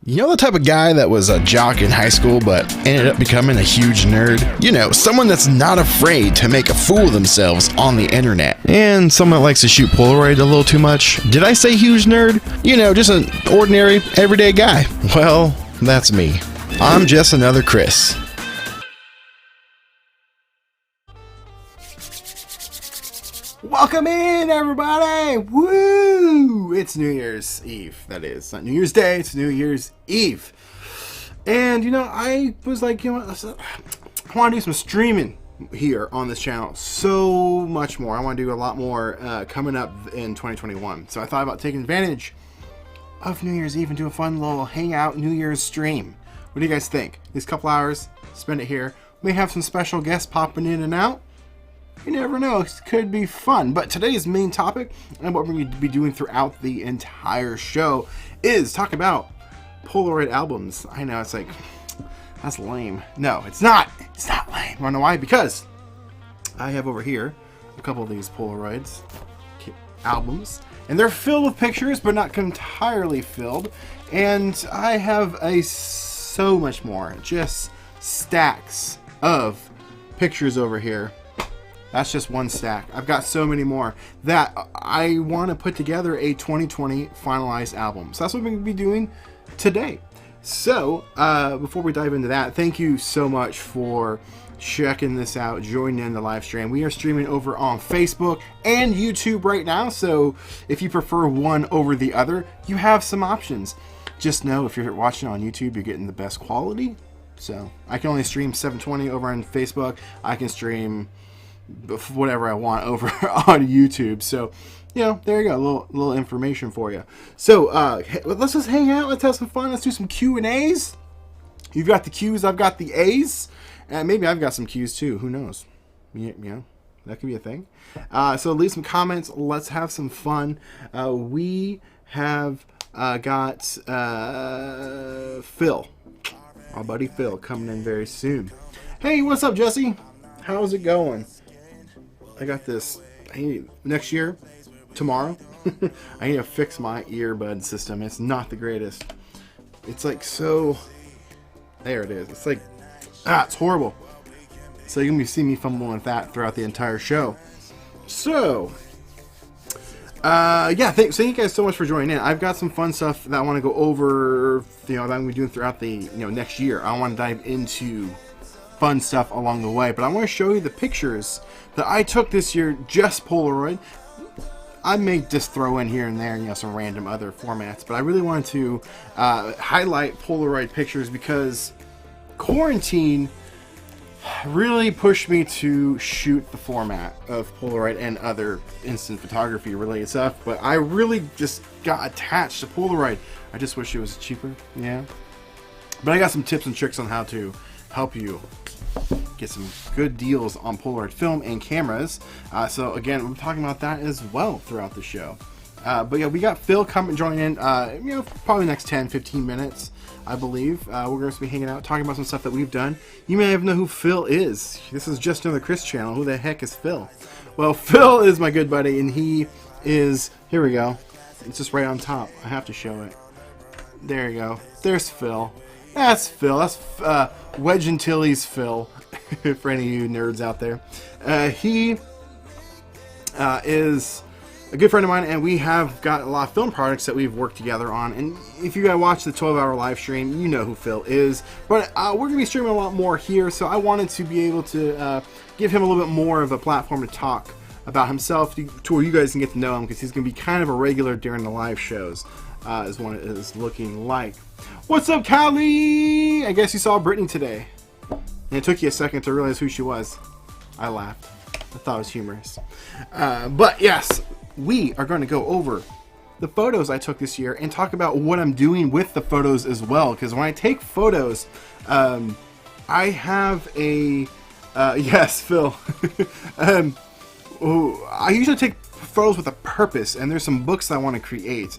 You know the type of guy that was a jock in high school but ended up becoming a huge nerd? You know, someone that's not afraid to make a fool of themselves on the internet. And someone that likes to shoot Polaroid a little too much. Did I say huge nerd? You know, just an ordinary, everyday guy. Well, that's me. I'm just another Chris. Welcome in, everybody! Woo! It's New Year's Eve, that is. It's not New Year's Day, it's New Year's Eve. And, you know, I was like, you know what, I want to do some streaming here on this channel. So much more. I want to do a lot more coming up in 2021. So I thought about taking advantage of New Year's Eve and do a fun little hangout New Year's stream. What do you guys think? These couple hours, spend it here. We may have some special guests popping in and out. You never know, it could be fun. But today's main topic, and what we're going to be doing throughout the entire show, is talk about Polaroid albums. I know, it's like, that's lame. No, it's not. It's not lame. I know why? Because I have over here a couple of these Polaroids albums, and they're filled with pictures, but not entirely filled. And I have so much more, just stacks of pictures over here. That's just one stack. I've got so many more that I want to put together a 2020 finalized album. So that's what we're going to be doing today. So before we dive into that, thank you so much for checking this out, joining in the live stream. We are streaming over on Facebook and YouTube right now. So if you prefer one over the other, you have some options. Just know if you're watching on YouTube, you're getting the best quality. So I can only stream 720 over on Facebook. I can stream whatever I want over on YouTube. So, you know, there you go, a little information for you. So let's just hang out, let's have some fun, let's do some Q&As. You've got the Q's, I've got the A's, and maybe I've got some Q's too, who knows. You know, that could be a thing. So leave some comments, let's have some fun. We have got Phil, our buddy Phil, coming in very soon. Hey, what's up, Jesse? How's it going? I got this. Next year, tomorrow, I need to fix my earbud system. It's not the greatest. It's like so. There it is. It's like, it's horrible. So you're gonna be seeing me fumbling with that throughout the entire show. So, yeah. Thank you guys so much for joining in. I've got some fun stuff that I want to go over. You know, that I'm gonna be doing throughout the next year. I want to dive into fun stuff along the way, but I want to show you the pictures that I took this year, just Polaroid. I may just throw in here and there, some random other formats, but I really wanted to highlight Polaroid pictures because quarantine really pushed me to shoot the format of Polaroid and other instant photography related stuff, but I really just got attached to Polaroid. I just wish it was cheaper, yeah. But I got some tips and tricks on how to help you get some good deals on Polaroid film and cameras. So again, we're talking about that as well throughout the show. But yeah, we got Phil coming join in, probably the next 10-15 minutes, I believe. We're going to be hanging out, talking about some stuff that we've done. You may even know who Phil is. This is just another Chris channel. Who the heck is Phil? Well, Phil is my good buddy, and he is, here we go. It's just right on top. I have to show it. There you go. There's Phil. That's Phil. That's Wedge Antilles Phil, for any of you nerds out there. He is a good friend of mine, and we have got a lot of film projects that we've worked together on. And if you guys watch the 12-hour live stream, you know who Phil is. But we're going to be streaming a lot more here, so I wanted to be able to give him a little bit more of a platform to talk about himself, to where you guys can get to know him, because he's going to be kind of a regular during the live shows, is what it is looking like. What's up, Callie? I guess you saw Brittany today. And it took you a second to realize who she was. I laughed. I thought it was humorous. But yes, we are going to go over the photos I took this year and talk about what I'm doing with the photos as well. Because when I take photos, I have a... yes, Phil. I usually take photos with a purpose, and there's some books I want to create.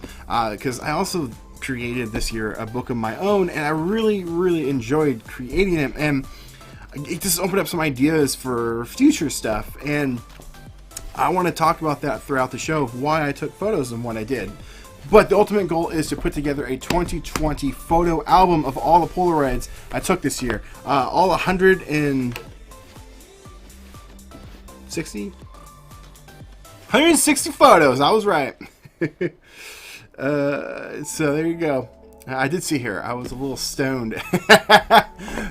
Because I also created this year a book of my own, and I really enjoyed creating it, and it just opened up some ideas for future stuff, and I want to talk about that throughout the show of why I took photos and what I did. But the ultimate goal is to put together a 2020 photo album of all the Polaroids I took this year. All 160 photos. I was right. So there you go. I did see her. I was a little stoned.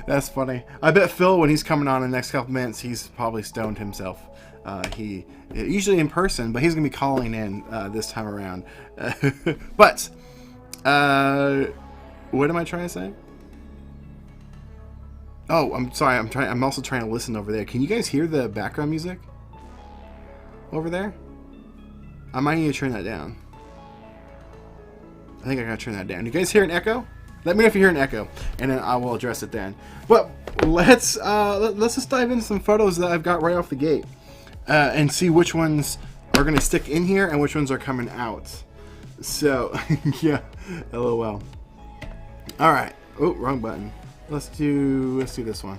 That's funny. I bet Phil, when he's coming on in the next couple minutes, he's probably stoned himself. He usually in person, but he's gonna be calling in this time around. But what am I trying to say? Oh, I'm sorry. I'm also trying to listen over there. Can you guys hear the background music over there? I might need to turn that down. I think I gotta turn that down. You guys hear an echo? Let me know if you hear an echo, and then I will address it then. But let's just dive into some photos that I've got right off the gate, and see which ones are gonna stick in here and which ones are coming out. So, yeah, LOL. All right. Oh, wrong button. Let's do this one.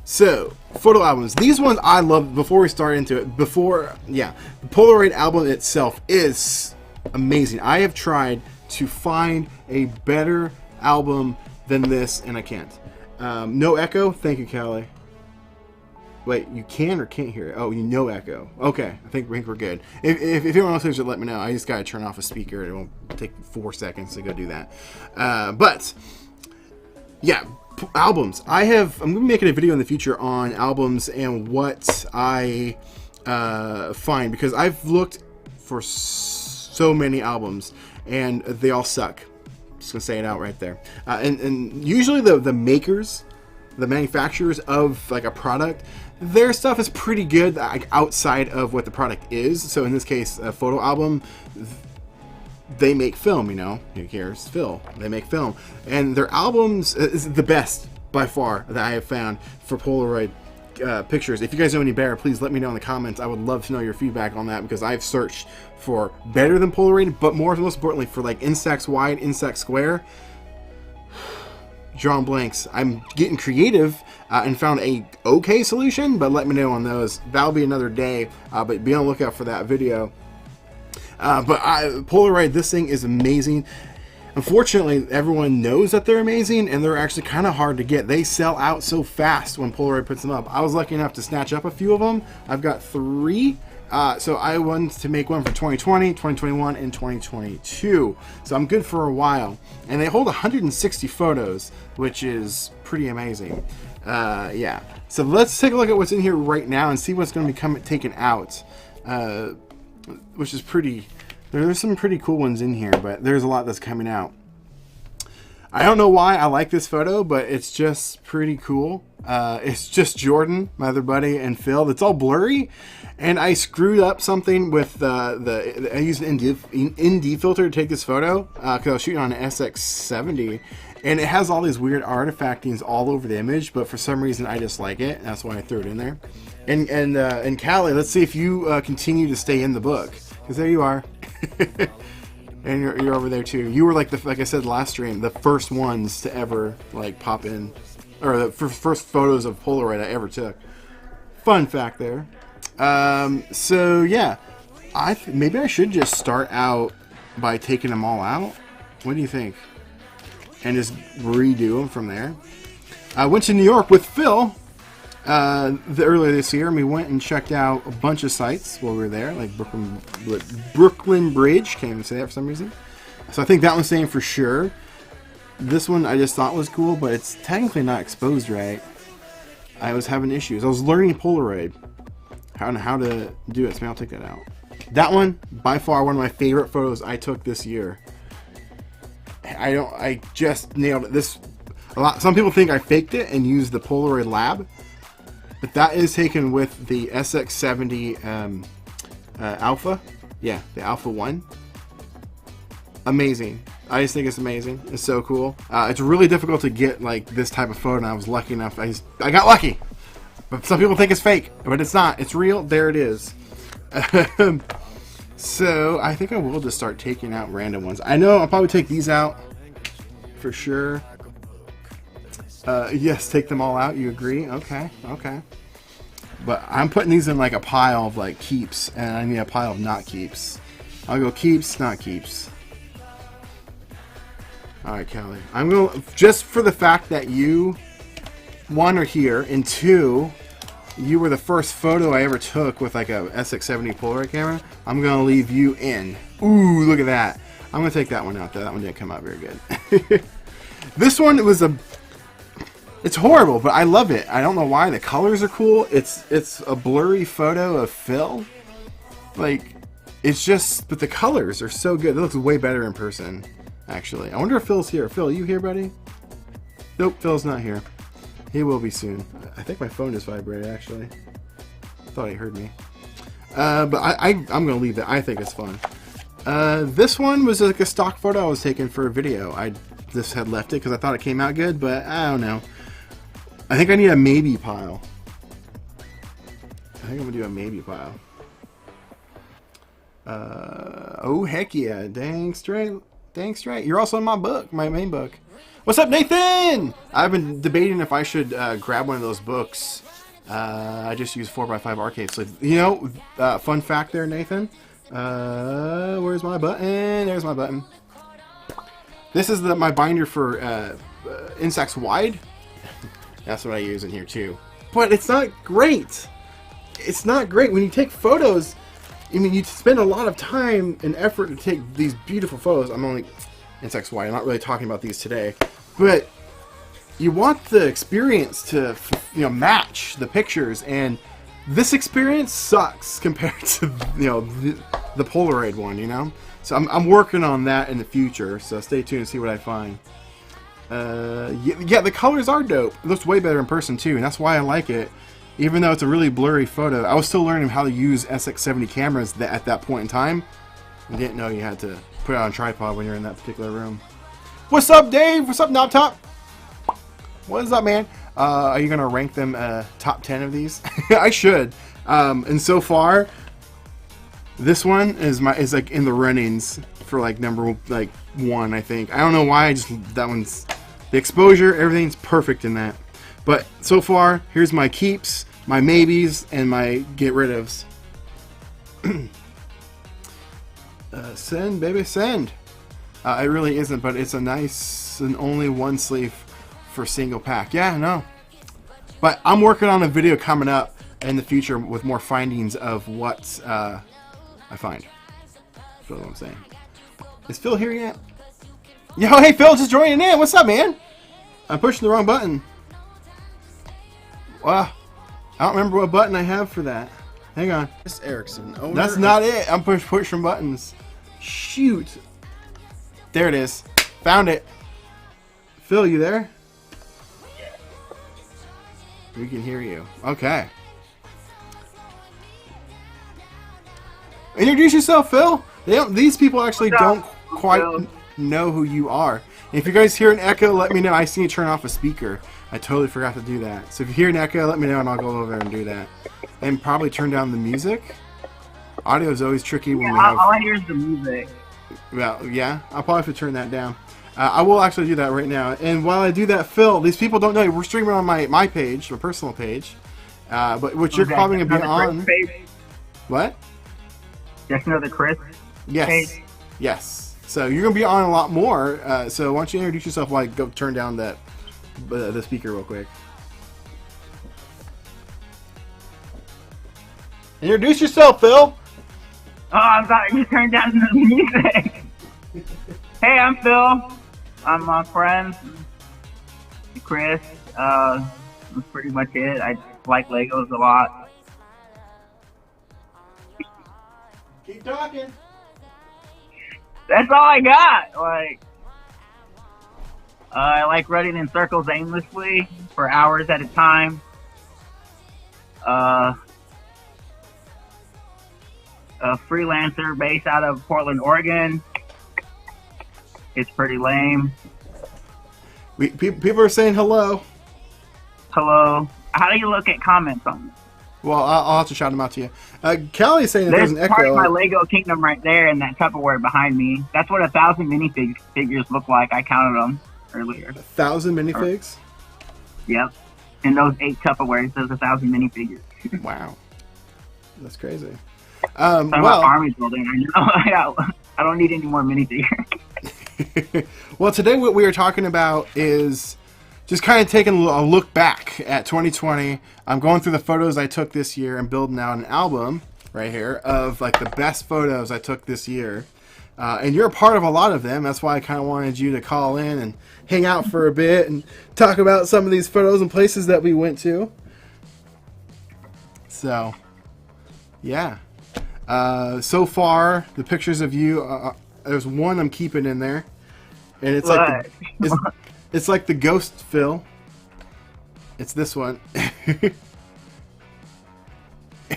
So, photo albums. These ones I love. Before we start into it, the Polaroid album itself is amazing. I have tried to find a better album than this, and I can't. No echo. Thank you, Callie. Wait, you can or can't hear it? Oh, you know echo. Okay, I think we're good. If anyone else should let me know. I just gotta turn off a speaker. It won't take 4 seconds to go do that. But yeah, albums. I'm gonna be making a video in the future on albums and what I find, because I've looked for so many albums and they all suck. Just gonna say it out right there. And usually the makers, the manufacturers of like a product, their stuff is pretty good, like outside of what the product is. So in this case, a photo album, they make film, you know. Here's Phil. They make film, and their albums is the best by far that I have found for Polaroid pictures. If you guys know any better, please let me know in the comments. I would love to know your feedback on that, because I've searched for better than Polaroid, but most importantly for like Instax wide, Instax square. Drawing blanks. I'm getting creative and found a okay solution, but let me know on those. That'll be another day, but be on the lookout for that video. Polaroid, this thing is amazing. Unfortunately, everyone knows that they're amazing, and they're actually kind of hard to get. They sell out so fast when Polaroid puts them up. I was lucky enough to snatch up a few of them. I've got 3. So I wanted to make one for 2020, 2021, and 2022. So I'm good for a while. And they hold 160 photos, which is pretty amazing. Yeah. So let's take a look at what's in here right now and see what's going to be taken out. Which is pretty... There's some pretty cool ones in here, but there's a lot that's coming out. I don't know why I like this photo, but it's just pretty cool. It's just Jordan, my other buddy, and Phil. It's all blurry, and I screwed up something with I used an ND filter to take this photo because I was shooting on an SX70, and it has all these weird artifactings all over the image, but for some reason I just like it. That's why I threw it in there. And Callie, let's see if you continue to stay in the book, because there you are. And you're over there too. You were like I said last stream, the first ones to ever like pop in, or the first photos of Polaroid I ever took. Fun fact there. So yeah, maybe I should just start out by taking them all out. What do you think? And just redo them from there. I went to New York with Phil earlier this year, and we went and checked out a bunch of sites while we were there, like Brooklyn Bridge. Can't even say that for some reason. So I think that one's staying for sure. This one I just thought was cool, but it's technically not exposed right. I was having issues. I was learning Polaroid, how to do it. So maybe I'll take that out. That one, by far, one of my favorite photos I took this year. I just nailed it. Some people think I faked it and used the Polaroid Lab. But that is taken with the SX70 Alpha. Yeah, the Alpha 1. Amazing. I just think it's amazing. It's so cool. It's really difficult to get like this type of photo, and I was lucky enough. I got lucky. But some people think it's fake, but it's not. It's real. There it is. So I think I will just start taking out random ones. I know I'll probably take these out for sure. Yes, take them all out. You agree? Okay. But I'm putting these in like a pile of like keeps, and I need a pile of not keeps. I'll go keeps, not keeps. Alright, Kelly. I'm going to, just for the fact that you, one, are here, and two, you were the first photo I ever took with like a SX70 Polaroid camera, I'm going to leave you in. Ooh, look at that. I'm going to take that one out there. That one didn't come out very good. This one, it's horrible, but I love it. I don't know why. The colors are cool. It's a blurry photo of Phil. Like, it's just, but the colors are so good. It looks way better in person, actually. I wonder if Phil's here. Phil, are you here, buddy? Nope, Phil's not here. He will be soon. I think my phone is vibrating, actually. I thought he heard me. But I'm going to leave that. I think it's fun. This one was like a stock photo I was taking for a video. I just had left it because I thought it came out good, but I don't know. I think I need a maybe pile. I think I'm going to do a maybe pile. Oh, heck yeah. Dang straight. Dang straight. You're also in my book, my main book. What's up, Nathan? I've been debating if I should grab one of those books. I just use 4x5 arcade sleeve. You know, fun fact there, Nathan. Where's my button? There's my button. This is my binder for Insects Wide. That's what I use in here too. But it's not great. It's not great when you take photos. I mean, you spend a lot of time and effort to take these beautiful photos. I'm only Insects Wide. I'm not really talking about these today, but you want the experience to, you know, match the pictures, and this experience sucks compared to, you know, the Polaroid one. You know, so I'm working on that in the future. So stay tuned and see what I find. Yeah, the colors are dope. It looks way better in person too, and that's why I like it. Even though it's a really blurry photo, I was still learning how to use SX70 cameras at that point in time. I didn't know you had to put it on a tripod when you're in that particular room. What's up, Dave? What's up, Knob Top? What is up, man? Are you gonna rank them top 10 of these? I should. And so far, this one is like in the runnings for like number one. I think. I don't know why. That one's the exposure. Everything's perfect in that. But so far, here's my keeps, my maybes, and my get rid ofs. Send, baby, send. It really isn't, but it's a nice and only one sleeve for single pack. Yeah, no. But I'm working on a video coming up in the future with more findings of what I find. That's what I'm saying. Is Phil here yet? Yo, hey Phil, just joining in. What's up, man? I'm pushing the wrong button. Wow, I don't remember what button I have for that. Hang on. Chris Erickson. That's not it. I'm pushing buttons. Shoot. There it is. Found it. Phil, you there? We can hear you. Okay. Introduce yourself, Phil. These people actually don't quite know who you are. And if you guys hear an echo, let me know. I see you turn off a speaker. I totally forgot to do that. So if you hear an echo, let me know and I'll go over there and do that. And probably turn down the music. Audio is always tricky when we have... all I hear is the music. Well, yeah. I'll probably have to turn that down. I will actually do that right now. And while I do that, Phil, these people don't know. We're streaming on my page, my personal page. But what you're probably going to be on... What? Just another Chris Yes. page? Yes. So you're going to be on a lot more. So why don't you introduce yourself while I go turn down the speaker real quick. Introduce yourself, Phil. Oh, I thought you turned down the music. Hey, I'm Phil. I'm my friend, Chris. That's pretty much it. I like Legos a lot. Keep talking. That's all I got. I like running in circles aimlessly for hours at a time. A freelancer based out of Portland, Oregon. It's pretty lame. People are saying hello. Hello. How do you look at comments on this? Well, I'll have to shout them out to you. Callie saying that there's an echo. Part of my Lego kingdom right there in that Tupperware behind me. That's what 1,000 minifigures look like. I counted them earlier. 1,000 minifigs? Yep. In those 8 Tupperwares, there's 1,000 minifigures. Wow. That's crazy. Talking about Well, army building. I know. I don't need any more minifigures. well, today what we are talking about is just kind of taking a look back at 2020. I'm going through the photos I took this year and building out an album right here of like the best photos I took this year. And you're a part of a lot of them. That's why I kind of wanted you to call in and hang out for a bit and talk about some of these photos and places that we went to. So, yeah. So far, the pictures of you, there's one I'm keeping in there. And it's like it's like the ghost Phil. It's this one.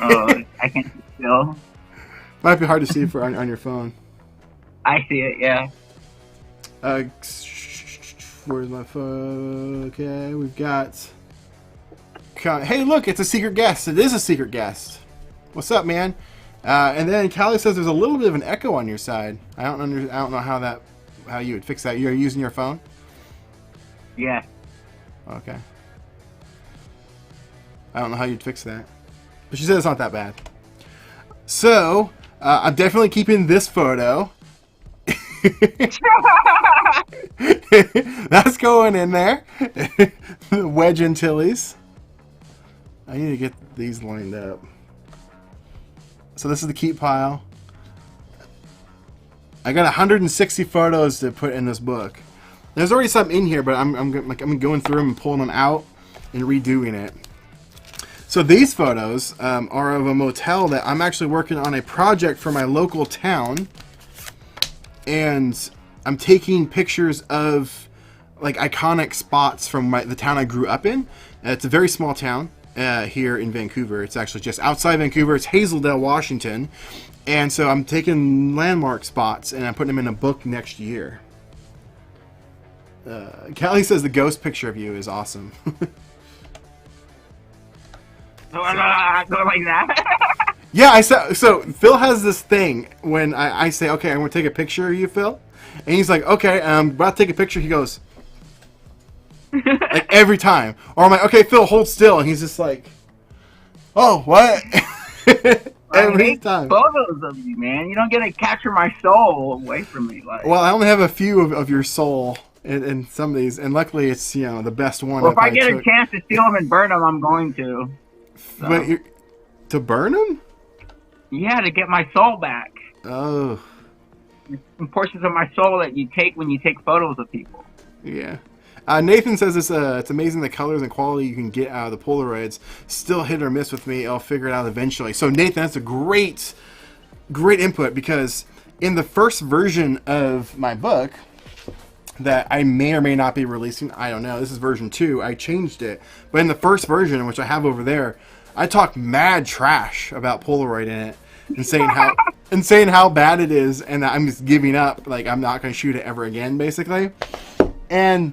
Oh, I can't see Phil. Might be hard to see on your phone. I see it, yeah. Where's my phone? Okay, we've got. Hey, look, it's a secret guest. It is a secret guest. What's up, man? And then Callie says there's a little bit of an echo on your side. I don't know how you would fix that. You're using your phone? Yeah. Okay. I don't know how you'd fix that, but she said it's not that bad. So I'm definitely keeping this photo. That's going in there. The Wedge Antilles. I need to get these lined up. So this is the keep pile. I got 160 photos to put in this book. There's already some in here, but I'm going through them and pulling them out and redoing it. So these photos are of a motel that I'm actually working on a project for my local town. And I'm taking pictures of like iconic spots from the town I grew up in. It's a very small town here in Vancouver. It's actually just outside Vancouver. It's Hazeldale, Washington. And so I'm taking landmark spots and I'm putting them in a book next year. Callie says the ghost picture of you is awesome. Go like that? Yeah, I saw. So Phil has this thing when I say, "Okay, I'm going to take a picture of you, Phil," and he's like, "Okay, I'm about to take a picture." He goes, like every time, or I'm like, "Okay, Phil, hold still," and he's just like, "Oh, what?" Every time. Photos of you, man. You don't get to capture my soul away from me. Like. Well, I only have a few of your soul in some of these, and luckily it's the best one. Well, if I get a chance to steal them and burn them, I'm going to. So. But to burn them? Yeah, to get my soul back. Oh. Some portions of my soul that you take when you take photos of people. Yeah. Nathan says it's amazing the colors and quality you can get out of the Polaroids. Still hit or miss with me. I'll figure it out eventually. So Nathan, that's a great input, because in the first version of my book that I may or may not be releasing, I don't know, this is version 2, I changed it. But in the first version, which I have over there, I talk mad trash about Polaroid in it. And saying how bad it is, and that I'm just giving up, like I'm not going to shoot it ever again, basically. And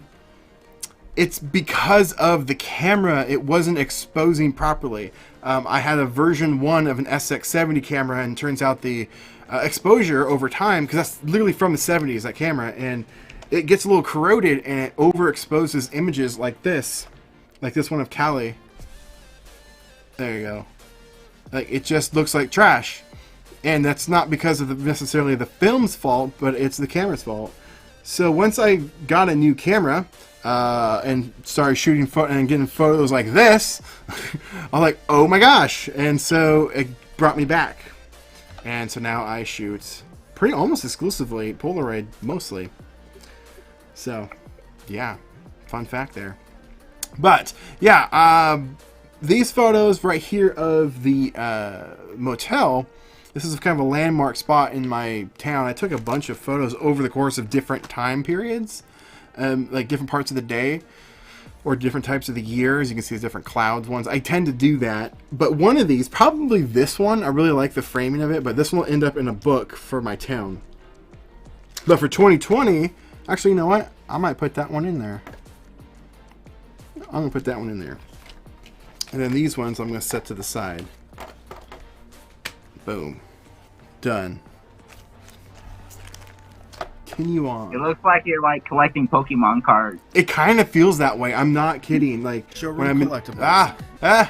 it's because of the camera, it wasn't exposing properly. I had a version 1 of an SX70 camera, and it turns out the exposure over time, because that's literally from the 70s, that camera, and it gets a little corroded and it overexposes images like this one of Callie. There you go. Like, it just looks like trash. And that's not because of necessarily the film's fault, but it's the camera's fault. So once I got a new camera and started shooting and getting photos like this, I'm like, oh my gosh. And so it brought me back. And so now I shoot almost exclusively Polaroid, mostly. So, yeah, fun fact there. But, yeah, these photos right here of the motel, this is kind of a landmark spot in my town. I took a bunch of photos over the course of different time periods, like different parts of the day or different types of the years. You can see the different clouds ones. I tend to do that. But one of these, probably this one, I really like the framing of it, but this one will end up in a book for my town. But for 2020, actually, you know what? I might put that one in there. I'm going to put that one in there. And then these ones I'm going to set to the side. Boom. Done. Continue on. It looks like you're like collecting Pokemon cards. It kind of feels that way. I'm not kidding. Like Showroom when I'm collectibles.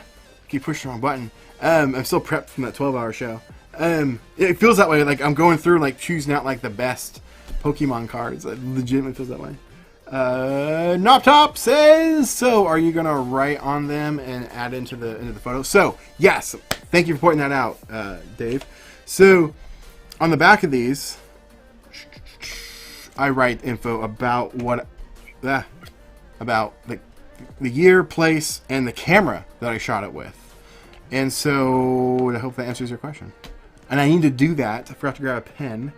keep pushing the wrong button. I'm still prepped from that 12-hour show. It feels that way. Like I'm going through like choosing out like the best Pokemon cards. It legitimately feels that way. Noptop says, so are you gonna write on them and add into the photo? So yes, thank you for pointing that out, Dave. So on the back of these, I write info about about the year, place, and the camera that I shot it with. And so I hope that answers your question. And I need to do that. I forgot to grab a pen,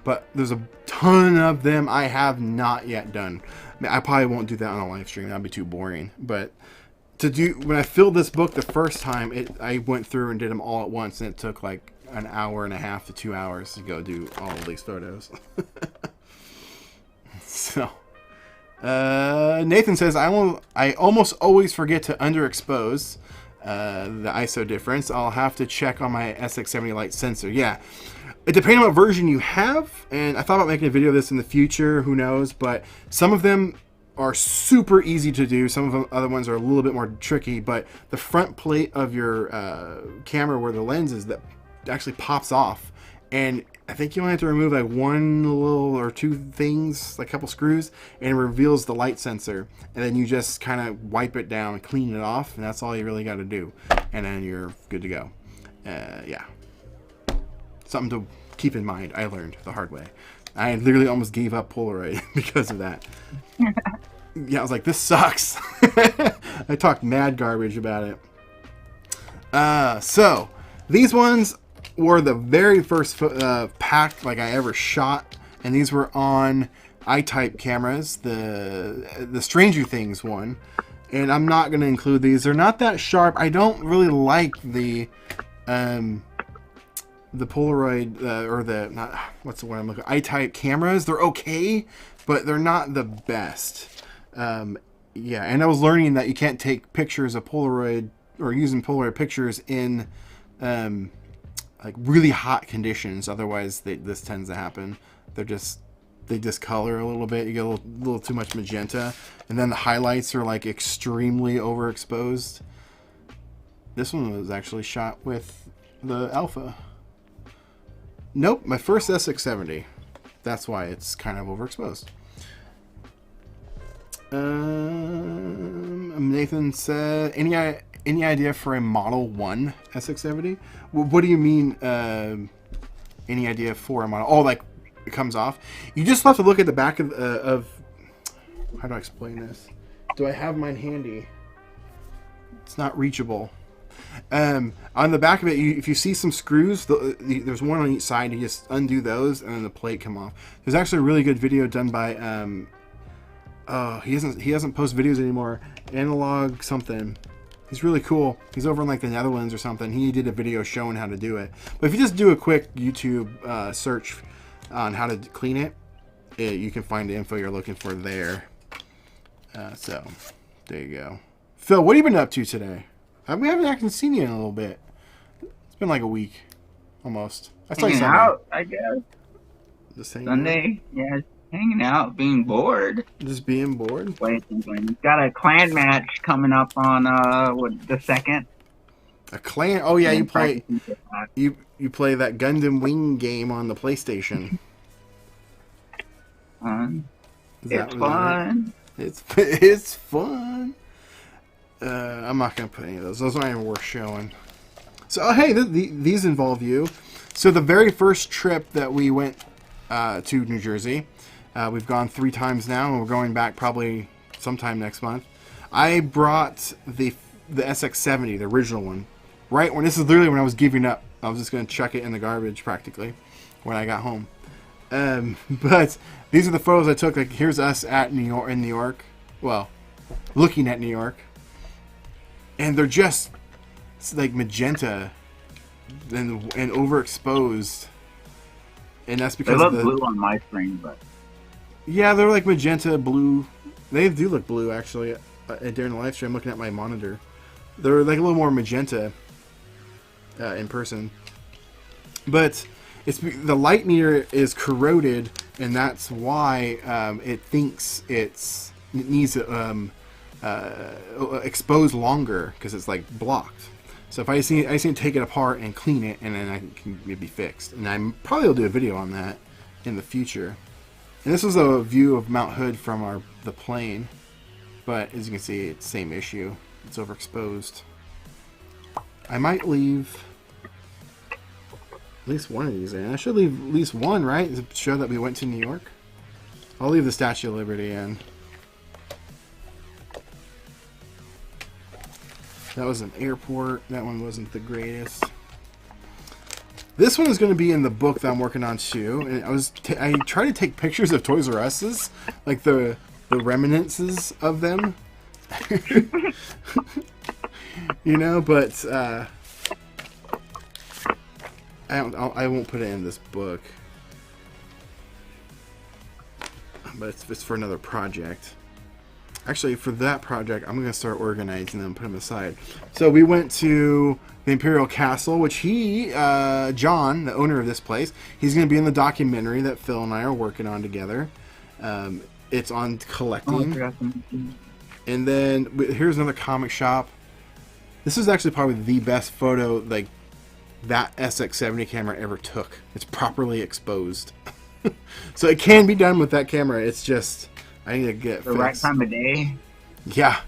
but there's a ton of them I have not yet done. I probably won't do that on a live stream. That'd be too boring. But when I filled this book the first time, I went through and did them all at once, and it took like an hour and a half to 2 hours to go do all of these photos. So, Nathan says, I almost always forget to underexpose the ISO difference. I'll have to check on my SX70 light sensor. Yeah, it depends on what version you have, and I thought about making a video of this in the future, who knows, but some of them are super easy to do. Some of the other ones are a little bit more tricky, but the front plate of your camera where the lens is, that actually pops off, and I think you only have to remove like one little or two things, like a couple screws, and it reveals the light sensor, and then you just kind of wipe it down and clean it off, and that's all you really got to do, and then you're good to go. Yeah, something to keep in mind. I learned the hard way. I literally almost gave up Polaroid because of that. Yeah, I was like, this sucks. I talked mad garbage about it. So these ones were the very first pack like I ever shot, and these were on I-type cameras, the Stranger Things one, and I'm not going to include these. They're not that sharp. I don't really like the Polaroid or the what's the word I'm looking for? I-type cameras. They're okay, but they're not the best. Yeah, and I was learning that you can't take pictures of Polaroid or using Polaroid pictures in like really hot conditions. Otherwise, this tends to happen. They discolor a little bit. You get a little too much magenta, and then the highlights are like extremely overexposed. This one was actually shot with the Alpha. Nope, my first SX70. That's why it's kind of overexposed. Nathan said, any idea for a Model 1 SX70? What do you mean, any idea for a model? Oh, like it comes off? You just have to look at the back of how do I explain this? Do I have mine handy? It's not reachable. On the back of it, if you see some screws, there's one on each side. You just undo those, and then the plate come off. There's actually a really good video done by he doesn't post videos anymore. Analog something. He's really cool. He's over in like the Netherlands or something. He did a video showing how to do it. But if you just do a quick YouTube search on how to clean it, you can find the info you're looking for there. So there you go. Phil, what have you been up to today? We haven't actually seen you in a little bit. It's been like a week, almost. I saw you Hanging Sunday. out, I guess. Just hanging Sunday, yeah, hanging out, being bored. Just being bored. Wait, got a clan match coming up on the 2nd. A clan? Oh yeah, you play that Gundam Wing game on the PlayStation. Fun. Is It's that fun. It's fun. I'm not gonna put any of those. Those aren't even worth showing. So hey, these involve you. So the very first trip that we went to New Jersey, we've gone 3 times now, and we're going back probably sometime next month. I brought the SX70, the original one, right when this is literally when I was giving up. I was just gonna chuck it in the garbage practically when I got home. But these are the photos I took. Like here's us at New York. Well, looking at New York. And they're just like magenta and overexposed, and that's because they look blue on my screen, but yeah, they're like magenta blue. They do look blue actually. During the live stream, I'm looking at my monitor. They're like a little more magenta in person, but it's the light meter is corroded, and that's why it thinks it needs exposed longer because it's like blocked. So if I just need to take it apart and clean it, and then I can be fixed. And I probably will do a video on that in the future. And this was a view of Mount Hood from the plane, but as you can see, it's the same issue. It's overexposed. I might leave at least one of these in. I should leave at least one, right, to show that we went to New York. I'll leave the Statue of Liberty in. That was an airport. That one wasn't the greatest. This one is going to be in the book that I'm working on too. And I tried to take pictures of Toys R Us's, like the reminiscences of them. You know, but I won't put it in this book. But it's for another project. Actually, for that project, I'm going to start organizing them and put them aside. So we went to the Imperial Castle, which John, the owner of this place, he's going to be in the documentary that Phil and I are working on together. It's on collecting. And then here's another comic shop. This is actually probably the best photo like that SX70 camera ever took. It's properly exposed. So it can be done with that camera. It's just... I need to get the right time of day. Yeah,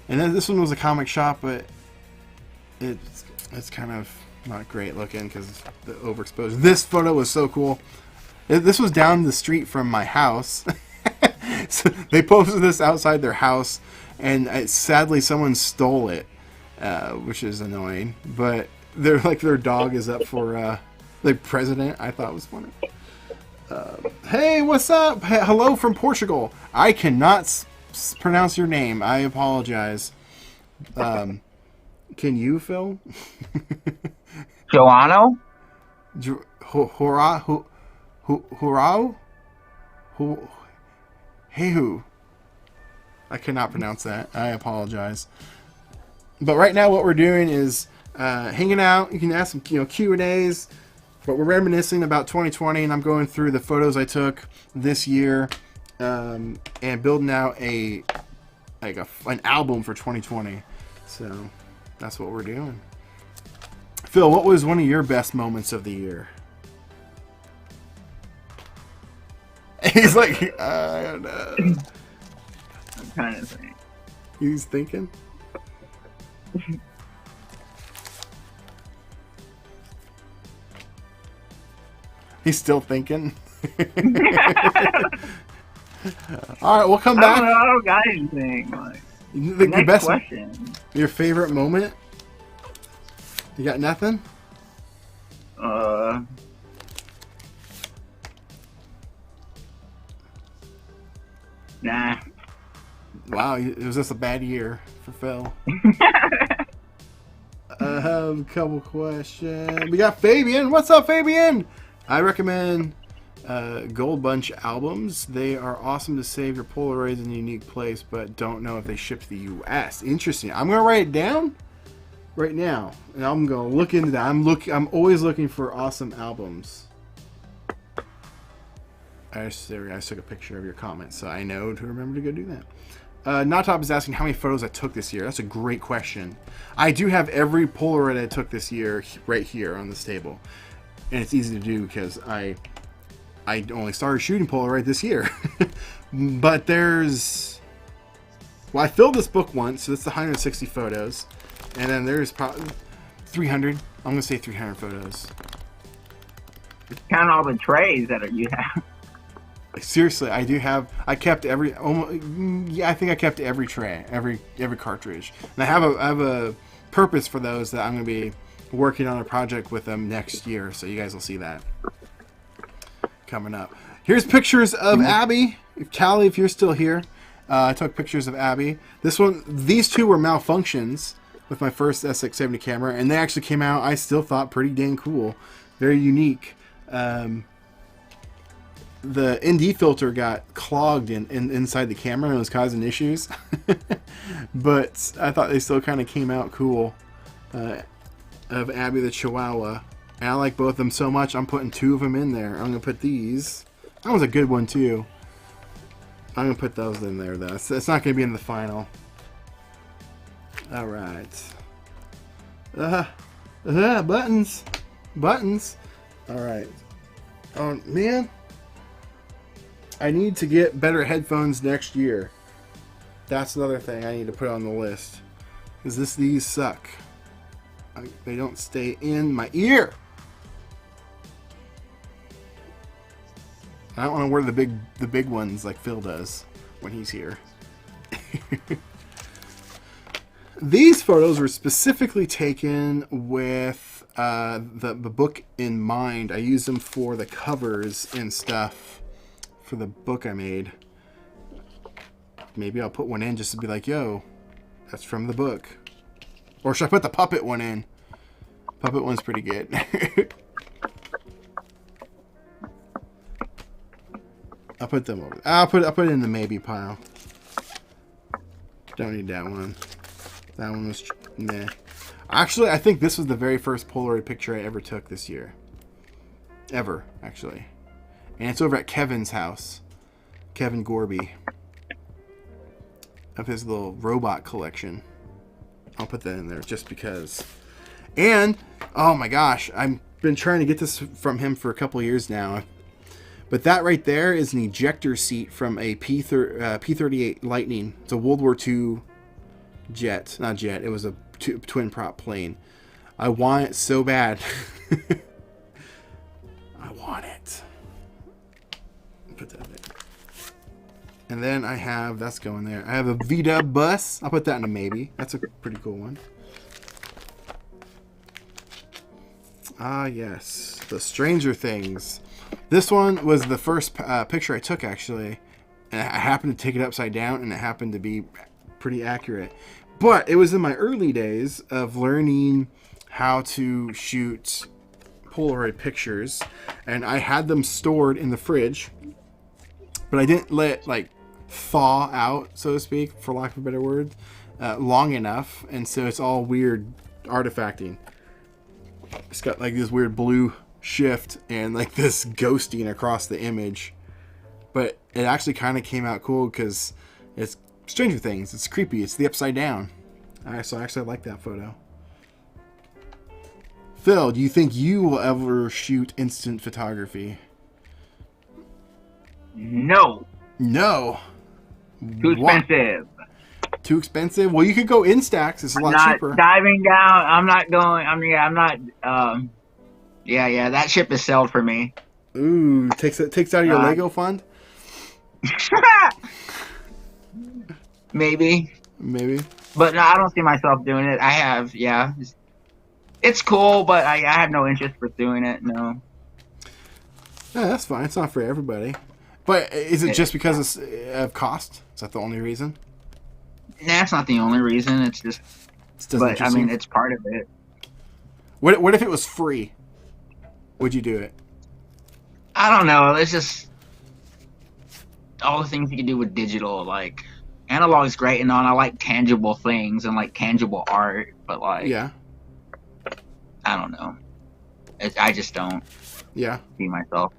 and then this one was a comic shop, but it's kind of not great looking because the overexposed. This photo was so cool. This was down the street from my house. So they posted this outside their house, and sadly someone stole it, which is annoying. But they're like their dog is up for the president. I thought it was funny. Hey, what's up? Hello from Portugal. I cannot pronounce your name. I apologize. Can you, Phil? Joano? Horao? Hehu. I cannot pronounce that. I apologize. But right now what we're doing is hanging out. You can ask some Q&As. But we're reminiscing about 2020, and I'm going through the photos I took this year, and building out an album for 2020. So that's what we're doing. Phil, what was one of your best moments of the year? He's like, I don't know. I'm trying to think. He's thinking. He's still thinking. All right, we'll come back. I don't got anything. The best question. Your favorite moment? You got nothing? Nah. Wow, it was just a bad year for Phil. I have a couple questions. We got Fabian. What's up, Fabian? I recommend Gold Bunch albums. They are awesome to save your Polaroids in a unique place, but don't know if they ship to the U.S. Interesting. I'm gonna write it down right now, and I'm gonna look into that. I'm always looking for awesome albums. I took a picture of your comment, so I know to remember to go do that. Notop is asking how many photos I took this year. That's a great question. I do have every Polaroid I took this year right here on this table. And it's easy to do because I only started shooting Polaroid this year. But I filled this book once, so that's the 160 photos. And then there's probably 300. I'm going to say 300 photos. Count all the trays that you have. Seriously, I kept every, I think I kept every tray, every cartridge. And I have a purpose for those that I'm going to be working on a project with them next year, so you guys will see that coming up. Here's pictures of Abby. Callie, if you're still here, I took pictures of Abby. These two were malfunctions with my first SX70 camera, and they actually came out, I still thought, pretty dang cool. Very unique. The ND filter got clogged inside the camera and it was causing issues. But I thought they still kind of came out cool. Of Abby the Chihuahua. And I like both of them so much, I'm putting two of them in there. I'm going to put these. That was a good one, too. I'm going to put those in there, though. It's not going to be in the final. Alright. Buttons. Buttons. All right. Oh, man. I need to get better headphones next year. That's another thing I need to put on the list. Because these suck. They don't stay in my ear. I don't want to wear the big ones like Phil does when he's here. These photos were specifically taken with the book in mind. I used them for the covers and stuff for the book I made. Maybe I'll put one in just to be like, yo, that's from the book. Or should I put the puppet one in? Puppet one's pretty good. I'll put them over. I'll put it in the maybe pile. Don't need that one. That one was nah. Actually, I think this was the very first Polaroid picture I ever took this year. Ever, actually. And it's over at Kevin's house. Kevin Gorby. Of his little robot collection. I'll put that in there just because. And, oh my gosh, I've been trying to get this from him for a couple years now. But that right there is an ejector seat from a P-38 Lightning. It's a World War II jet. Not jet, it was a twin prop plane. I want it so bad. I want it. Put that there. And then I have, that's going there. I have a VW bus. I'll put that in a maybe. That's a pretty cool one. Ah, yes. The Stranger Things. This one was the first picture I took, actually. And I happened to take it upside down, and it happened to be pretty accurate. But it was in my early days of learning how to shoot Polaroid pictures. And I had them stored in the fridge. But I didn't let it, like, thaw out, so to speak, for lack of a better word, long enough. And so it's all weird artifacting. It's got, like, this weird blue shift and, like, this ghosting across the image. But it actually kind of came out cool because it's Stranger Things. It's creepy. It's the upside down. So I actually like that photo. Phil, do you think you will ever shoot instant photography? No. No. Too expensive. Too expensive? Well, you could go Instax. It's a lot cheaper. Diving down. I'm not going. I'm not. Yeah. That ship is sailed for me. Ooh, takes out of your Lego fund? Maybe. But no, I don't see myself doing it. I have, yeah. It's cool, but I have no interest pursuing it. No. Yeah, that's fine. It's not for everybody. But is it just because of cost? Is that the only reason? Nah, it's not the only reason. It's just. But I mean, it's part of it. What if it was free? Would you do it? I don't know. It's just all the things you can do with digital. Like analog is great and all. I like tangible things and like tangible art, but like yeah, I don't know. I just don't. Yeah. See myself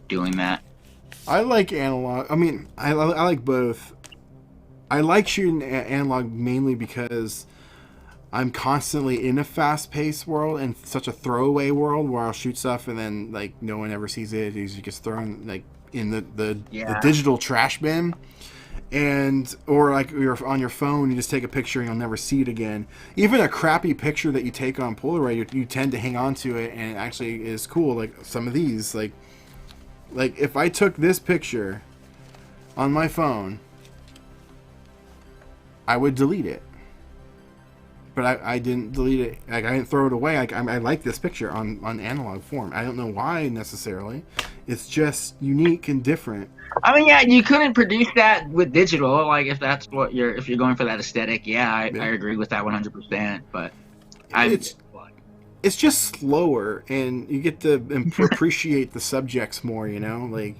doing that. I like analog. I mean, I like both. I like shooting analog mainly because I'm constantly in a fast-paced world and such a throwaway world where I'll shoot stuff and then like no one ever sees it. It usually gets thrown like in the digital trash bin, or like you're on your phone, you just take a picture and you'll never see it again. Even a crappy picture that you take on Polaroid, you tend to hang on to it, and it actually is cool. Like some of these, like if I took this picture on my phone, I would delete it. But I didn't delete it. Like I didn't throw it away. Like I like this picture on analog form. I don't know why necessarily. It's just unique and different. I mean, yeah, you couldn't produce that with digital. Like if that's what if you're going for that aesthetic, I agree with that 100%. But it's just slower, and you get to appreciate the subjects more. You know, like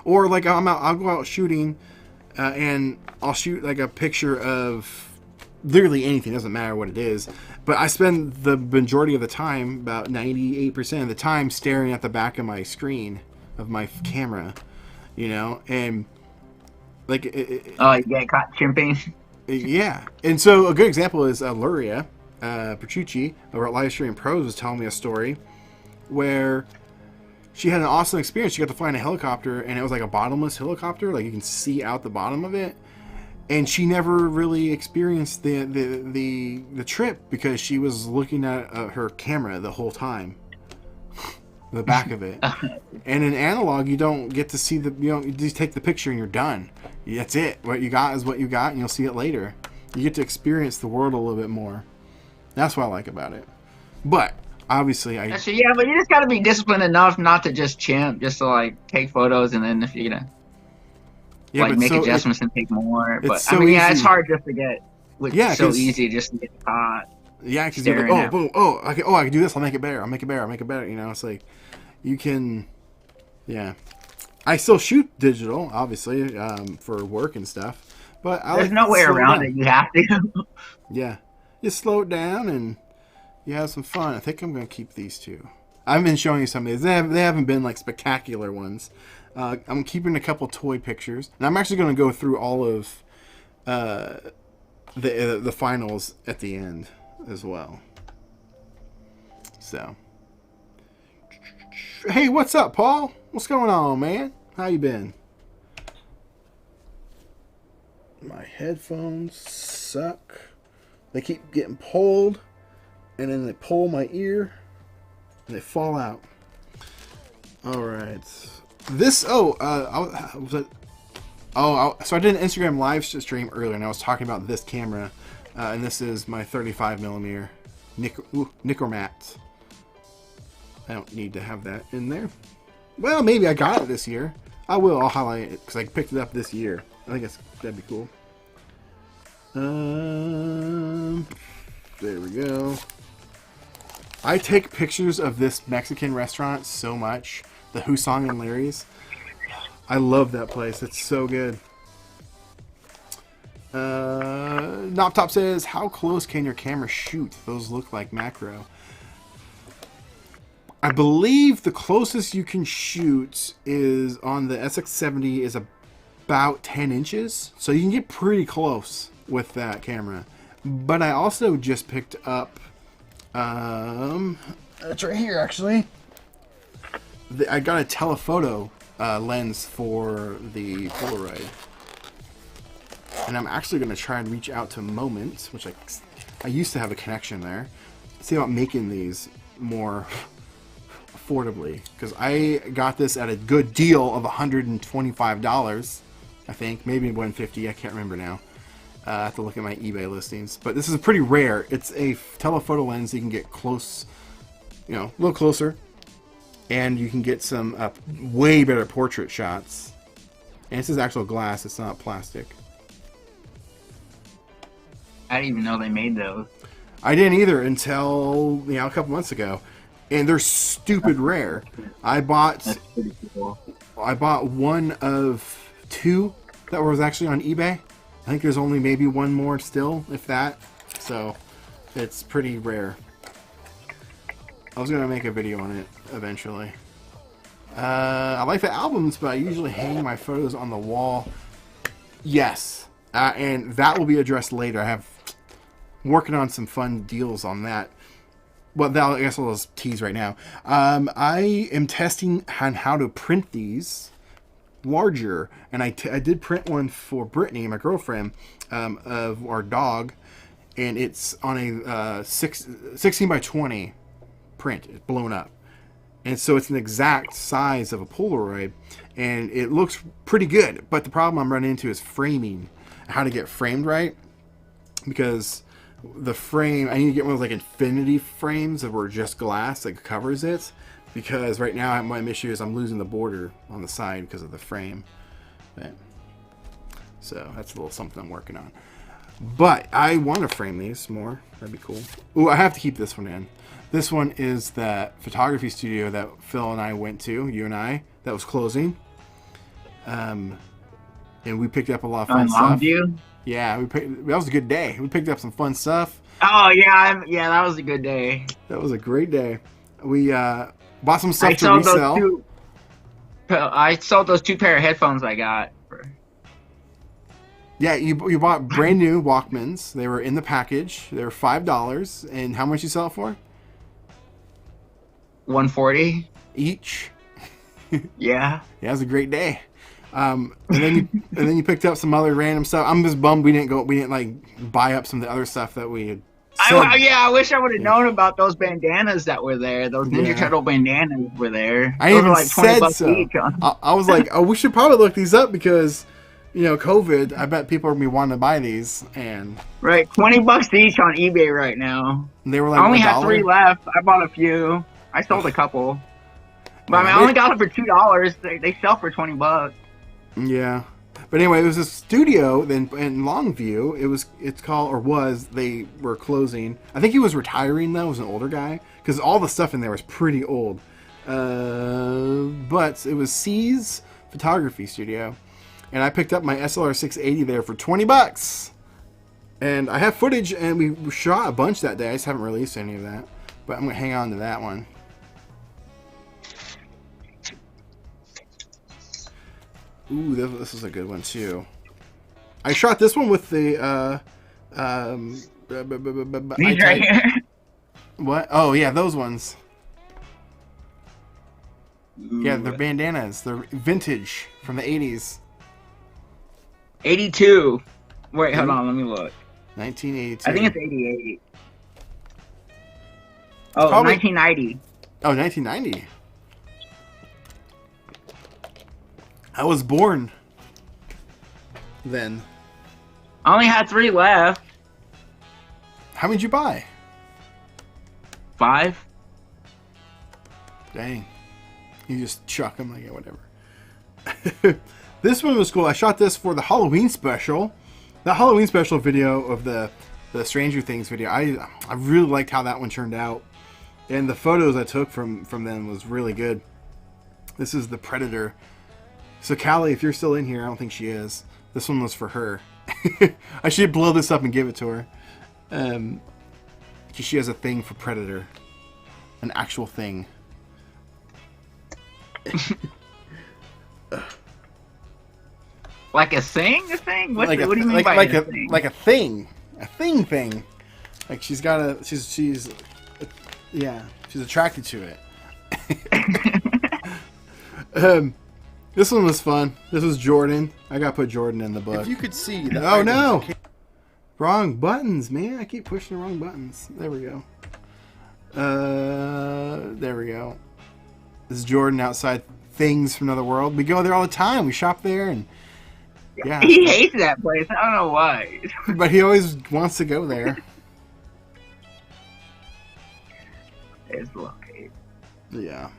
or like I'll go out shooting, and I'll shoot like a picture of. Literally anything, doesn't matter what it is, but I spend the majority of the time, about 98% of the time, staring at the back of my screen of my camera, you know, and like you get caught chimping. Yeah, and so a good example is Luria. Petrucci over at Livestream Pros was telling me a story where she had an awesome experience. She got to fly in a helicopter, and it was like a bottomless helicopter, like you can see out the bottom of it. And she never really experienced the trip because she was looking at her camera the whole time, the back of it. And in analog, you don't get to see you just take the picture and you're done. That's it. What you got is what you got, and you'll see it later. You get to experience the world a little bit more. That's what I like about it. But obviously, but you just got to be disciplined enough not to just chimp, just to like take photos, and then if you're gonna make adjustments and take more. But so it's hard just to get. Yeah, so easy just to get caught. Yeah, because you're like, boom, I can do this. I'll make it better. You know, it's like you can. Yeah, I still shoot digital, obviously, for work and stuff. But there's no way around it. You have to. Yeah, you slow it down and you have some fun. I think I'm going to keep these two. I've been showing you some of these. They haven't been like spectacular ones. I'm keeping a couple toy pictures, and I'm actually going to go through all of the finals at the end as well. So, hey, what's up, Paul? What's going on, man? How you been? My headphones suck. They keep getting pulled, and then they pull my ear, and they fall out. All right. So I did an Instagram live stream earlier, and I was talking about this camera, and this is my 35mm Nikkormat. I don't need to have that in there. Well, maybe I got it this year. I'll highlight it because I picked it up this year. I think that'd be cool. There we go. I take pictures of this Mexican restaurant so much. The Husong and Larry's. I love that place. It's so good. Noptop says, how close can your camera shoot? Those look like macro. I believe the closest you can shoot is on the SX70 is about 10 inches. So you can get pretty close with that camera. But I also just picked up, it's right here actually. I got a telephoto lens for the Polaroid. And I'm actually going to try and reach out to Moment, which I used to have a connection there. See about making these more affordably. Because I got this at a good deal of $125, I think. Maybe $150, I can't remember now. I have to look at my eBay listings. But this is pretty rare. It's a telephoto lens. You can get close, a little closer. And you can get some way better portrait shots. And this is actual glass. It's not plastic. I didn't even know they made those. I didn't either until a couple months ago. And they're stupid rare. That's pretty cool. I bought one of two that was actually on eBay. I think there's only maybe one more still, if that. So it's pretty rare. I was going to make a video on it eventually. I like the albums, but I usually hang my photos on the wall. Yes. And that will be addressed later. I'm working on some fun deals on that. Well, I guess I'll just tease right now. I am testing on how to print these larger. And I did print one for Brittany, my girlfriend, of our dog. And it's on a 16 by 20 print. It's blown up. And so it's an exact size of a Polaroid. And it looks pretty good. But the problem I'm running into is framing. How to get framed right. Because the frame, I need to get one of those like infinity frames that were just glass that covers it. Because right now my issue is I'm losing the border on the side because of the frame. So that's a little something I'm working on. But I want to frame these more. That'd be cool. Ooh, I have to keep this one in. This one is that photography studio that Phil and I went to, you and I, that was closing. And we picked up a lot of fun stuff. Longview? Yeah, that was a good day. We picked up some fun stuff. Oh, yeah, that was a good day. That was a great day. We bought some stuff to resell. I sold those two pair of headphones I got. Yeah, you bought brand new Walkmans. They were in the package. They were $5. And how much you sell it for? 140. Each. Yeah. Yeah, it was a great day. And then you picked up some other random stuff. I'm just bummed we didn't like buy up some of the other stuff that we had said. I wish I would have known about those bandanas that were there. Those Ninja Turtle bandanas were there. I those even were like 20 said bucks so. each. I was like, oh, we should probably look these up because, COVID. I bet people are gonna be wanting to buy these, and right, 20 bucks each on eBay right now. They were like, I only had $1? 3 left. I bought a few. I sold a couple. But I mean, I only got them for $2. They sell for 20 bucks. Yeah. But anyway, it was a studio in Longview. It's called, or was, they were closing. I think he was retiring though, he was an older guy. Because all the stuff in there was pretty old. But it was C's Photography Studio. And I picked up my SLR 680 there for 20 bucks. And I have footage, and we shot a bunch that day. I just haven't released any of that. But I'm going to hang on to that one. Ooh, this is a good one too. I shot this one with the These right here. What? Oh yeah, those ones. Ooh. Yeah, they're bandanas. They're vintage from the 80s. 82. Wait, hold on, let me look. 1982. I think it's 88. Oh, probably 1990. Oh, 1990. I was born then. I only had 3 left. How many did you buy? 5. Dang. You just chuck them like, yeah, whatever. This one was cool. I shot this for the Halloween special. The Halloween special video of the Stranger Things video. I really liked how that one turned out. And the photos I took from them was really good. This is the Predator. So Callie, if you're still in here, I don't think she is. This one was for her. I should blow this up and give it to her. Because she has a thing for Predator. An actual thing. Like a thing? A thing? What do you mean like, by like a thing? Like a thing. A thing. Like she's got a... She's yeah. She's attracted to it. This one was fun. This was Jordan. I gotta put Jordan in the book. If you could see the oh no! Wrong buttons, man. I keep pushing the wrong buttons. There we go. There we go. This is Jordan outside Things from Another World. We go there all the time. We shop there, and yeah. He hates that place. I don't know why. But he always wants to go there. It's located. Yeah.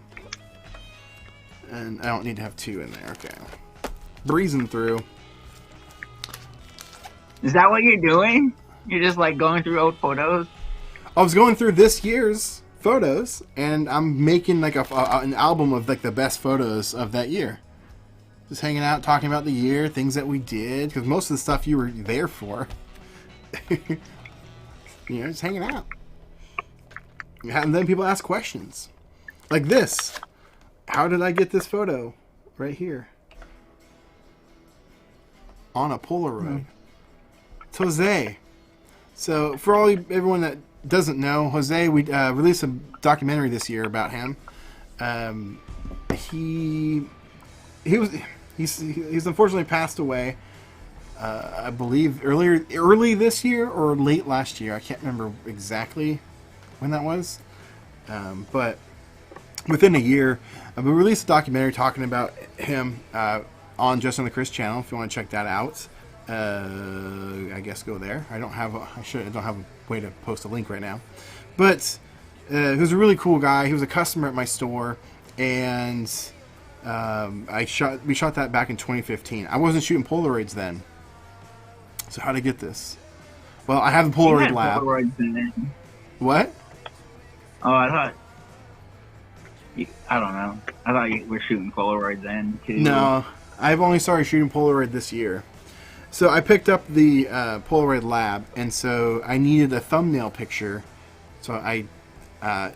And I don't need to have 2 in there. Okay. Breezing through. Is that what you're doing? You're just like going through old photos? I was going through this year's photos, and I'm making like an album of like the best photos of that year. Just hanging out, talking about the year, things that we did, because most of the stuff you were there for. Just hanging out. And then people ask questions. Like this. How did I get this photo? Right here. On a Polaroid. It's Jose. So, for everyone that doesn't know, Jose, we released a documentary this year about him. He's unfortunately passed away. I believe early this year or late last year. I can't remember exactly when that was. But within a year, we released a documentary talking about him on Just on the Chris channel. If you want to check that out, I guess go there. I don't have a way to post a link right now, but he was a really cool guy. He was a customer at my store, and we shot that back in 2015. I wasn't shooting Polaroids then. So how to get this? Well, I have the Polaroid lab. Polaroids in it. What? Oh, I don't know. I thought you were shooting Polaroids then too. No, I've only started shooting Polaroid this year. So I picked up the Polaroid lab, and so I needed a thumbnail picture. So I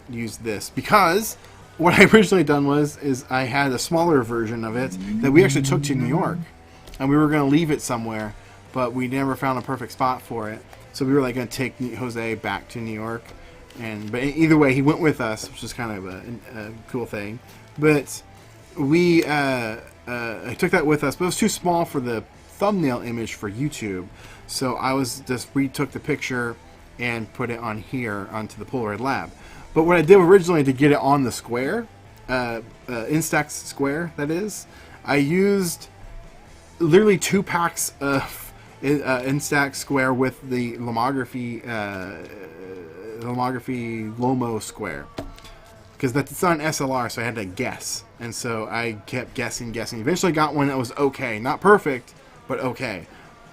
used this because what I originally done is I had a smaller version of it that we actually took to New York, and we were going to leave it somewhere. but we never found a perfect spot for it. So we were like going to take Jose back to New York, but either way, he went with us, which is kind of a cool thing. But we I took that with us, but it was too small for the thumbnail image for YouTube. So I retook the picture and put it on here onto the Polaroid Lab. But what I did originally to get it on the square, Instax square, that is, I used literally 2 packs of Instax square with the lomography Lomo square, because that's on SLR, so I had to guess, and so I kept guessing. Eventually got one that was okay, not perfect, but okay.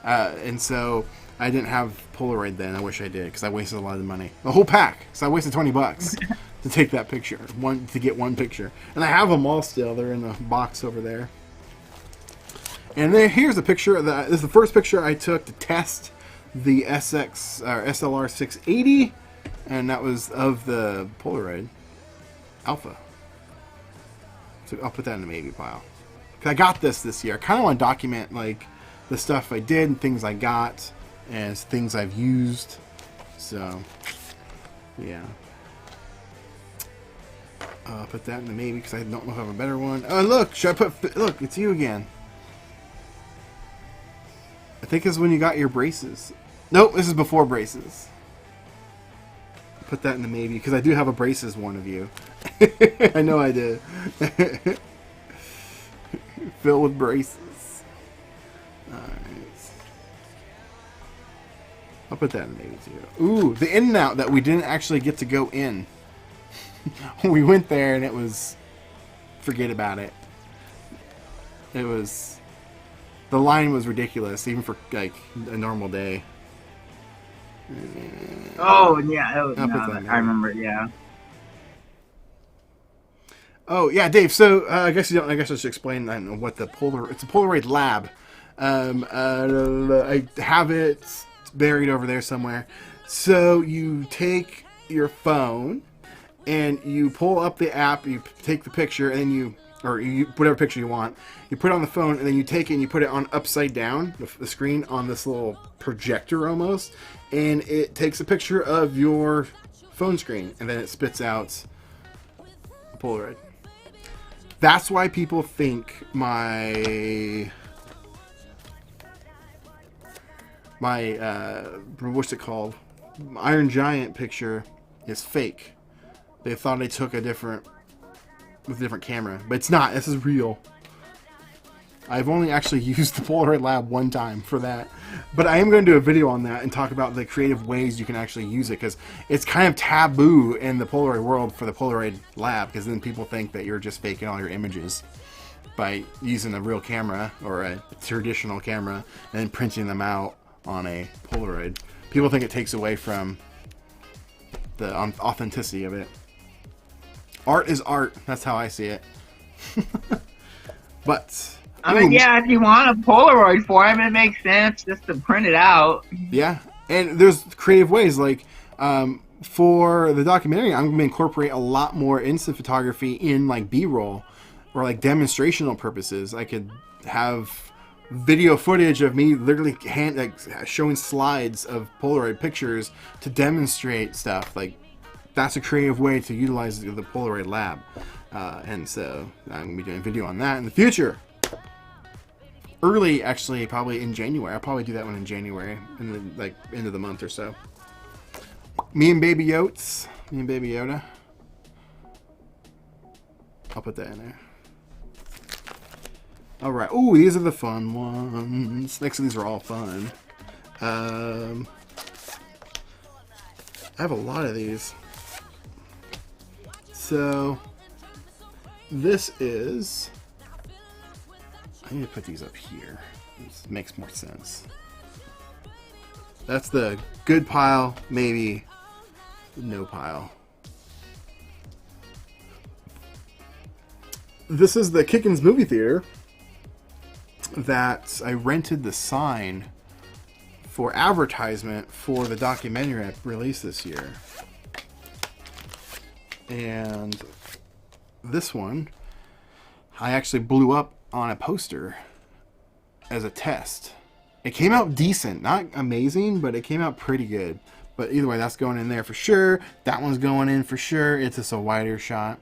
And so I didn't have Polaroid then. I wish I did, because I wasted a lot of money, the whole pack. So I wasted $20 to take that picture, to get one picture, and I have them all still. They're in the box over there. And then here's a picture. This is the first picture I took to test the SLR 680, and that was of the Polaroid Alpha. So I'll put that in the maybe pile. 'Cause I got this year. I kind of want to document like the stuff I did and things I got and things I've used. So yeah. I'll put that in the maybe because I don't know if I have a better one. Oh look, look, it's you again. I think this is when you got your braces. Nope, this is before braces. Put that in the maybe, because I do have a braces one of you. I know I did. Filled with braces. Alright. I'll put that in the maybe too. Ooh, the in and out that we didn't actually get to go in. We went there and it was... Forget about it. It was... The line was ridiculous, even for like a normal day. Oh yeah, I remember. Yeah. Oh yeah, Dave. So I guess you don't. I guess I should explain what the It's a Polaroid Lab. I have it buried over there somewhere. So you take your phone and you pull up the app. You take the picture and then you whatever picture you want, you put it on the phone, and then you take it and you put it on upside down, the screen on this little projector almost, and it takes a picture of your phone screen, and then it spits out a Polaroid. That's why people think my what's it called? Iron Giant picture is fake. They thought I took with a different camera, but it's not. This is real. I've only actually used the Polaroid Lab one time for that, but I am going to do a video on that and talk about the creative ways you can actually use it, because it's kind of taboo in the Polaroid world for the Polaroid Lab, because then people think that you're just faking all your images by using a real camera or a traditional camera and then printing them out on a Polaroid. People think it takes away from the authenticity of it. Art is art. That's how I see it. But I mean, yeah, if you want a Polaroid for him, it makes sense just to print it out. Yeah, and there's creative ways. Like for the documentary, I'm going to incorporate a lot more instant photography in like B-roll or like demonstrational purposes. I could have video footage of me literally showing slides of Polaroid pictures to demonstrate stuff. Like, that's a creative way to utilize the Polaroid Lab. And so I'm going to be doing a video on that in the future. Early, actually, probably in January. I'll probably do that one in January, in the like end of the month or so. Me and Baby Yoda. I'll put that in there. All right. Ooh, these are the fun ones. Next, these are all fun. I have a lot of these. So this is... I need to put these up here. This makes more sense. That's the good pile, maybe no pile. This is the Kickens movie theater that I rented the sign for advertisement for the documentary I released this year. And this one I actually blew up on a poster as a test. It came out decent, not amazing, but it came out pretty good. But either way, that's going in there for sure. That one's going in for sure. It's just a wider shot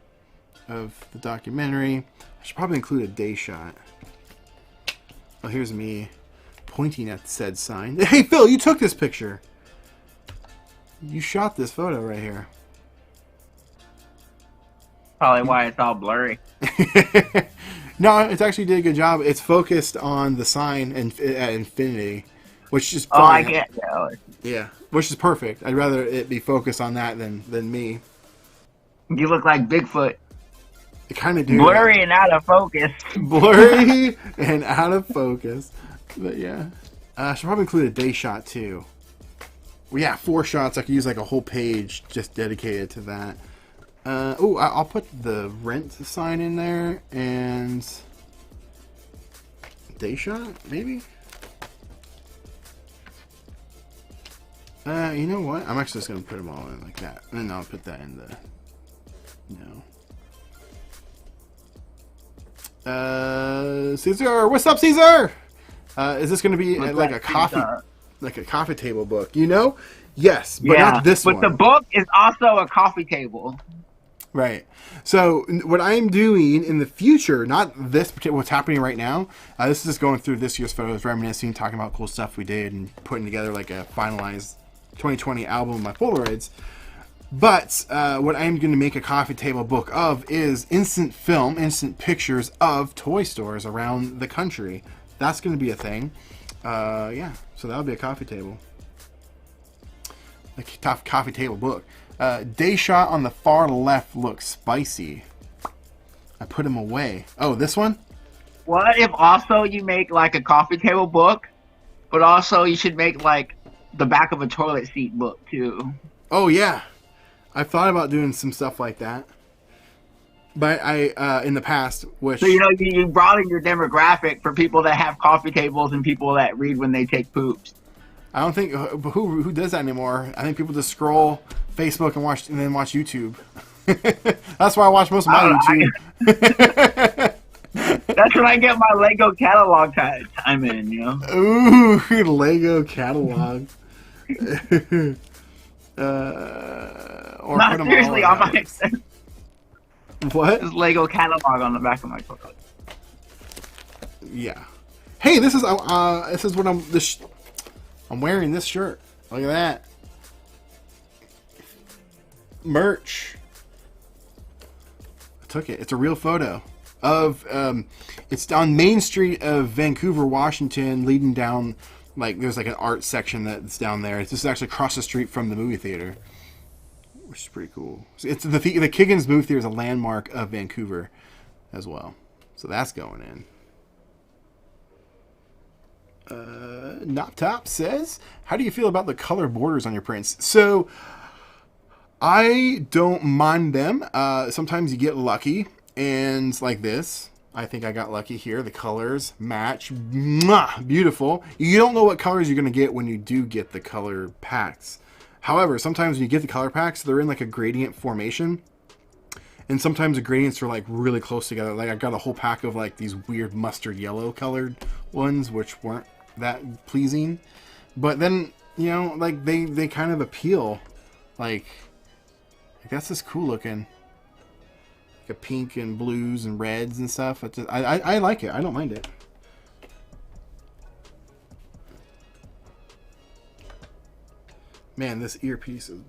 of the documentary. I should probably include a day shot. Oh, here's me pointing at said sign. Hey, Phil, you took this picture. You shot this photo right here. Probably why it's all blurry. No, it's actually did a good job. It's focused on the sign at infinity, which is Oh, I get it. Yeah, which is perfect. I'd rather it be focused on that than me. You look like Bigfoot. It kind of do. Blurry and out of focus. Blurry and out of focus. But yeah, I should probably include a day shot too. Well, yeah, 4 shots. I could use like a whole page just dedicated to that. Oh, I'll put the rent sign in there and day shot maybe. You know what? I'm actually just gonna put them all in like that, and then I'll put that in the. Caesar, what's up, Caesar? Is this gonna be like a coffee table book? You know? Yes, but not this one. But the book is also a coffee table. Right. So what I'm doing in the future, not this particular, what's happening right now. This is just going through this year's photos, reminiscing, talking about cool stuff we did, and putting together like a finalized 2020 album of my Polaroids. But what I'm going to make a coffee table book of is instant pictures of toy stores around the country. That's going to be a thing. Yeah, so that'll be a coffee table. A coffee table book. Day shot on the far left looks spicy. I put him away. Oh, this one? What if also you make like a coffee table book, but also you should make like the back of a toilet seat book too? Oh yeah, I've thought about doing some stuff like that. But I in the past, which so you broaden your demographic for people that have coffee tables and people that read when they take poops. I don't think who does that anymore. I think people just scroll Facebook and then watch YouTube. That's why I watch most of my YouTube. That's when I get my Lego catalog time in, you know. Ooh, Lego catalog. Or not seriously on my what? There's Lego catalog on the back of my book. Yeah. Hey, this is what I'm wearing this shirt. Look at that. Merch. I took it. It's a real photo of it's on Main Street of Vancouver, Washington, leading down there's like an art section that's down there. It's just actually across the street from the movie theater, which is pretty cool. It's the Kiggins movie theater is a landmark of Vancouver as well. So that's going in. Noptop says, how do you feel about the color borders on your prints? So I don't mind them. Sometimes you get lucky, and like this, I think I got lucky here. The colors match. Mwah, beautiful. You don't know what colors you're going to get when you do get the color packs. However, sometimes when you get the color packs, they're in like a gradient formation. And sometimes the gradients are like really close together. Like I got a whole pack of like these weird mustard yellow colored ones, which weren't that pleasing. But then, like they kind of appeal. Like that's just cool looking. Like a pink and blues and reds and stuff. I like it. I don't mind it. Man, this earpiece is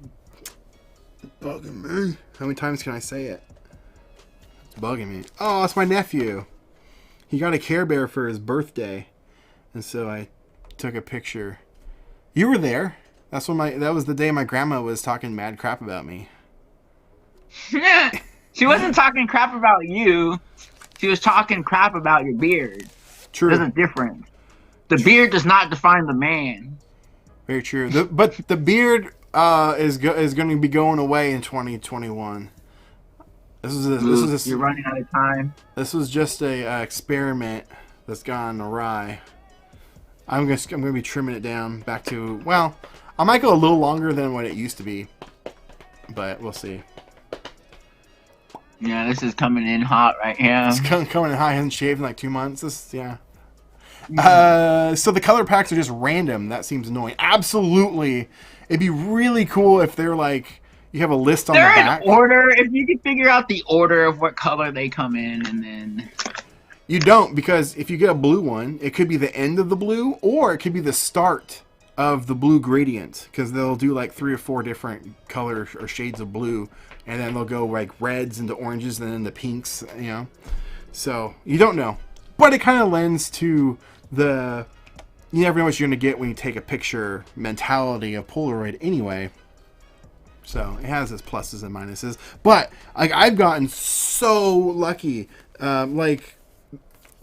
bugging me. How many times can I say it? It's bugging me. Oh, it's my nephew. He got a Care Bear for his birthday. And so I took a picture. You were there. That was the day my grandma was talking mad crap about me. She wasn't talking crap about you. She was talking crap about your beard. True. There's a difference. The beard does not define the man. Very true. But the beard is going to be going away in 2021. You're running out of time. This was just a experiment that's gone awry. I'm going to be trimming it down back to, well, I might go a little longer than what it used to be, but we'll see. Yeah, this is coming in hot right here. It's coming in hot. I haven't shaved in like 2 months. Yeah. So the color packs are just random. That seems annoying. Absolutely. It'd be really cool if they're like, you have a list on the They're back. in order. If you could figure out the order of what color they come in, and then You don't, because if you get a blue one, it could be the end of the blue, or it could be the start of the blue gradient, because they'll do like 3 or 4 different colors or shades of blue, and then they'll go like reds into oranges and then into pinks, you know. So you don't know, but it kind of lends to the you never know what you're going to get when you take a picture mentality of Polaroid anyway. So it has its pluses and minuses, but like I've gotten so lucky,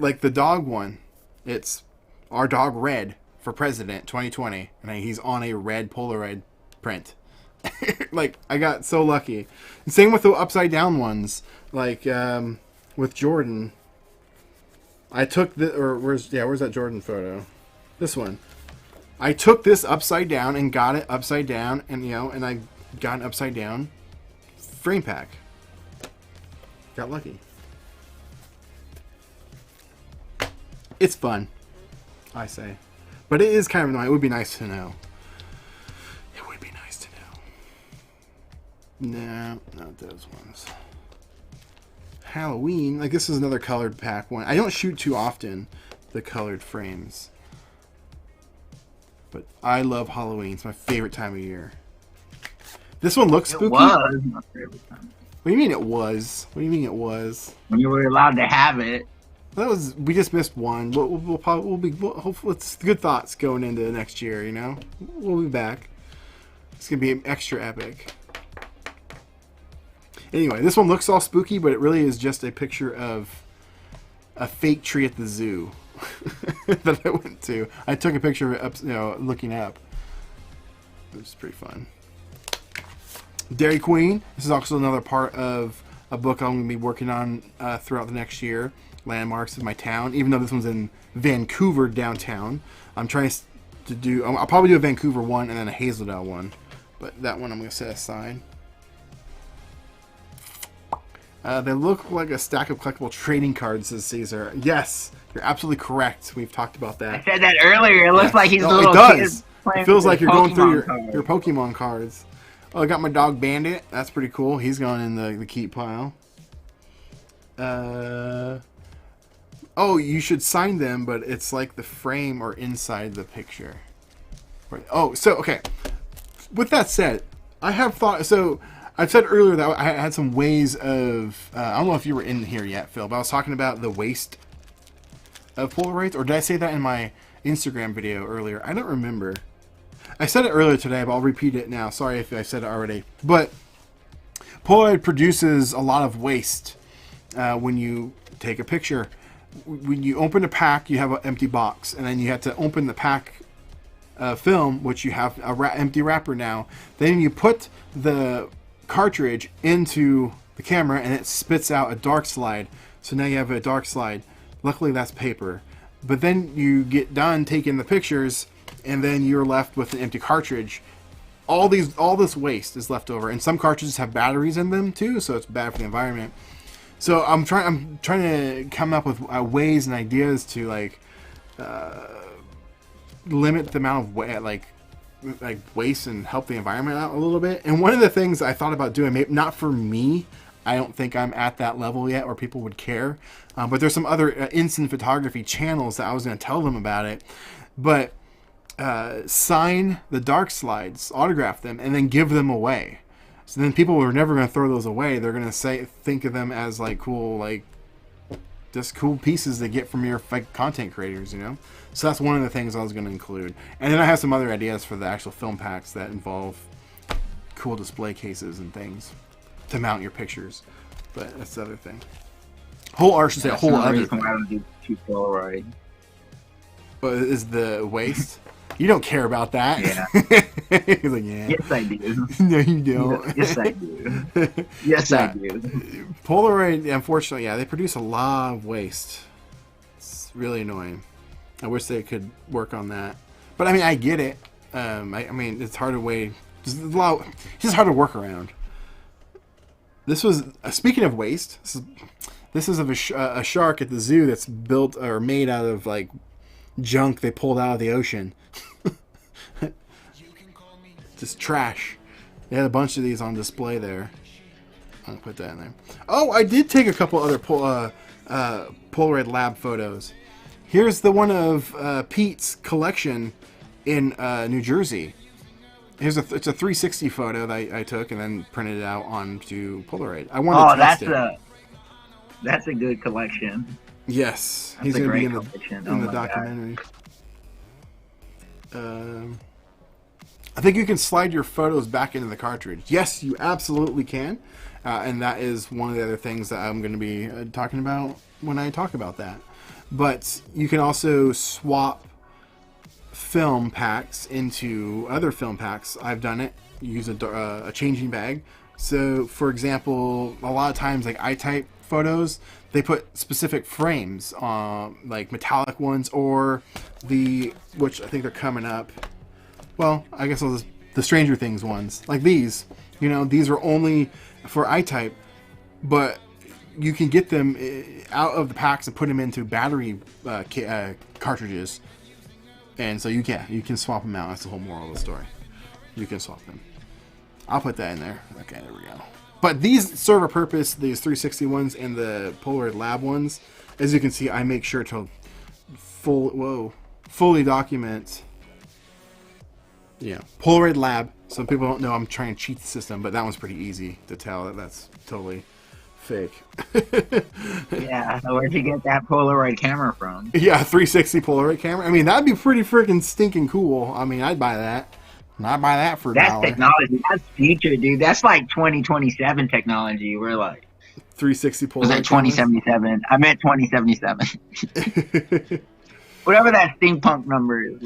like the dog one. It's our dog Red for President 2020, and he's on a red Polaroid print. Like I got so lucky. And same with the upside down ones, like with Jordan. I took where's that Jordan photo? This one. I took this upside down and got it upside down, and and I got an upside down frame pack. Got lucky. It's fun, I say. But it is kind of annoying. It would be nice to know. It would be nice to know. No, not those ones. Halloween. Like, this is another colored pack one. I don't shoot too often the colored frames. But I love Halloween. It's my favorite time of year. This one looks spooky. It was my favorite time. What do you mean it was? What do you mean it was? When you were allowed to have it. We just missed one. Hopefully it's good thoughts going into next year. We'll be back. It's gonna be extra epic. Anyway, this one looks all spooky, but it really is just a picture of a fake tree at the zoo that I went to. I took a picture of it looking up. It was pretty fun. Dairy Queen. This is also another part of a book I'm going to be working on throughout the next year. Landmarks of my town. Even though this one's in Vancouver downtown, I'm trying to do. I'll probably do a Vancouver one and then a Hazeldale one, but that one I'm going to set aside. They look like a stack of collectible trading cards, says Caesar. Yes, you're absolutely correct. We've talked about that. I said that earlier. It looks like he's a little It does. Kid It feels like you're going through cards. your Pokemon cards. Oh, I got my dog Bandit. That's pretty cool. He's going in the keep pile. Oh, you should sign them, but it's like the frame or inside the picture. Right. Oh, so, okay. With that said, I have thought... So, I've said earlier that I had some ways of... I don't know if you were in here yet, Phil, but I was talking about the waste of Polaroids. Or did I say that in my Instagram video earlier? I don't remember. I said it earlier today, but I'll repeat it now. Sorry if I said it already. But Polaroid produces a lot of waste when you take a picture. When you open a pack, you have an empty box. And then you have to open the pack film, which you have an empty wrapper now. Then you put the cartridge into the camera, and it spits out a dark slide. So now you have a dark slide. Luckily, that's paper. But then you get done taking the pictures, and then you're left with an empty cartridge. All this waste is left over, and some cartridges have batteries in them too, so it's bad for the environment. So I'm trying to come up with ways and ideas to limit the amount of waste and help the environment out a little bit. And one of the things I thought about doing, maybe not for me, I don't think I'm at that level yet where people would care, but there's some other instant photography channels that I was going to tell them about it, but sign the dark slides, autograph them, and then give them away. So then people are never going to throw those away. They're going to think of them as cool pieces they get from your content creators, So that's one of the things I was going to include. And then I have some other ideas for the actual film packs that involve cool display cases and things to mount your pictures. But that's the other thing. Whole other thing. Polaroid. Is the waste? You don't care about that. Yeah. He's like, yeah. Yes, I do. No, you don't. Yes, I do. Yes, I do. Polaroid, unfortunately, they produce a lot of waste. It's really annoying. I wish they could work on that. But, I mean, I get it. I mean, it's hard to it's just hard to work around. This was, speaking of waste, this is of a shark at the zoo that's built or made out of, junk they pulled out of the ocean. Just trash. They had a bunch of these on display there. I'll put that in there. Oh, I did take a couple other Polaroid lab photos. Here's the one of Pete's collection in New Jersey. It's a 360 photo that I took and then printed it out onto Polaroid. I wanted to test it. That's a good collection. Yes, That's he's going to be in the oh documentary. I think you can slide your photos back into the cartridge. Yes, you absolutely can. And that is one of the other things that I'm going to be talking about when I talk about that. But you can also swap film packs into other film packs. I've done it. Use a changing bag. So, for example, a lot of times, like I-type photos, they put specific frames, like metallic ones, or which I think they're coming up. Well, I guess the Stranger Things ones, like these. You know, these are only for I-type, but you can get them out of the packs and put them into battery cartridges. And so you can swap them out. That's the whole moral of the story. You can swap them. I'll put that in there. Okay, there we go. But these serve a purpose, these 360 ones and the Polaroid Lab ones. As you can see, I make sure to fully document. Yeah, Polaroid Lab. Some people don't know I'm trying to cheat the system, but that one's pretty easy to tell that that's totally fake. Yeah, so where'd you get that Polaroid camera from? Yeah, 360 Polaroid camera. I mean, that'd be pretty freaking stinking cool. I mean, I'd buy that. I'd buy that for $1. That's technology. That's future, dude. That's like 2027 technology. We're like 360 Polaroid. Was that 2077? I meant 2077. Whatever that steampunk number is.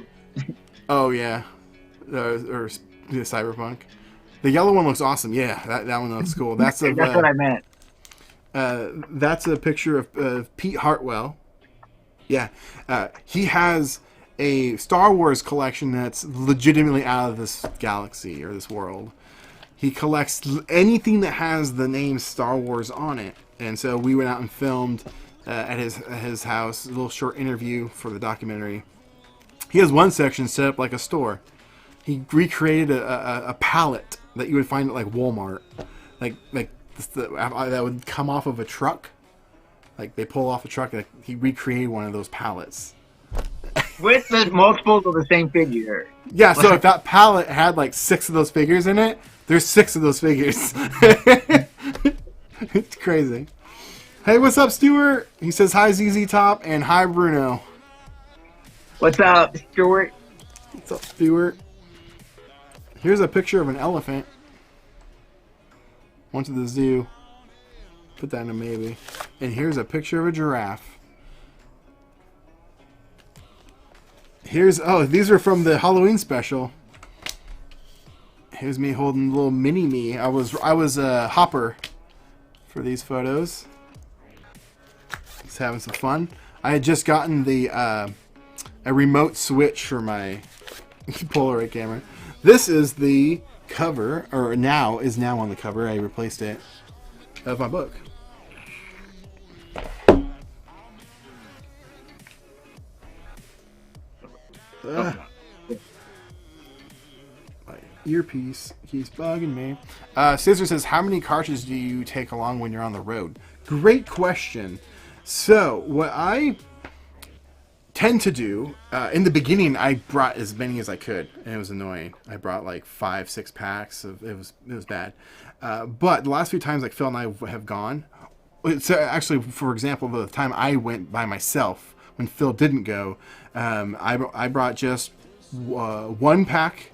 Oh yeah, or cyberpunk. The yellow one looks awesome. Yeah, that one looks cool. That's what I meant. That's a picture of Pete Hartwell. Yeah, he has a Star Wars collection that's legitimately out of this galaxy or this world. He collects anything that has the name Star Wars on it, and so we went out and filmed at his house, a little short interview for the documentary. He has one section set up like a store. He recreated a pallet that you would find at like Walmart, like that would come off of a truck. Like they pull off a truck. Like he recreated one of those pallets with the multiples of the same figure. Yeah, so if that pallet had like 6 of those figures in it, there's 6 of those figures. It's crazy. Hey, what's up, Stuart? He says hi, ZZ Top, and hi, Bruno. What's up, Stuart? What's up, Stuart? Here's a picture of an elephant. Went to the zoo. Put that in a maybe. And here's a picture of a giraffe. These are from the Halloween special. Here's me holding a little mini me. I was Hopper for these photos. Just having some fun. I had just gotten a remote switch for my Polaroid camera. This is the cover, or is now on the cover. I replaced it of my book. My earpiece keeps bugging me. Scissor says, how many cartridges do you take along when you're on the road? Great question. So, what I tend to do, in the beginning, I brought as many as I could, and it was annoying. I brought like 5-6 packs. It was bad. But the last few times, like Phil and I have gone, so actually, for example, the time I went by myself, when Phil didn't go, I brought just 1 pack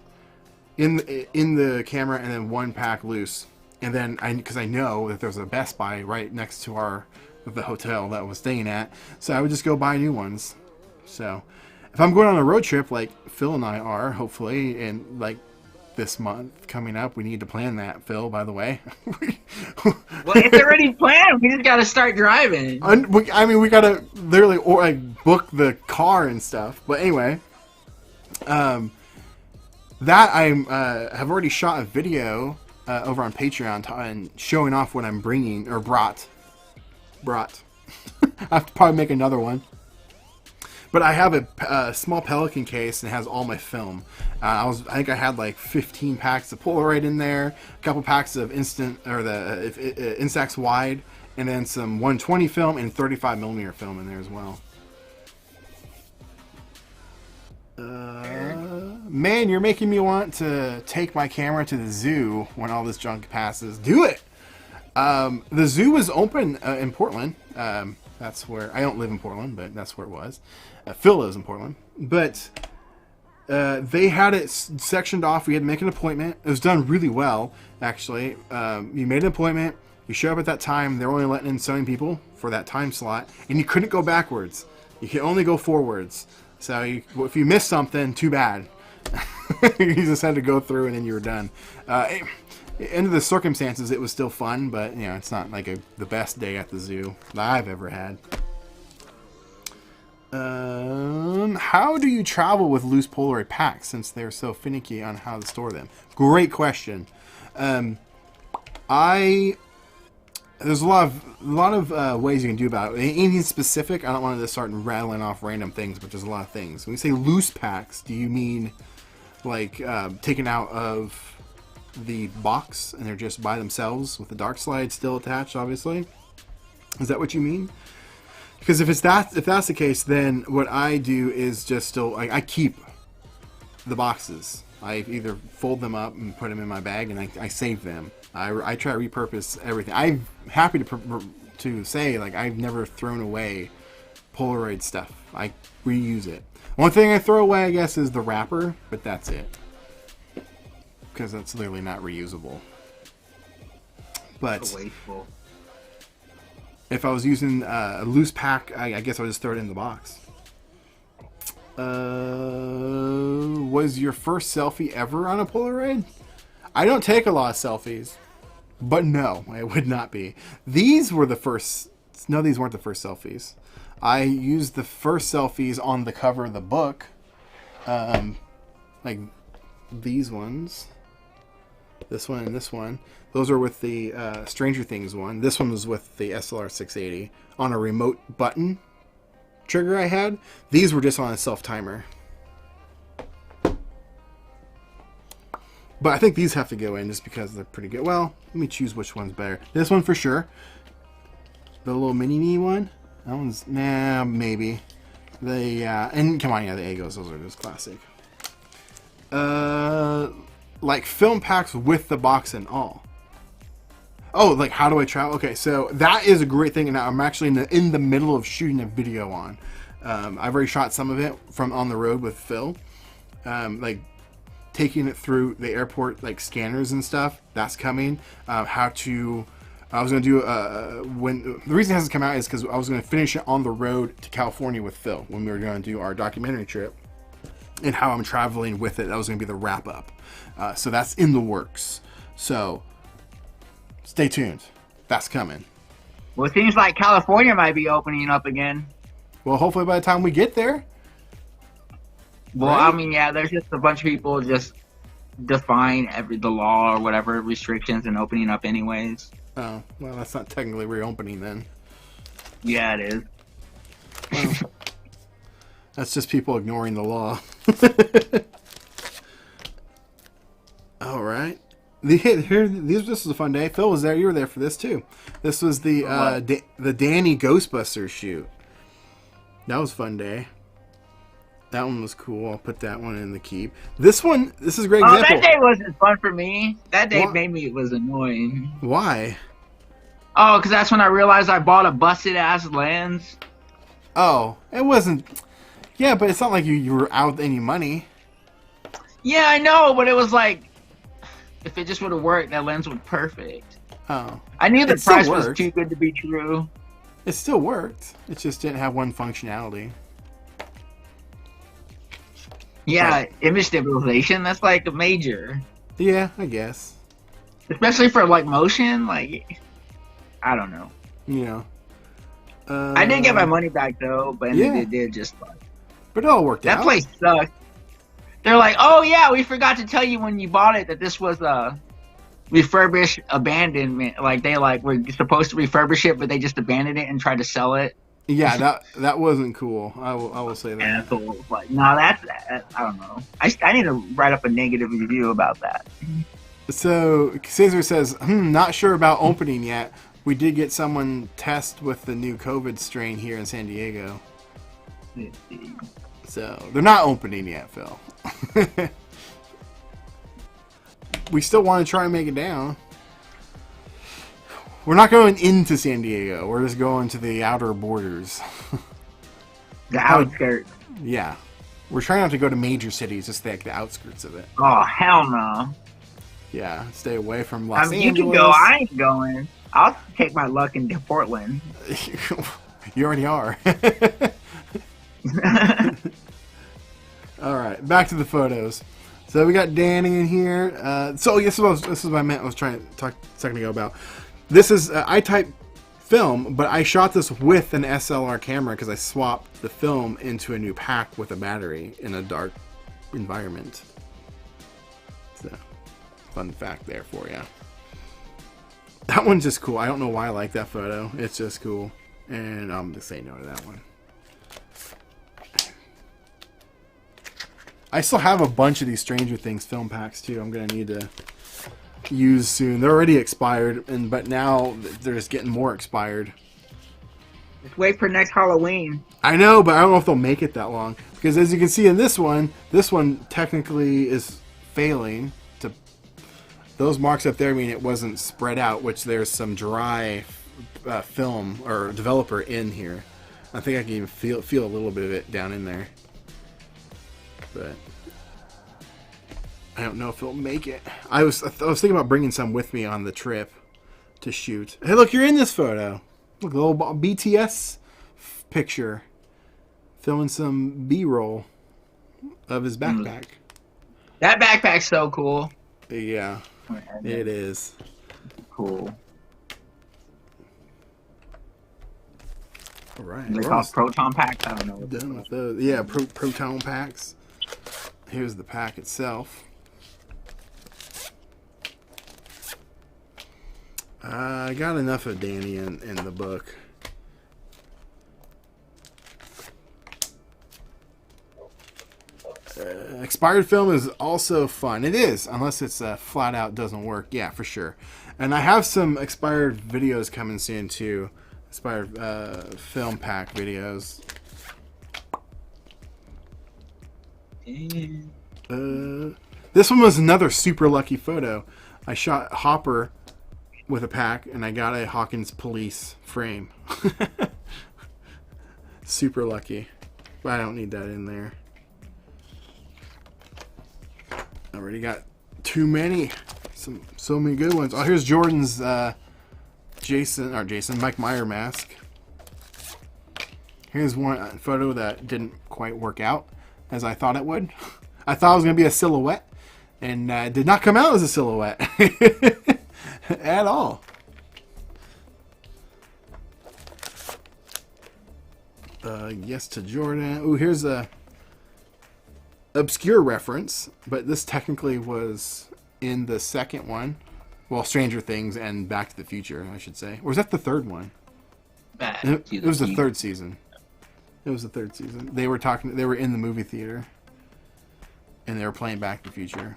in the camera and then 1 pack loose. And then because I know that there's a Best Buy right next to the hotel that I was staying at, so I would just go buy new ones. So if I'm going on a road trip like Phil and I are, hopefully, and like this month coming up, we need to plan that, Phil, by the way. Well, it's already planned. We just got to start driving. I mean, we got to literally book the car and stuff. But anyway, that I have already shot a video over on Patreon and showing off what I'm bringing, or brought. I have to probably make another one. But I have a small Pelican case and it has all my film. I think I had like 15 packs of Polaroid in there, a couple packs of Instax wide, and then some 120 film and 35 millimeter film in there as well. Man, you're making me want to take my camera to the zoo when all this junk passes. Do it! The zoo is open in Portland. That's where... I don't live in Portland, but that's where it was. Phil lives in Portland. But they had it sectioned off. We had to make an appointment. It was done really well, actually. You made an appointment. You show up at that time. They're only letting in so many people for that time slot. And you couldn't go backwards. You could only go forwards. So if you missed something, too bad. You just had to go through and then you were done. Under the circumstances, it was still fun, but you know, it's not like the best day at the zoo that I've ever had. How do you travel with loose Polaroid packs since they're so finicky on how to store them? Great question. There's a lot of ways you can do about it. Anything specific? I don't want to start rattling off random things, but there's a lot of things. When you say loose packs, do you mean like taken out of the box and they're just by themselves with the dark slide still attached, obviously? Is that what you mean? Because if that's the case, then what I do is just I keep the boxes. I either fold them up and put them in my bag, and I save them. I try to repurpose everything. I'm happy to say, like, I've never thrown away Polaroid stuff. I reuse it. One thing I throw away, I guess, is the wrapper, but that's it. Because that's literally not reusable. But wasteful. If I was using a loose pack, I guess I would just throw it in the box. Was your first selfie ever on a Polaroid? I don't take a lot of selfies. But no, it would not be. These were the first... No, these weren't the first selfies. I used the first selfies on the cover of the book. Like these ones. This one and this one. Those are with the Stranger Things one. This one was with the SLR 680 on a remote button trigger I had. These were just on a self-timer. But I think these have to go in just because they're pretty good. Well, let me choose which one's better. This one for sure. The little mini-me one. That one's... Nah, maybe. And come on, yeah, the Egos. Those are just classic. Like film packs with the box and all. Oh, like how do I travel? Okay, so that is a great thing. And I'm actually in the middle of shooting a video on. I've already shot some of it from on the road with Phil. Like taking it through the airport, like scanners and stuff. That's coming. I was going to do the reason it hasn't come out is because I was going to finish it on the road to California with Phil when we were going to do our documentary trip, and how I'm traveling with it. That was going to be the wrap up. So that's in the works. So stay tuned. That's coming. Well, it seems like California might be opening up again. Well, hopefully by the time we get there. Well, right? I mean, yeah, there's just a bunch of people just defying the law or whatever restrictions and opening up anyways. Oh, well, that's not technically reopening then. Yeah, it is. Well, that's just people ignoring the law. All right. This was a fun day. Phil was there. You were there for this too. This was the Danny Ghostbusters shoot. That was a fun day. That one was cool. I'll put that one in the keep. This is a great example. That day wasn't fun for me. That day it was annoying. Why? Oh, because that's when I realized I bought a busted-ass lens. Oh, it wasn't... Yeah, but it's not like you were out with any money. Yeah, I know, but it was like... If it just would have worked, that lens was perfect. Oh. I knew the price was too good to be true. It still worked. It just didn't have one functionality. Yeah, image stabilization, that's like a major. Yeah, I guess. Especially for like motion, like, I don't know. Yeah. I did get my money back though, but it did just like. But it all worked out. That place sucked. They're like, oh yeah, we forgot to tell you when you bought it that this was a refurbished abandonment. Like they were supposed to refurbish it, but they just abandoned it and tried to sell it. Yeah, that wasn't cool. I will say that. Assholes. Like, no, that's I don't know. I need to write up a negative review about that. So Caesar says, not sure about opening yet. We did get someone test with the new COVID strain here in San Diego. So they're not opening yet, Phil. We still want to try and make it down. We're not going into San Diego. We're just going to the outer borders. The outskirts. Yeah. We're trying not to go to major cities, just like the outskirts of it. Oh, hell no. Yeah, stay away from Los Angeles. You can go. I ain't going. I'll take my luck into Portland. You already are. All right, back to the photos. So we got Danny in here. So this is what I meant. I was trying to talk a second ago about. This is I-type film, but I shot this with an SLR camera because I swapped the film into a new pack with a battery in a dark environment. So, fun fact there for you. That one's just cool. I don't know why I like that photo. It's just cool. And I'm going to say no to that one. I still have a bunch of these Stranger Things film packs too. I'm going to need to use soon. They're already expired, but now they're just getting more expired. Just wait for next Halloween. I know, but I don't know if they'll make it that long. Because as you can see in this one technically is failing. Those marks up there mean it wasn't spread out, which there's some dry film or developer in here. I think I can even feel a little bit of it down in there. But I don't know if it'll make it. I was thinking about bringing some with me on the trip to shoot. Hey, look, you're in this photo. Look, a little BTS picture. Filming some B-roll of his backpack. That backpack's so cool. Yeah, it is. Cool. All right. They call proton packs? I don't know. Done with those. Yeah, proton packs. Here's the pack itself. I got enough of Danny in the book. Expired film is also fun. It is, unless it's flat out doesn't work. Yeah, for sure. And I have some expired videos coming soon too. Expired film pack videos. This one was another super lucky photo. I shot Hopper with a pack, and I got a Hawkins Police frame. Super lucky. But I don't need that in there. I already got too many. So many good ones. Oh, here's Jordan's Mike Meyer mask. Here's one photo that didn't quite work out as I thought it would. I thought it was going to be a silhouette, and did not come out as a silhouette at all. Yes to Jordan. Ooh, here's a obscure reference, but this technically was in the second one. Well, Stranger Things and Back to the Future, I should say. Or was that the third one? It was the third season. It was the third season. They were in the movie theater, and they were playing Back to the Future.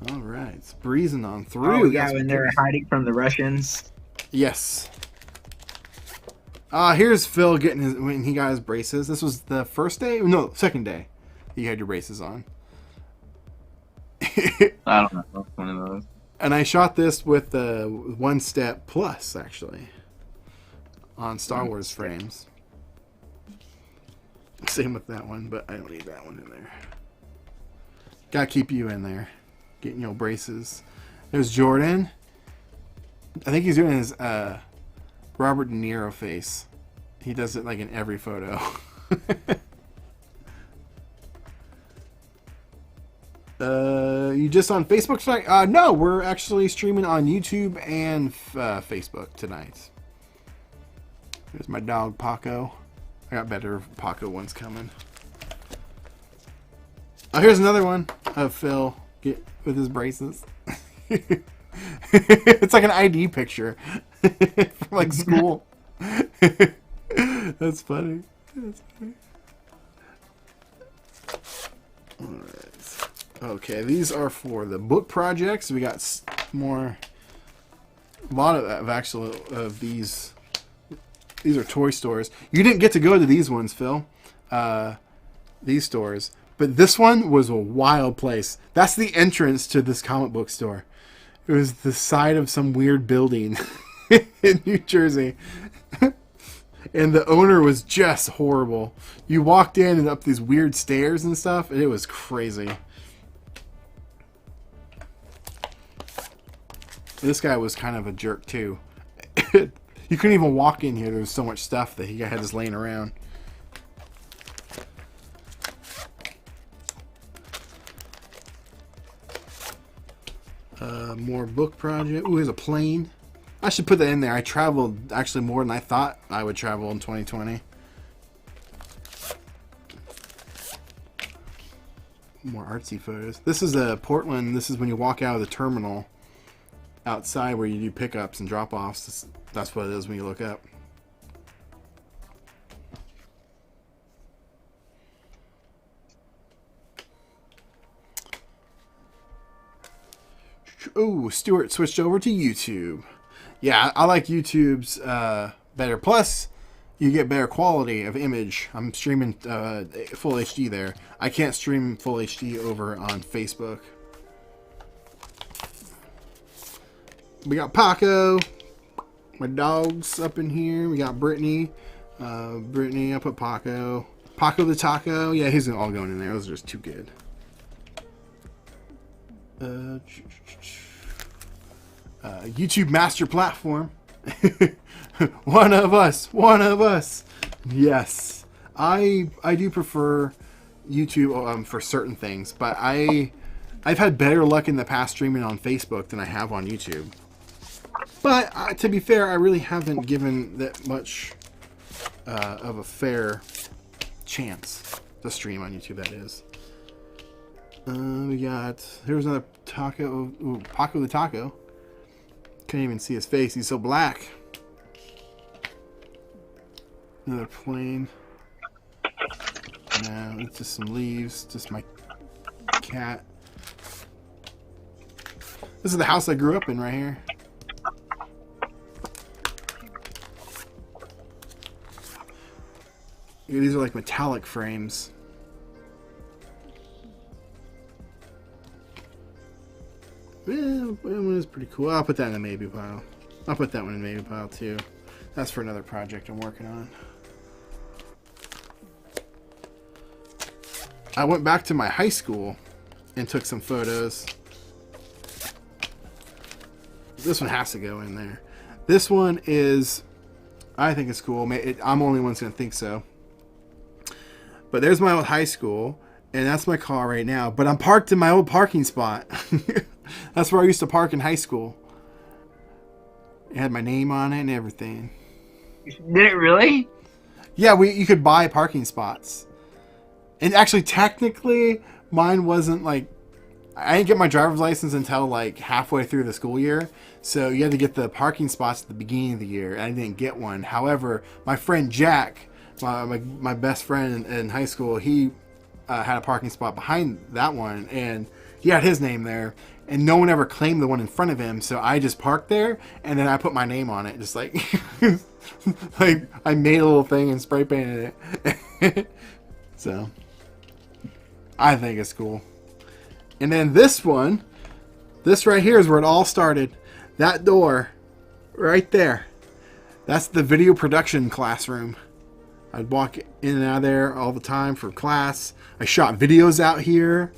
All right, it's breezing on through. Oh, yeah, when they're hiding from the Russians. Yes. Here's Phil when he got his braces. This was the first day? No, second day. You had your braces on. I don't know. One of those. And I shot this with the 1 Step Plus, actually, on Star Wars frames. Same with that one, but I don't need that one in there. Gotta keep you in there. Getting your braces. There's Jordan. I think he's doing his Robert De Niro face. He does it like in every photo. You just on Facebook tonight? No, we're actually streaming on YouTube and Facebook tonight. Here's my dog Paco. I got better Paco ones coming. Oh, here's another one of Phil with his braces. It's like an ID picture from like school. That's funny. That's funny. All right. Okay, these are for the book projects. We got more. A lot of actually of these. These are toy stores. You didn't get to go to these ones, Phil. These stores. But this one was a wild place. That's the entrance to this comic book store. It was the side of some weird building in New Jersey. And the owner was just horrible. You walked in and up these weird stairs and stuff, and it was crazy. This guy was kind of a jerk, too. You couldn't even walk in here. There was so much stuff that he had just laying around. More book project. Ooh, here's a plane. I should put that in there. I traveled actually more than I thought I would travel in 2020. More artsy photos. This is Portland. This is when you walk out of the terminal outside where you do pickups and drop-offs. That's what it is when you look up. Oh, Stuart switched over to YouTube. Yeah, I like YouTube's better. Plus, you get better quality of image. I'm streaming full HD there. I can't stream full HD over on Facebook. We got Paco. My dog's up in here. We got Brittany. Brittany, I put Paco. Paco the Taco. Yeah, he's all going in there. Those are just too good. YouTube master platform. One of us. One of us. Yes. I do prefer YouTube for certain things, but I've had better luck in the past streaming on Facebook than I have on YouTube. But to be fair, I really haven't given that much of a fair chance to stream on YouTube, that is. We got... Here's another taco. Ooh, Paco the Taco. Can't even see his face. He's so black. Another plane. No, it's just some leaves. Just my cat. This is the house I grew up in right here. Yeah, these are like metallic frames. Yeah, that one is pretty cool. I'll put that in the maybe pile. I'll put that one in the maybe pile too. That's for another project I'm working on. I went back to my high school and took some photos. This one has to go in there. This one is, I think it's cool. I'm the only one that's going to think so. But there's my old high school, and that's my car right now. But I'm parked in my old parking spot. That's where I used to park in high school. It had my name on it and everything. Did it really? Yeah, you could buy parking spots. And actually, technically, mine wasn't like... I didn't get my driver's license until like halfway through the school year. So you had to get the parking spots at the beginning of the year. And I didn't get one. However, my friend Jack, my best friend in high school, he had a parking spot behind that one. And he had his name there. And no one ever claimed the one in front of him. So I just parked there. And then I put my name on it. Just like... like I made a little thing and spray painted it. So... I think it's cool. And then this one, this right here is where it all started. That door right there. That's the video production classroom. I'd walk in and out of there all the time for class. I shot videos out here.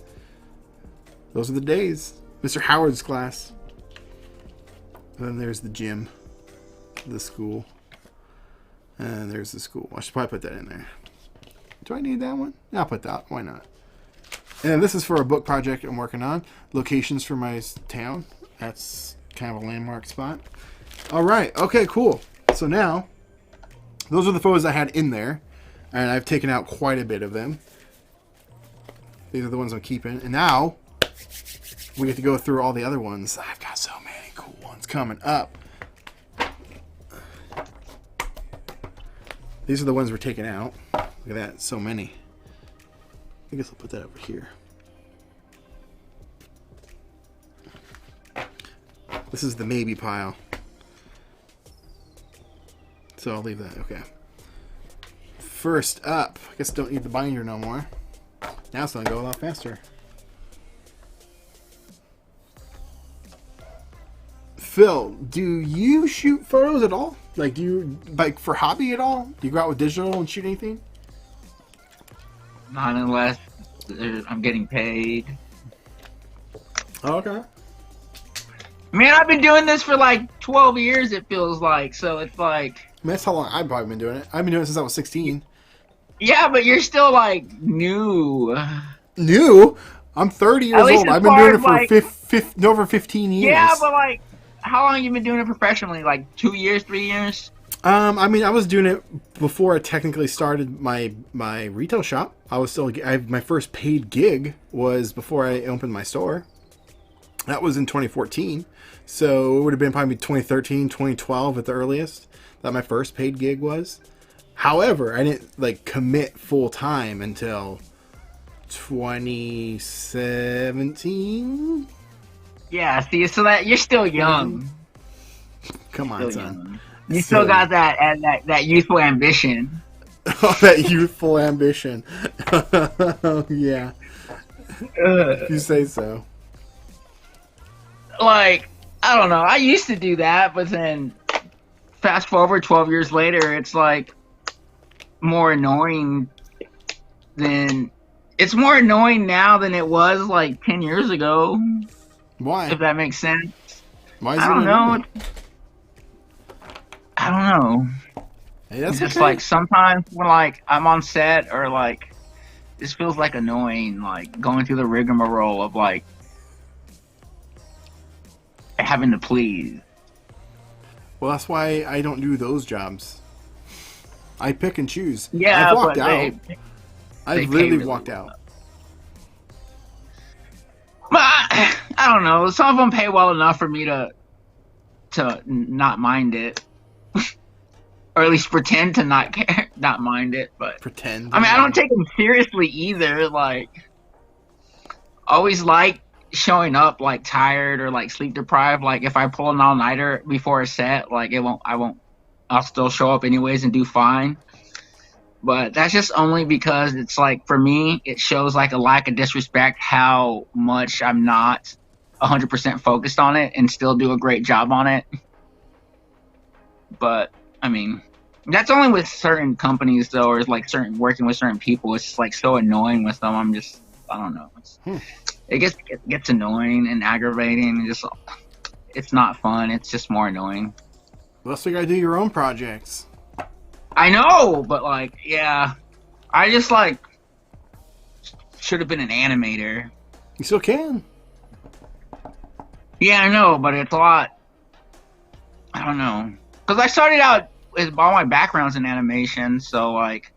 Those are the days. Mr. Howard's class. And then there's the gym. The school. And there's the school. I should probably put that in there. Do I need that one? Yeah, I'll put that. Why not? And this is for a book project I'm working on. Locations for my town. That's kind of a landmark spot. All right. Okay, cool. So now, those are the photos I had in there. And I've taken out quite a bit of them. These are the ones I'm keeping. And now, we get to go through all the other ones. I've got so many cool It's coming up. These are the ones we're taking out. Look at that, so many. I guess I'll put that over here. This is the maybe pile. So I'll leave that, okay. First up, I guess don't need the binder no more. Now it's gonna go a lot faster. Phil, do you shoot photos at all? Like, do you, like, for hobby at all? Do you go out with digital and shoot anything? Not unless I'm getting paid. Oh, okay. Man, I've been doing this for like 12 years, it feels like. So it's like... I mean, that's how long I've probably been doing it. I've been doing it since I was 16. Yeah, but you're still like new. New? I'm 30 years old. I've been doing it for over 15 years. Yeah, but like, how long have you been doing it professionally? Like 2 years, 3 years? I mean, I was doing it before I technically started my retail shop. I was still, my first paid gig was before I opened my store. That was in 2014. So it would have been probably 2013, 2012 at the earliest that my first paid gig was. However, I didn't like commit full time until 2017. Yeah, see, so that you're still young. Come on, son. You still got that youthful ambition. Oh, that youthful ambition. Yeah. If you say so. Like, I don't know. I used to do that, but then fast forward 12 years later, it's like more annoying than... It's more annoying now than it was like 10 years ago. Why? If that makes sense. Why is I it don't annoying? know. I don't know. Hey, that's It's just okay. like sometimes when like I'm on set or like this feels like annoying, like going through the rigmarole of like having to please. Well, that's why I don't do those jobs. I pick and choose. Yeah, I've walked but out. I've really walked out. But I don't know. Some of them pay well enough for me to not mind it, or at least pretend to not care, not mind it. But Pretend. I mean, I don't take them seriously either. Like, always like showing up like tired or like sleep deprived. Like if I pull an all nighter before a set, like I'll still show up anyways and do fine. But that's just only because it's like, for me, it shows like a lack of disrespect how much I'm not 100% focused on it and still do a great job on it. But I mean, that's only with certain companies though, or like working with certain people. It's just like so annoying with them. I don't know. It gets annoying and aggravating and just, it's not fun. It's just more annoying. Well, so you gotta do your own projects. I know, but like, yeah, I just like should have been an animator. You still can. Yeah, I know, but it's a lot. I don't know, because I started out with all my backgrounds in animation, so like,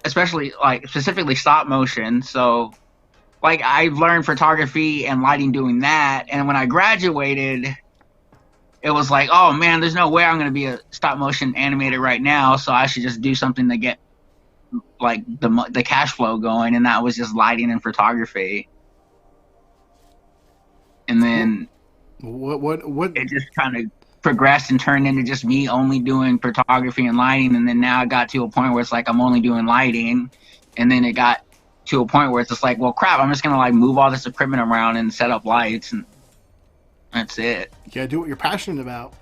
especially like specifically stop motion. So like, I learned photography and lighting doing that, and when I graduated, it was like, oh man, there's no way I'm going to be a stop motion animator right now, so I should just do something to get like the cash flow going, and that was just lighting and photography. And then what it just kind of progressed and turned into just me only doing photography and lighting, and then now it got to a point where it's like I'm only doing lighting, and then it got to a point where it's just like, well crap, I'm just going to like move all this equipment around and set up lights, and that's it. You gotta do what you're passionate about.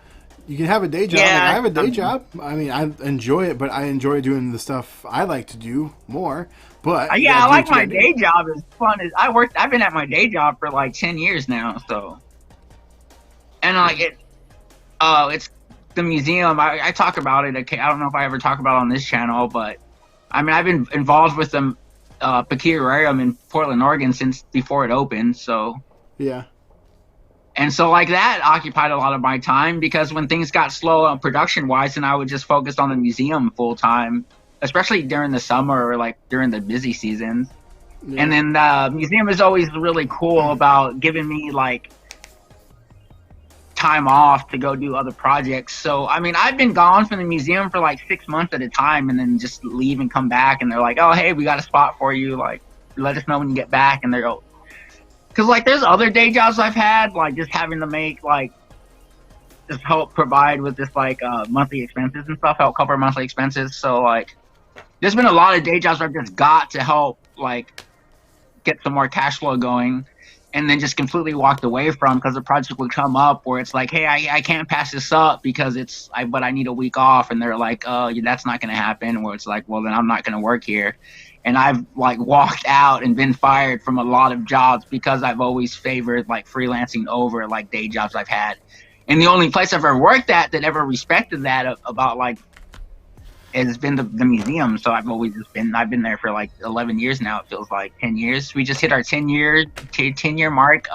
You can have a day job. Yeah, like I have a day job. I mean, I enjoy it, but I enjoy doing the stuff I like to do more. But yeah, I like my day job. It's fun. I've been at my day job for like 10 years now. So, and like it's the museum. I talk about it. I don't know if I ever talk about it on this channel, but I mean, I've been involved with the Peculiarium in Portland, Oregon since before it opened. So yeah. And so like that occupied a lot of my time, because when things got slow production wise, then I would just focus on the museum full time, especially during the summer or like during the busy seasons. Yeah. And then the museum is always really cool about giving me like time off to go do other projects. So, I mean, I've been gone from the museum for like 6 months at a time and then just leave and come back. And they're like, oh, hey, we got a spot for you. Like, let us know when you get back. And they're go, because like there's other day jobs I've had, like just having to make like, just help provide with this like monthly expenses and stuff, help cover monthly expenses. So like, there's been a lot of day jobs where I've just got to help like get some more cash flow going, and then just completely walked away from because the project would come up where it's like, hey, I can't pass this up because but I need a week off, and they're like, oh, that's not going to happen. Where it's like, well, then I'm not going to work here. And I've like walked out and been fired from a lot of jobs because I've always favored like freelancing over like day jobs I've had. And the only place I've ever worked at that ever respected that about like has been the museum. So I've been there for like 11 years now. It feels like 10 years. We just hit our 10 year mark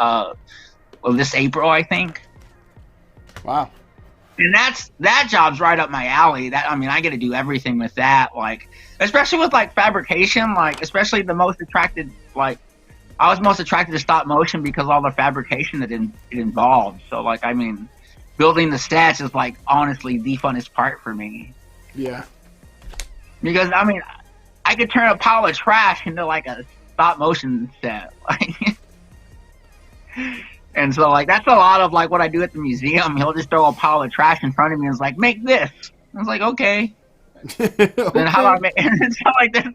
this April, I think. Wow. And that job's right up my alley. I get to do everything with that, like especially with like fabrication, like especially I was most attracted to stop motion because all the fabrication that it involved. So like, I mean, building the stats is like honestly the funnest part for me. Yeah. Because I mean, I could turn a pile of trash into like a stop motion set. And so like that's a lot of like what I do at the museum. He'll just throw a pile of trash in front of me and is like, make this. I was like, okay. Okay. Then how do I make and stuff like this?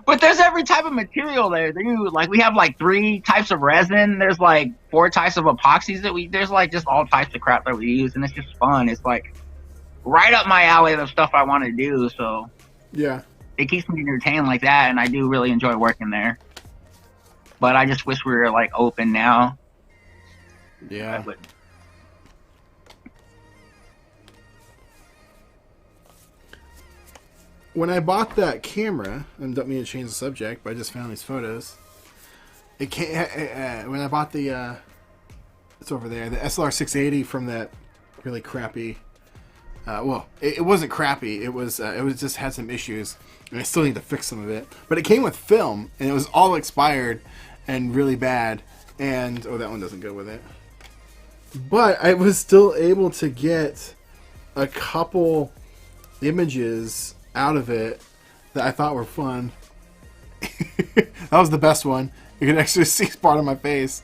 But there's every type of material there, dude. Like we have like 3 types of resin. There's like 4 types of epoxies there's like just all types of crap that we use, and it's just fun. It's like right up my alley of stuff I want to do. So yeah, it keeps me entertained like that, and I do really enjoy working there. But I just wish we were like open now. Yeah. When I bought that camera, and don't mean to change the subject, but I just found these photos. When I bought the, it's over there, the SLR 680 from that really crappy. It wasn't crappy. It was just had some issues, and I still need to fix some of it. But it came with film, and it was all expired and really bad. And that one doesn't go with it. But I was still able to get a couple images out of it that I thought were fun. That was the best one. You can actually see part of my face.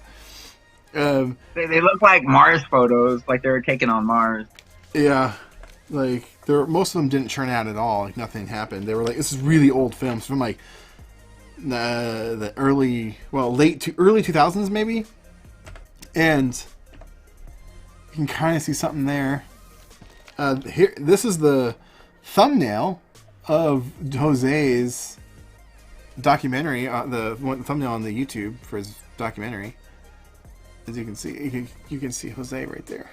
They look like Mars photos, like they were taken on Mars. Yeah, like most of them didn't turn out at all. Like nothing happened. They were like, this is really old films from like the early 2000s maybe, and you can kind of see something there. Here, this is the thumbnail of Jose's documentary, the thumbnail on the YouTube for his documentary. As you can see, you can see Jose right there.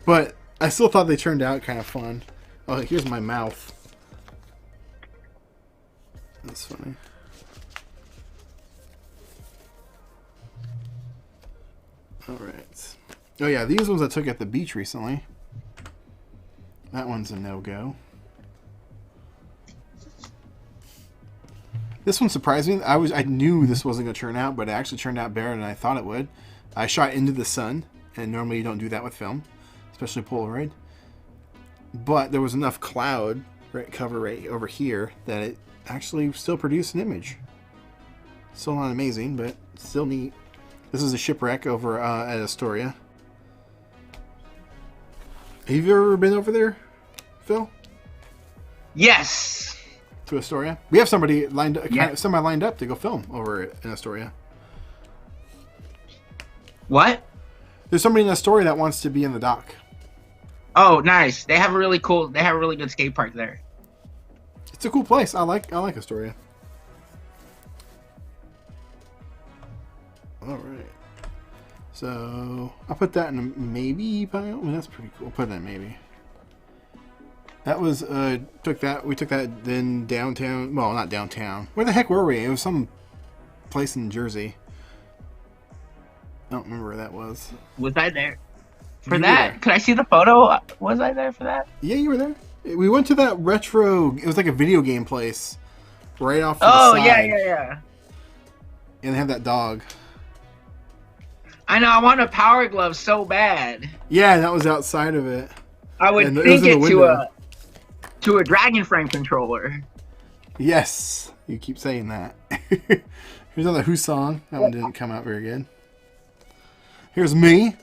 But I still thought they turned out kind of fun. Oh, here's my mouth. That's funny. All right. Oh yeah, these ones I took at the beach recently. That one's a no-go. This one surprised me. I knew this wasn't going to turn out, but it actually turned out better than I thought it would. I shot into the sun, and normally you don't do that with film, especially Polaroid. But there was enough cloud cover right over here that it actually still produced an image. Still not amazing, but still neat. This is a shipwreck over at Astoria. Have you ever been over there, Phil? Yes. To Astoria? We have somebody lined up to go film over in Astoria. What? There's somebody in Astoria that wants to be in the dock. Oh, nice. They have a really good skate park there. It's a cool place. I like Astoria. All right. So I'll put that in a maybe pile. I mean, that's pretty cool. Put that in maybe. That was we took that then downtown. Well, not downtown. Where the heck were we? It was some place in Jersey. I don't remember where that was. Was I there for that? Could I see the photo? Was I there for that? Yeah, you were there. We went to that retro. It was like a video game place, right off. To Oh the side. yeah. And they have that dog. I know. I want a Power Glove so bad. Yeah, that was outside of it. I would And sync it was in the window. to a Dragon Frame controller. Yes, you keep saying that. Here's another Who song. That one didn't come out very good. Here's me.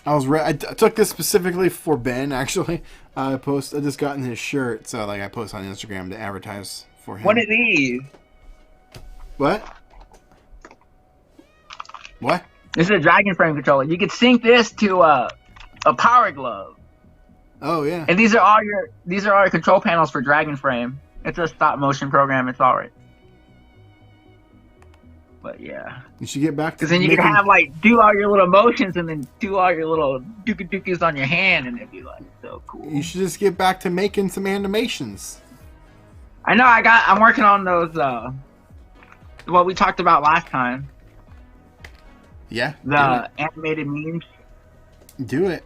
I took this specifically for Ben. Actually, I just gotten his shirt, so like I post on Instagram to advertise for him. What are these? What? What? This is a Dragon Frame controller. You could sync this to a Power Glove. Oh yeah. And these are all your control panels for Dragon Frame. It's a stop motion program. It's alright. But yeah. You should get back to because then you can have like do all your little motions and then do all your little dookies on your hand and it'd be like so cool. You should just get back to making some animations. I know. I'm working on those. What we talked about last time. Yeah. The animated memes. Do it.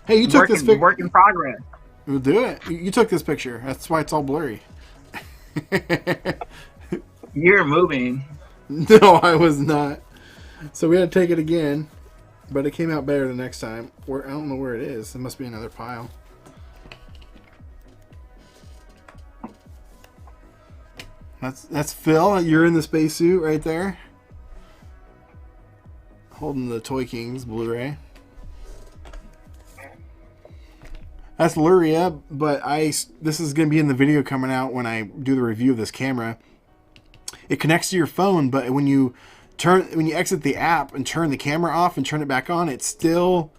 Hey, you took this picture. Work in progress. We'll do it. You took this picture. That's why it's all blurry. You're moving. No, I was not. So we had to take it again, but it came out better the next time. I don't know where it is. It must be another pile. That's Phil. You're in the spacesuit right there, holding the Toy Kings Blu-ray. That's Luria, but this is going to be in the video coming out when I do the review of this camera. It connects to your phone, but when you exit the app and turn the camera off and turn it back on, it still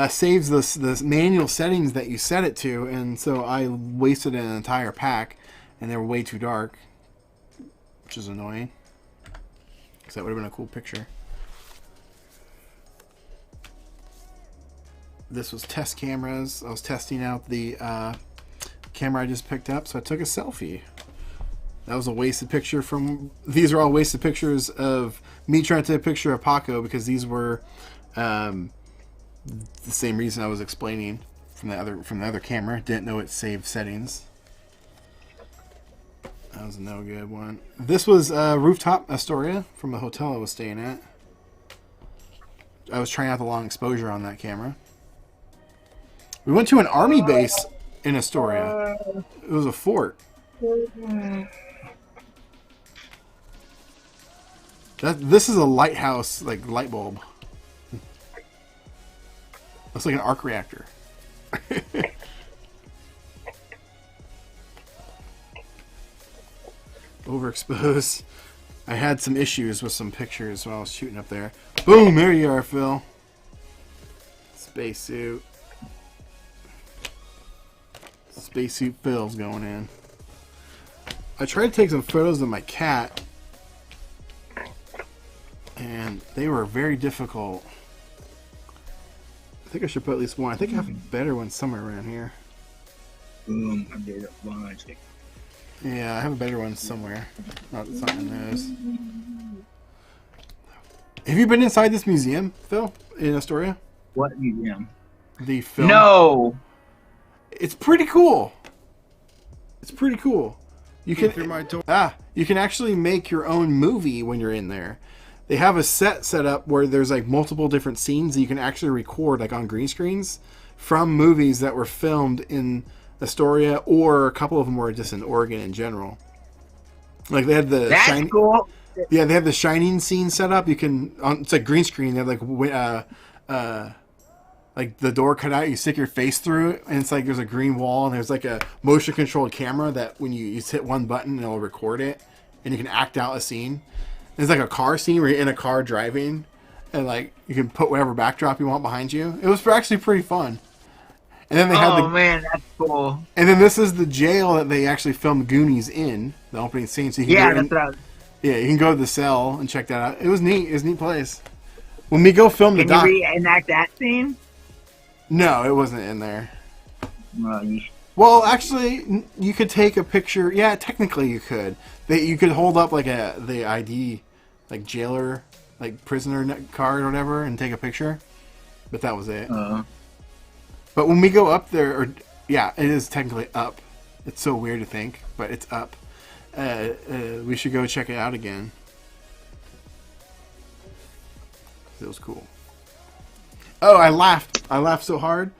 saves the manual settings that you set it to, and so I wasted an entire pack, and they were way too dark, which is annoying, because that would have been a cool picture. This was test cameras. I was testing out the camera I just picked up, so I took a selfie. That was a wasted picture these are all wasted pictures of me trying to take a picture of Paco, because these were the same reason I was explaining from the other camera. Didn't know it saved settings. That was a no good one. This was Rooftop Astoria from the hotel I was staying at. I was trying out the long exposure on that camera. We went to an army base in Astoria. It was a fort. This is a lighthouse, like light bulb. Looks like an arc reactor. Overexposed. I had some issues with some pictures while I was shooting up there. Boom! There you are, Phil. Spacesuit. Spacesuit Phil's going in. I tried to take some photos of my cat, and they were very difficult. I think I should put at least one. I think I have a better one somewhere around here. Boom! I did it once. Yeah, I have a better one somewhere. Not in those. Have you been inside this museum, Phil, in Astoria? What museum? The film. No. It's pretty cool. It's pretty cool. You can you can actually make your own movie when you're in there. They have a set up where there's like multiple different scenes that you can actually record like on green screens from movies that were filmed in Astoria, or a couple of them were just in Oregon in general. Like they had the That's cool. Yeah, they have the Shining scene set up. You can it's like green screen. They have like the door cut out, you stick your face through it, and it's like there's a green wall, and there's like a motion controlled camera that when you just hit one button, it'll record it, and you can act out a scene. It's like a car scene where you're in a car driving, and like you can put whatever backdrop you want behind you. It was actually pretty fun. And then they had man, that's cool. And then this is the jail that they actually filmed Goonies in, the opening scene. So you can you can go to the cell and check that out. It was neat. It was a neat place. When we go film the doc, can you reenact that scene? No, it wasn't in there. Well, actually, you could take a picture. Yeah, technically you could. You could hold up like the ID, like jailer, like prisoner card or whatever, and take a picture. But that was it. But when we go up there, it is technically up. It's so weird to think, but it's up. We should go check it out again. It was cool. Oh, I laughed. I laughed so hard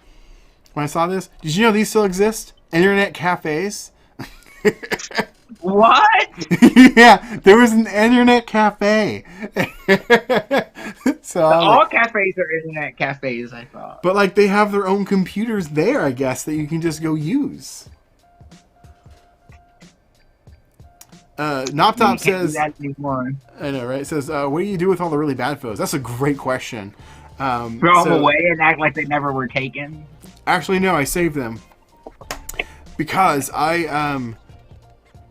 when I saw this. Did you know these still exist? Internet cafes. What? Yeah, there was an internet cafe. So All cafes are internet cafes, I thought. but like they have their own computers there, I guess, that you can just go use. Noptop says, I know, right? It says, what do you do with all the really bad photos? That's a great question. Throw them away and act like they never were taken? Actually, no, I saved them. Because I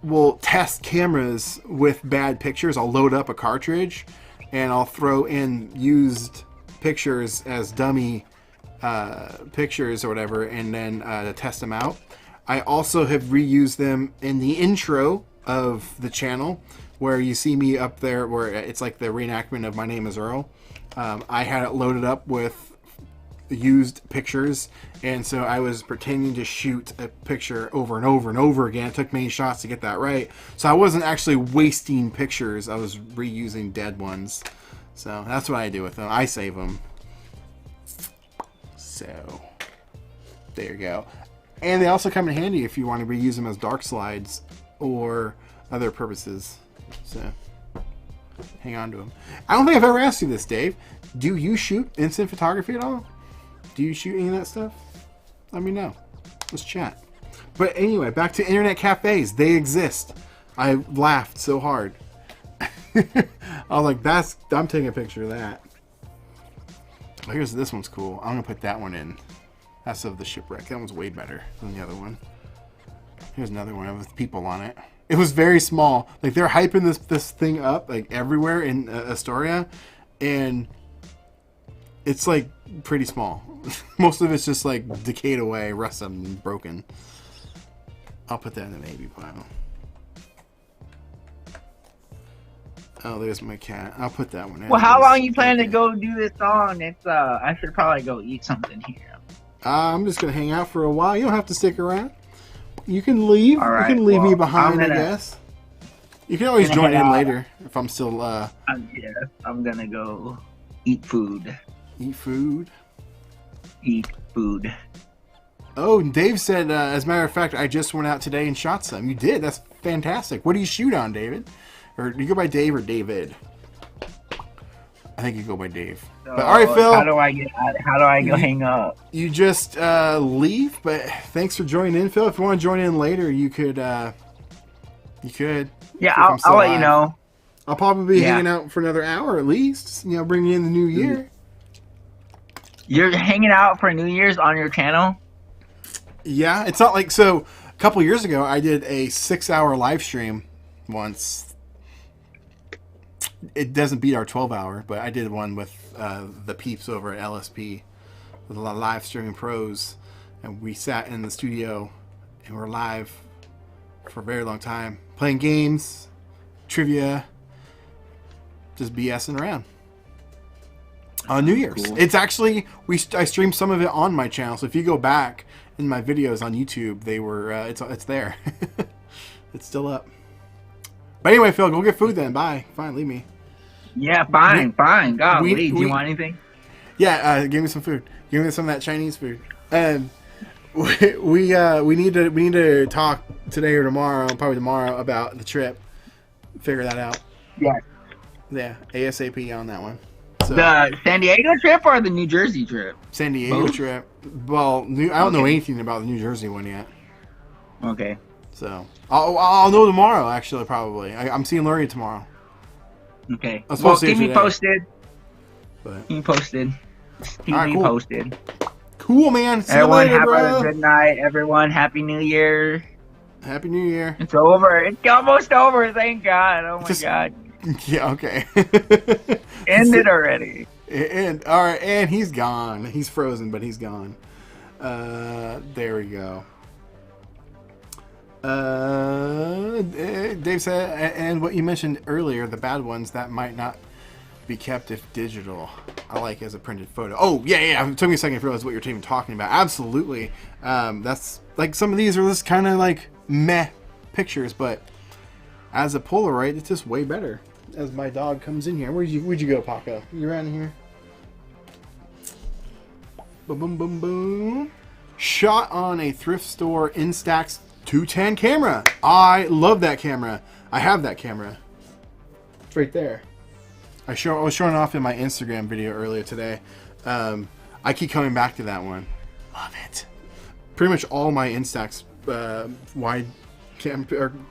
will test cameras with bad pictures. I'll load up a cartridge and I'll throw in used pictures as dummy pictures or whatever, and then to test them out. I also have reused them in the intro of the channel where you see me up there where it's like the reenactment of My Name is Earl. I had it loaded up with used pictures, and so I was pretending to shoot a picture over and over and over again. It took many shots to get that right, so I wasn't actually wasting pictures. I was reusing dead ones. So that's what I do with them. I save them. So there you go. And they also come in handy if you want to reuse them as dark slides or other purposes. So hang on to them. I don't think I've ever asked you this, Dave. Do you shoot instant photography at all? Do you shoot any of that stuff? Let me know. Let's chat. But anyway, back to internet cafes. They exist. I laughed so hard. I was like, I'm taking a picture of that. Oh, this one's cool. I'm going to put that one in. That's of the shipwreck. That one's way better than the other one. Here's another one with people on it. It was very small. Like, they're hyping this thing up, like, everywhere in Astoria. And it's, like, pretty small. Most of it's just, like, decayed away, rusted and broken. I'll put that in the maybe pile. Oh, there's my cat. I'll put that one in. Well, how long you plan to go do this on? It's I should probably go eat something here. I'm just gonna hang out for a while. You don't have to stick around. You can leave. All right, you can leave me behind, I guess. You can always join in later if I'm still. I'm gonna go eat food. Eat food. Eat food. Oh, and Dave said, as a matter of fact, I just went out today and shot some. You did. That's fantastic. What do you shoot on, David? Or do you go by Dave or David? I think you go by Dave. So, but all right, Phil. How do I go hang up? You just leave. But thanks for joining in, Phil. If you want to join in later, you could. You could. Yeah, I'll let you know. I'll probably be hanging out for another hour at least. You know, bringing in the new year. You're hanging out for New Year's on your channel? Yeah, it's not like so. A couple years ago, I did a 6-hour live stream once. It doesn't beat our 12-hour, but I did one with the peeps over at LSP with a lot of live streaming pros, and we sat in the studio and we're live for a very long time, playing games, trivia, just BSing around on New Year's. Cool. It's actually I streamed some of it on my channel, so if you go back in my videos on YouTube, they were it's there. It's still up. But anyway, Phil, go get food then. Bye. Fine, leave me. Yeah, fine. God, do you want anything? Yeah, give me some food. Give me some of that Chinese food. And we need to talk today or tomorrow, probably tomorrow, about the trip. Figure that out. Yeah. Yeah, ASAP on that one. So, the San Diego trip or the New Jersey trip? San Diego trip. Well, I don't know anything about the New Jersey one yet. Okay. So I'll know tomorrow. Actually, probably. I'm seeing Lurie tomorrow. Okay. Well, keep me posted. But, keep me posted. Keep me posted. Cool, man. See everyone, you later, have a good night. Everyone, Happy New Year. Happy New Year. It's over. It's almost over. Thank God. Oh my God. Yeah. Okay. End it already. And all right. And he's gone. He's frozen, but he's gone. There we go. Dave said, and what you mentioned earlier, the bad ones that might not be kept if digital. I like as a printed photo. Oh yeah. It took me a second to realize what you're even talking about. Absolutely. That's like some of these are just kind of like meh pictures, but as a Polaroid, it's just way better. As my dog comes in here, where'd you go, Paco? You around here? Boom, boom, boom, boom. Shot on a thrift store Instax 210 camera. I love that camera. I have that camera. It's right there. I was showing off in my Instagram video earlier today. I keep coming back to that one. Love it. Pretty much all my Instax wide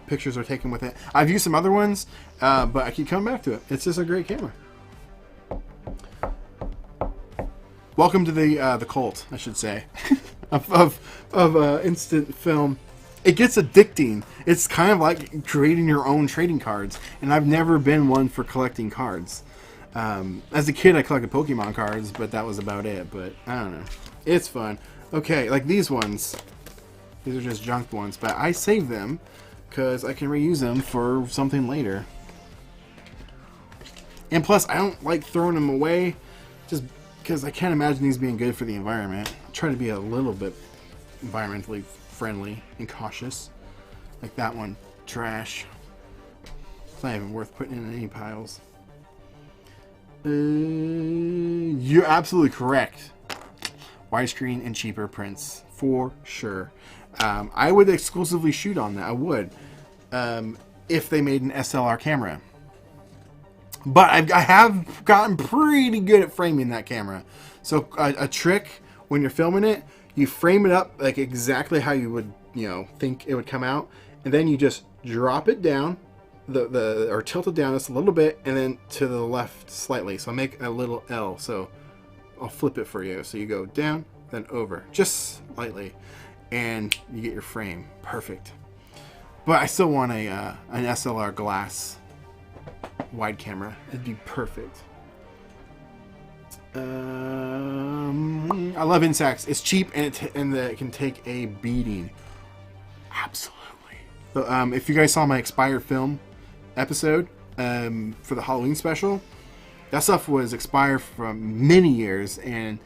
pictures are taken with it. I've used some other ones, but I keep coming back to it. It's just a great camera. Welcome to the cult, I should say, of instant film. It gets addicting. It's kind of like creating your own trading cards, and I've never been one for collecting cards. As a kid, I collected Pokemon cards, but that was about it. But I don't know. It's fun. Okay, like these ones. These are just junk ones, but I save them because I can reuse them for something later. And plus, I don't like throwing them away just because I can't imagine these being good for the environment. I try to be a little bit environmentally friendly and cautious. Like that one, trash. It's not even worth putting in any piles. You're absolutely correct. Widescreen and cheaper prints, for sure. I would exclusively shoot on that. I would. If they made an SLR camera. But I have gotten pretty good at framing that camera. So a trick when you're filming it, you frame it up like exactly how you would, think it would come out, and then you just drop it down, or tilt it down just a little bit, and then to the left slightly. So I make a little L. So I'll flip it for you. So you go down, then over, just slightly, and you get your frame perfect. But I still want an SLR glass wide camera. It'd be perfect. I love Instax. It's cheap and it can take a beating. Absolutely. So, if you guys saw my expired film episode for the Halloween special, that stuff was expired from many years and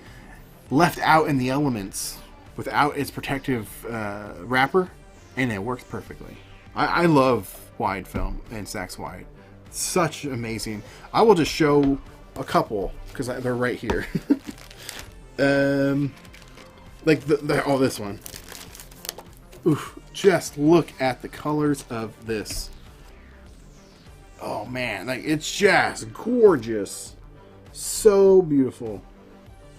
left out in the elements without its protective wrapper, and it works perfectly. I love wide film and Instax wide. Such amazing. I will just show a couple because they're right here. Like this one. Oof, just look at the colors of this. Oh man, like it's just gorgeous. So beautiful.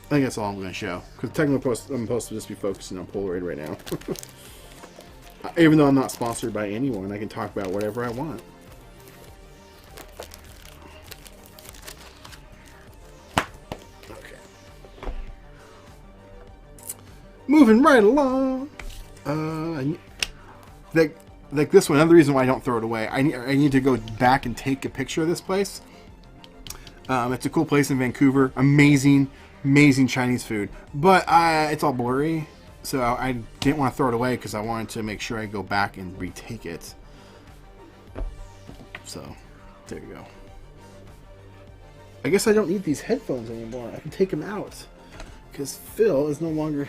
I think that's all I'm going to show because technically I'm supposed to just be focusing on Polaroid right now. Even though I'm not sponsored by anyone, I can talk about whatever I want. Moving right along. Like this one, another reason why I don't throw it away. I need to go back and take a picture of this place. It's a cool place in Vancouver. Amazing Chinese food. But it's all blurry. So I didn't want to throw it away because I wanted to make sure I go back and retake it. So, there you go. I guess I don't need these headphones anymore. I can take them out. Because Phil is no longer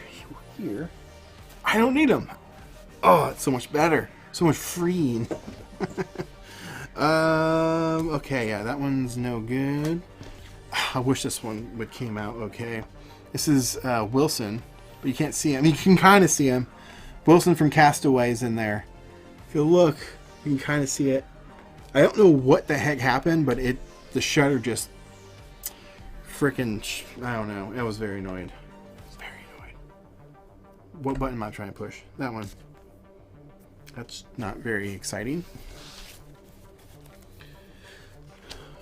here. I don't need them. Oh, it's so much better. So much freeing. Okay, yeah, that one's no good. I wish this one would came out okay. This is Wilson, but you can't see him. You can kind of see him. Wilson from Castaway is in there. If you look, you can kind of see it. I don't know what the heck happened, but the shutter just freaking, I don't know. I was very annoyed. What button am I trying to push? That one. That's not very exciting.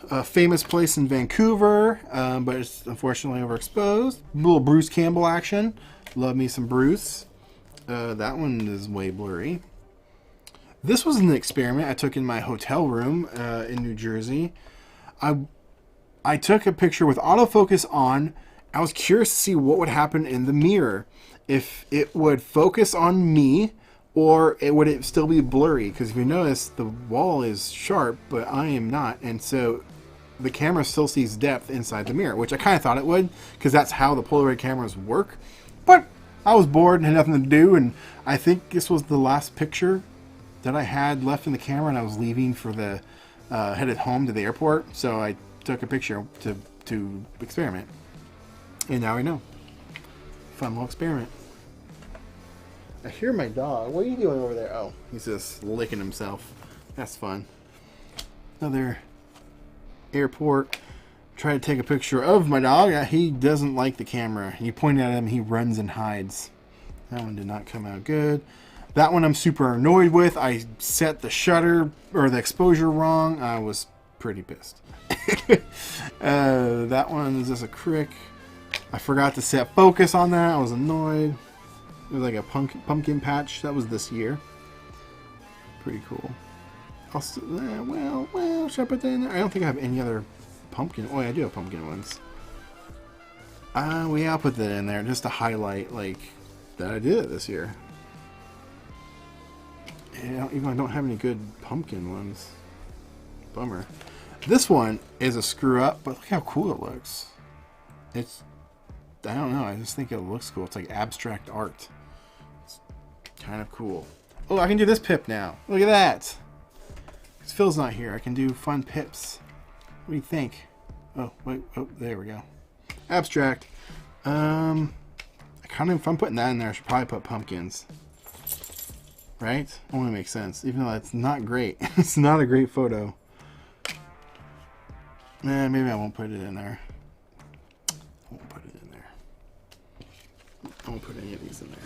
A famous place in Vancouver, but it's unfortunately overexposed. A little Bruce Campbell action. Love me some Bruce. That one is way blurry. This was an experiment I took in my hotel room in New Jersey. I took a picture with autofocus on. I was curious to see what would happen in the mirror. If it would focus on me or would it still be blurry? Because if you notice, the wall is sharp, but I am not. And so the camera still sees depth inside the mirror, which I kind of thought it would because that's how the Polaroid cameras work. But I was bored and had nothing to do. And I think this was the last picture that I had left in the camera. And I was leaving for headed home to the airport. So I took a picture to experiment. And now I know. Fun little experiment. I hear my dog. What are you doing over there? Oh, he's just licking himself. That's fun. Another airport. Try to take a picture of my dog. He doesn't like the camera. You point at him, he runs and hides. That one did not come out good. That one I'm super annoyed with. I set the shutter or the exposure wrong. I was pretty pissed. That one is just a crick. I forgot to set focus on that. I was annoyed. It was like a pumpkin patch. That was this year. Pretty cool. Well, should I put that in there? I don't think I have any other pumpkin. Oh, yeah, I do have pumpkin ones. I'll put that in there just to highlight, like, that I did it this year. And I don't have any good pumpkin ones. Bummer. This one is a screw up, but look how cool it looks. It's, I don't know, I just think it looks cool. It's like abstract art. It's kind of cool. Oh, I can do this pip now. Look at that. Because Phil's not here. I can do fun pips. What do you think? Oh, wait. Oh, there we go. Abstract. If I'm putting that in there, I should probably put pumpkins. Right? Only makes sense. Even though that's not great. It's not a great photo. Maybe I won't put it in there. I won't put it in there. I won't put any of these in there.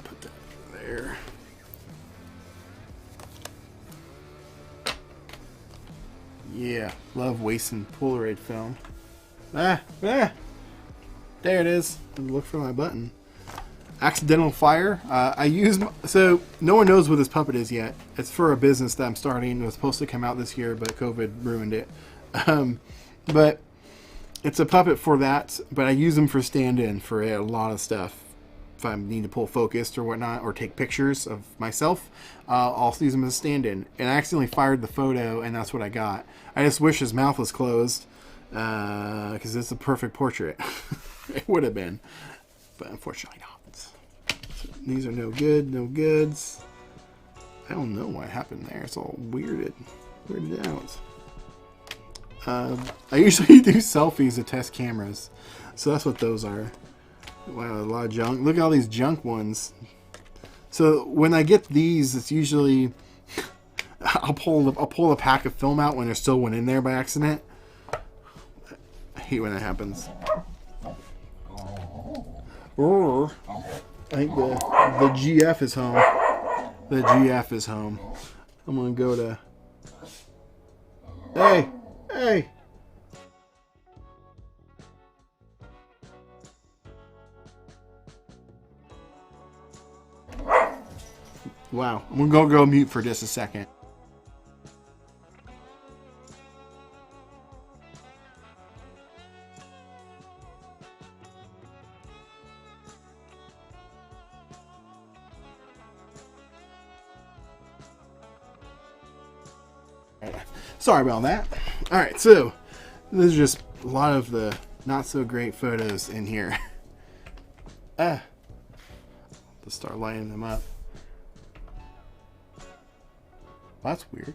Put that there. Yeah, love wasting Polaroid film. There it is. Look for my button. Accidental fire. So no one knows what this puppet is yet. It's for a business that I'm starting. It was supposed to come out this year, but COVID ruined it. But it's a puppet for that. But I use them for stand-in for a lot of stuff. If I need to pull focus or whatnot, or take pictures of myself, I'll use them as a stand-in. And I accidentally fired the photo, and that's what I got. I just wish his mouth was closed, because it's a perfect portrait. It would have been, but unfortunately not. So these are no good, no goods. I don't know what happened there. It's all weirded out. I usually do selfies to test cameras, so that's what those are. Wow, a lot of junk. Look at all these junk ones. So when I get these, it's usually I'll pull a pack of film out when there's still one in there by accident. I hate when that happens. Or I think the GF is home. The GF is home. I'm gonna go to. Hey. Wow, I'm gonna go mute for just a second. Sorry about that. Alright, so this is just a lot of the not so great photos in here. Let's start lining them up. Well, that's weird.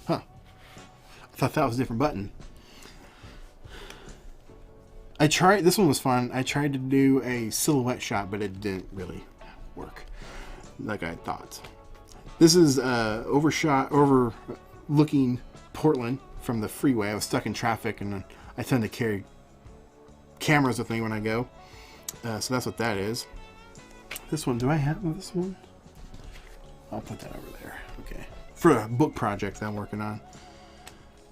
Huh. I thought that was a different button. This one was fun. I tried to do a silhouette shot, but it didn't really work like I thought. This is overlooking Portland from the freeway. I was stuck in traffic, and I tend to carry cameras with me when I go. So that's what that is. This one, do I have this one? I'll put that over there. Okay. For a book project that I'm working on.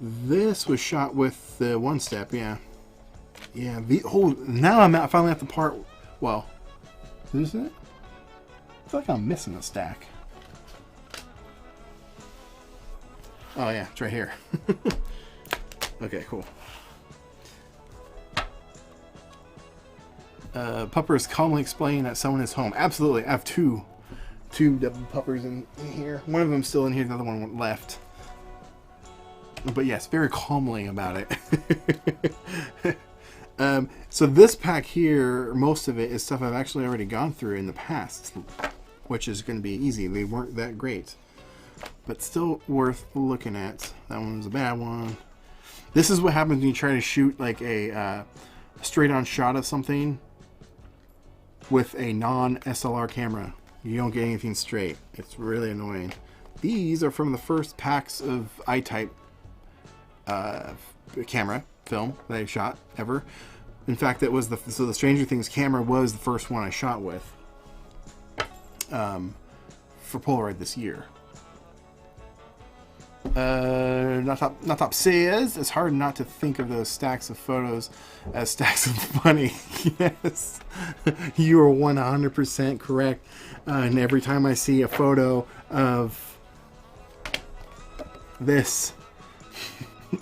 This was shot with the one step, yeah. Yeah, now I'm finally at the part. Well, is it? I feel like I'm missing a stack. Oh yeah, it's right here. Okay, cool. Pupper is calmly explaining that someone is home. Absolutely, I have two puppers in here. One of them's still in here, the other one left. But yes, very calmly about it. So this pack here, most of it is stuff I've actually already gone through in the past. which is going to be easy. They weren't that great, but still worth looking at. That one was a bad one. This is what happens when you try to shoot like a straight-on shot of something with a non-SLR camera. You don't get anything straight. It's really annoying. These are from the first packs of I-type camera film that I shot ever. In fact, it was the Stranger Things camera was the first one I shot with for Polaroid this year. Not top says it's hard not to think of those stacks of photos as stacks of money. Yes, you are 100% correct. And every time I see a photo of this,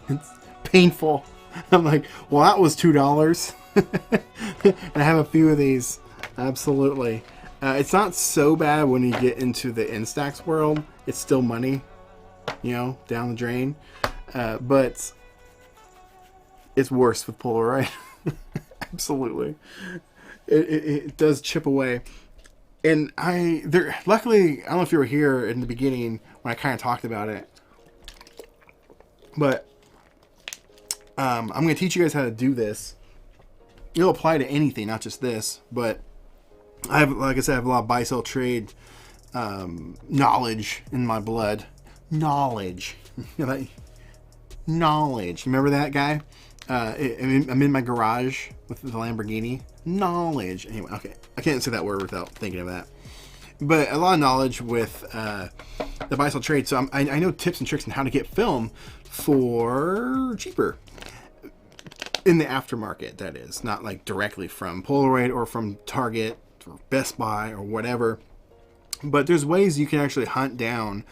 it's painful. I'm like, well, that was $2. And I have a few of these. Absolutely. It's not so bad when you get into the Instax world. It's still money, you know, down the drain. But it's worse with Polaroid. Absolutely. It does chip away. And luckily, I don't know if you were here in the beginning when I kind of talked about it, but I'm going to teach you guys how to do this. It'll apply to anything, not just this, but like I said, I have a lot of buy-sell trade knowledge in my blood. Knowledge. Knowledge. Remember that guy? I'm in my garage with the Lamborghini. Knowledge. Anyway, okay. I can't say that word without thinking of that. But a lot of knowledge with the buy-sell trade. So I know tips and tricks on how to get film for cheaper. In the aftermarket, that is. Not like directly from Polaroid or from Target or Best Buy or whatever. But there's ways you can actually hunt down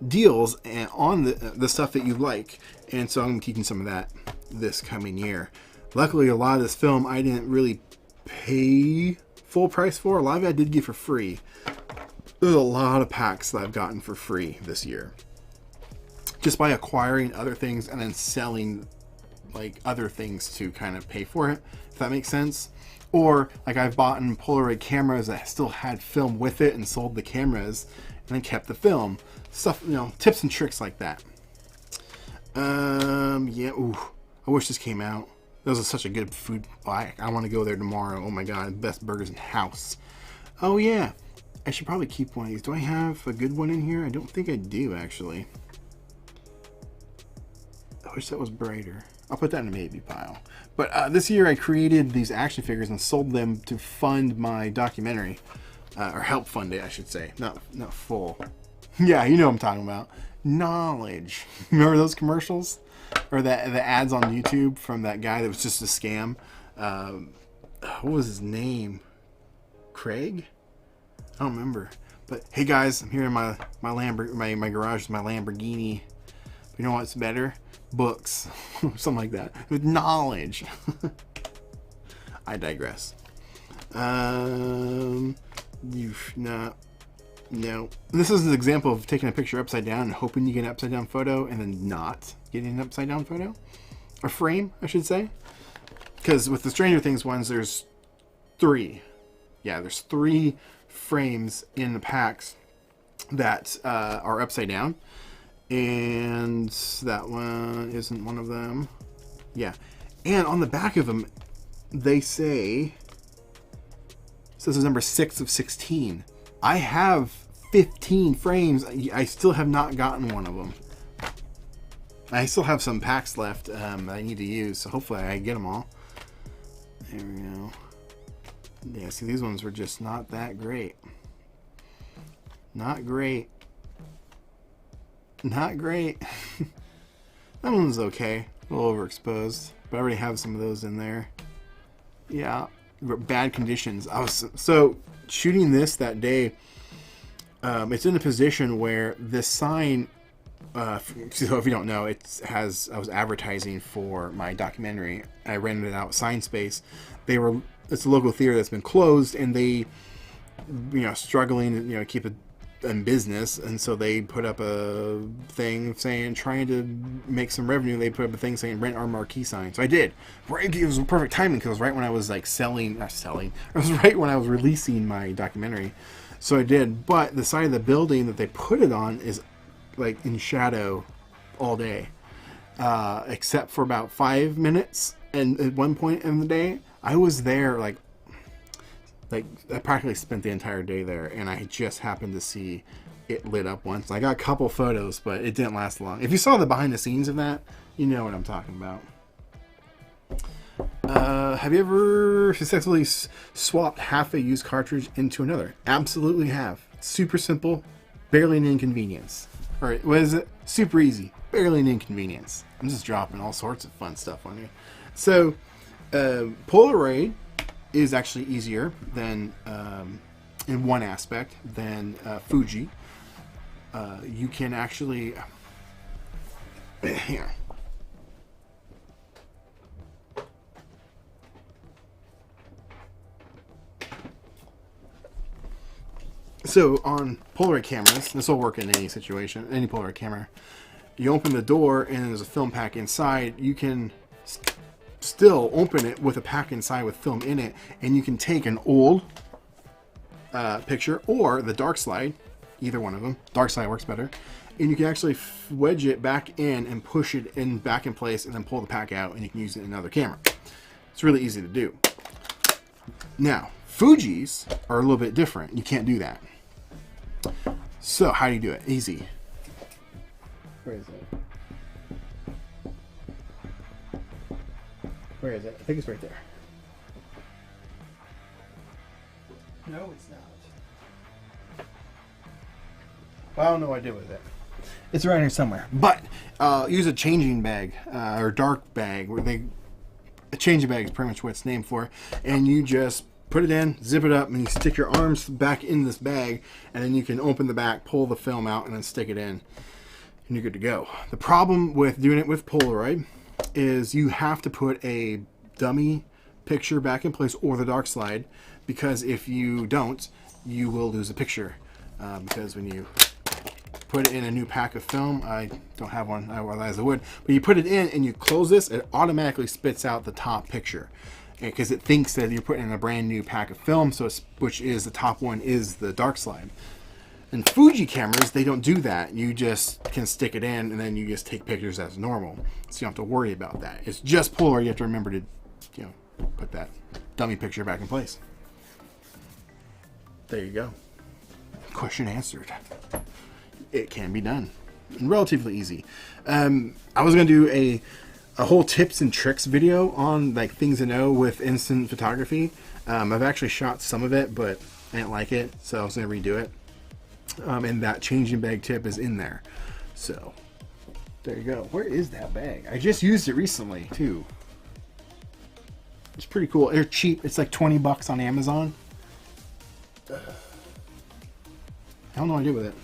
deals on the stuff that you like. And so I'm going to be teaching some of that this coming year. Luckily, a lot of this film I didn't really pay full price for. A lot of it I did get for free. There's a lot of packs that I've gotten for free this year. Just by acquiring other things and then selling like other things to kind of pay for it, if that makes sense. Or like I've bought Polaroid cameras that still had film with it and sold the cameras and then kept the film. Stuff, you know, tips and tricks like that. Yeah, ooh, I wish this came out. This is such a good food. I want to go there tomorrow. Oh my god, best burgers in house. Oh yeah, I should probably keep one of these. Do I have a good one in here? I don't think I do, actually. I wish that was brighter. I'll put that in a maybe pile. But this year I created these action figures and sold them to fund my documentary. Or help fund it, I should say. Not full. Yeah, you know what I'm talking about. Knowledge. Remember those commercials? Or the ads on YouTube from that guy that was just a scam? What was his name? Craig? I don't remember. But hey guys, I'm here in my garage with my Lamborghini. You know what's better? Books. Something like that. With knowledge. I digress. No. This is an example of taking a picture upside down and hoping you get an upside down photo and then not getting an upside down photo. Or frame, I should say. Because with the Stranger Things ones, there's 3. Yeah, there's 3 frames in the packs that are upside down. And that one isn't one of them. Yeah. And on the back of them, they say, this is number 6 of 16. I have 15 frames. I still have not gotten one of them. I still have some packs left that I need to use, so hopefully I get them all. There we go. Yeah, see, these ones were just not that great. Not great. Not great. That one's okay. A little overexposed, but I already have some of those in there. Yeah, bad conditions. I was so shooting this that day. It's in a position where this sign. So if you don't know, I was advertising for my documentary. I rented it out Sign Space. It's a local theater that's been closed, and they, struggling, keep it in business, and so they put up a thing saying, trying to make some revenue. They put up a thing saying, rent our marquee sign. So I did. It was perfect timing because it was right when I was selling. It was right when I was releasing my documentary. So I did, but the side of the building that they put it on is like in shadow all day, except for about 5 minutes. And at one point in the day, I was there like I practically spent the entire day there, and I just happened to see it lit up once. I got a couple photos, but it didn't last long. If you saw the behind the scenes of that, you know what I'm talking about. Have you ever successfully swapped half a used cartridge into another? Absolutely have. Super simple, barely an inconvenience. Or what is it? Super easy, barely an inconvenience. I'm just dropping all sorts of fun stuff on you. So, Polaroid is actually easier than, in one aspect, than Fuji. You can actually, here. So on Polaroid cameras, this will work in any situation, any Polaroid camera. You open the door and there's a film pack inside. You can still open it with a pack inside with film in it, and you can take an old picture or the dark slide, either one of them. Dark slide works better, and you can actually wedge it back in and push it in back in place, and then pull the pack out, and you can use it in another camera. It's really easy to do. Now, Fuji's are a little bit different. You can't do that. So how do you do it? Easy. Where is it? Where is it? I think it's right there. No, it's not. I don't know what I did with it. It's right here somewhere. But use a changing bag or dark bag. A changing bag is pretty much what it's named for. And you just put it in, zip it up, and you stick your arms back in this bag, and then you can open the back, pull the film out, and then stick it in, and you're good to go. The problem with doing it with Polaroid is you have to put a dummy picture back in place or the dark slide, because if you don't, you will lose a picture. Because when you put it in a new pack of film, I don't have one, otherwise I would, but you put it in and you close this, it automatically spits out the top picture, because it thinks that you're putting in a brand new pack of film, so which is the top one is the dark slide. In Fuji cameras, they don't do that. You just can stick it in, and then you just take pictures as normal, so you don't have to worry about that. It's just Polaroid. You have to remember to, put that dummy picture back in place. There you go. Question answered. It can be done, and relatively easy. I was gonna do a whole tips and tricks video on like things to know with instant photography. I've actually shot some of it, but I didn't like it, so I was gonna redo it. And that changing bag tip is in there. So there you go. Where is that bag? I just used it recently too. It's pretty cool. They're cheap. It's like $20 on Amazon. I don't know what I did with it.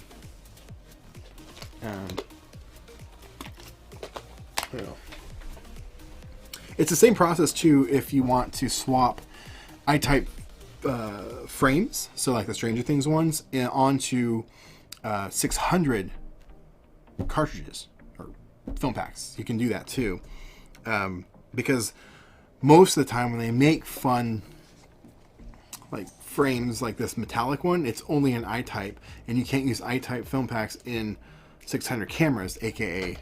It's the same process too if you want to swap I-type frames, so like the Stranger Things ones, onto 600 cartridges or film packs. You can do that too, because most of the time when they make fun like frames like this metallic one, it's only an I-type, and you can't use I-type film packs in 600 cameras, aka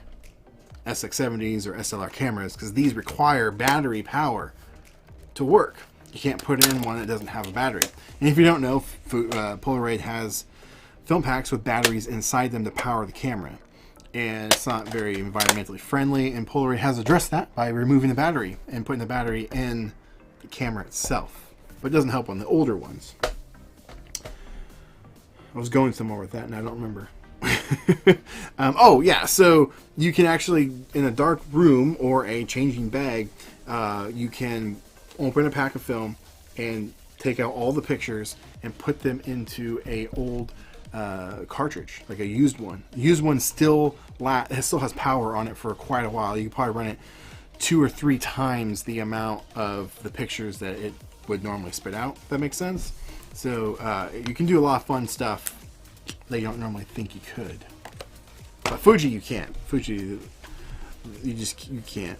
SX70s or SLR cameras, because these require battery power to work. You can't put in one that doesn't have a battery. And if you don't know, Polaroid has film packs with batteries inside them to power the camera, and it's not very environmentally friendly, and Polaroid has addressed that by removing the battery and putting the battery in the camera itself. But it doesn't help on the older ones. I was going somewhere with that and I don't remember. Oh yeah, so you can actually, in a dark room or a changing bag, you can open a pack of film and take out all the pictures and put them into a old cartridge, like a used one. Used one still has power on it for quite a while. You can probably run it 2 or 3 times the amount of the pictures that it would normally spit out. If that makes sense. So you can do a lot of fun stuff that you don't normally think you could. But Fuji, you can't. Fuji, you can't.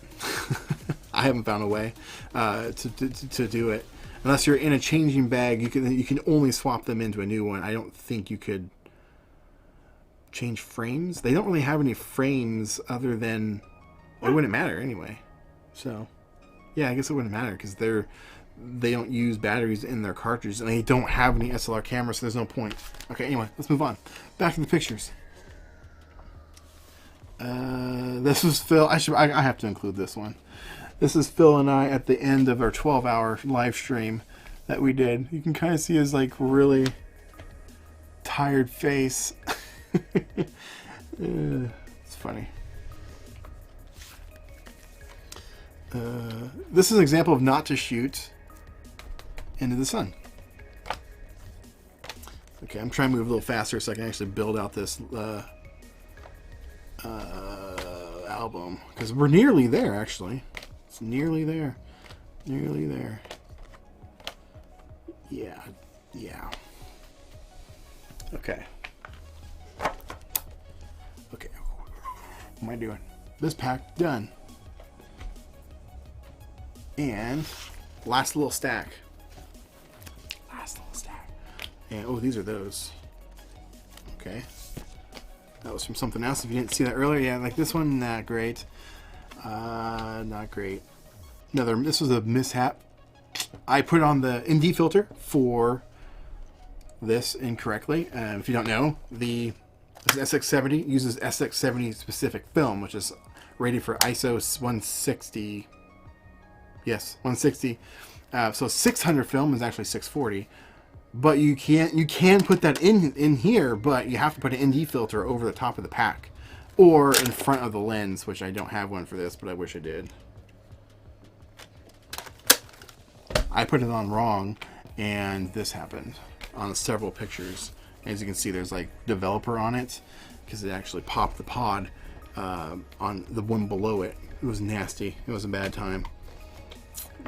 I haven't found a way to do it. unless you're in a changing bag, you can only swap them into a new one. I don't think you could change frames. They don't really have any frames other than it wouldn't matter anyway. So yeah, I guess it wouldn't matter because they don't use batteries in their cartridges and they don't have any SLR cameras, so there's no point. Okay, anyway, let's move on. Back to the pictures. This was Phil. I have to include this one. This is Phil and I at the end of our 12-hour live stream that we did. You can kind of see his like really tired face. It's funny. This is an example of not to shoot into the sun. Okay, I'm trying to move a little faster so I can actually build out this album, because we're nearly there. Actually, it's nearly there. Nearly there. Yeah. Okay. What am I doing? This pack done. And last little stack. And oh, these are those. Okay. That was from something else. If you didn't see that earlier, yeah, like this one, not great. Not great. This was a mishap. I put on the ND filter for this incorrectly. If you don't know, this SX70 uses SX70 specific film, which is rated for ISO 160. Yes, 160. So 600 film is actually 640. But you can put that in here, but you have to put an ND filter over the top of the pack or in front of the lens, which I don't have one for this, but I wish I did. I put it on wrong, and this happened on several pictures. As you can see, there's like developer on it because it actually popped the pod on the one below it. It was nasty. It was a bad time.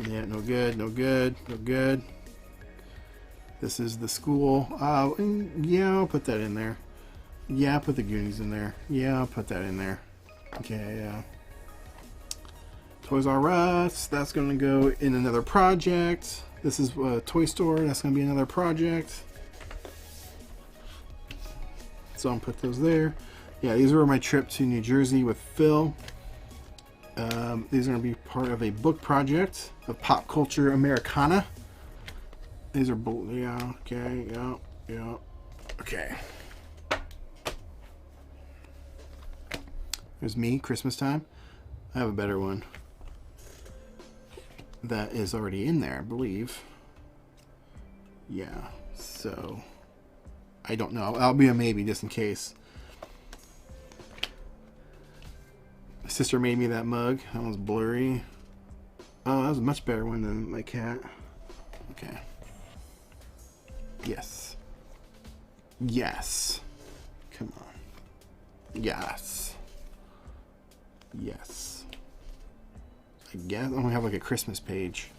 Yeah, no good, no good, no good. This is the school. Yeah, I'll put that in there. Yeah, I'll put the Goonies in there. Yeah, I'll put that in there. Okay, Toys R Us. That's going to go in another project. This is a toy store. That's going to be another project. So I'll put those there. Yeah, these were my trip to New Jersey with Phil. These are going to be part of a book project of Pop Culture Americana. These are yeah, okay, yeah. Okay. There's me, Christmas time. I have a better one that is already in there, I believe. Yeah, so I don't know. I'll be a maybe just in case. My sister made me that mug. That one's blurry. Oh, that was a much better one than my cat. Okay. Yes. Yes. Come on. Yes. Yes. I guess I'm gonna have like a Christmas page.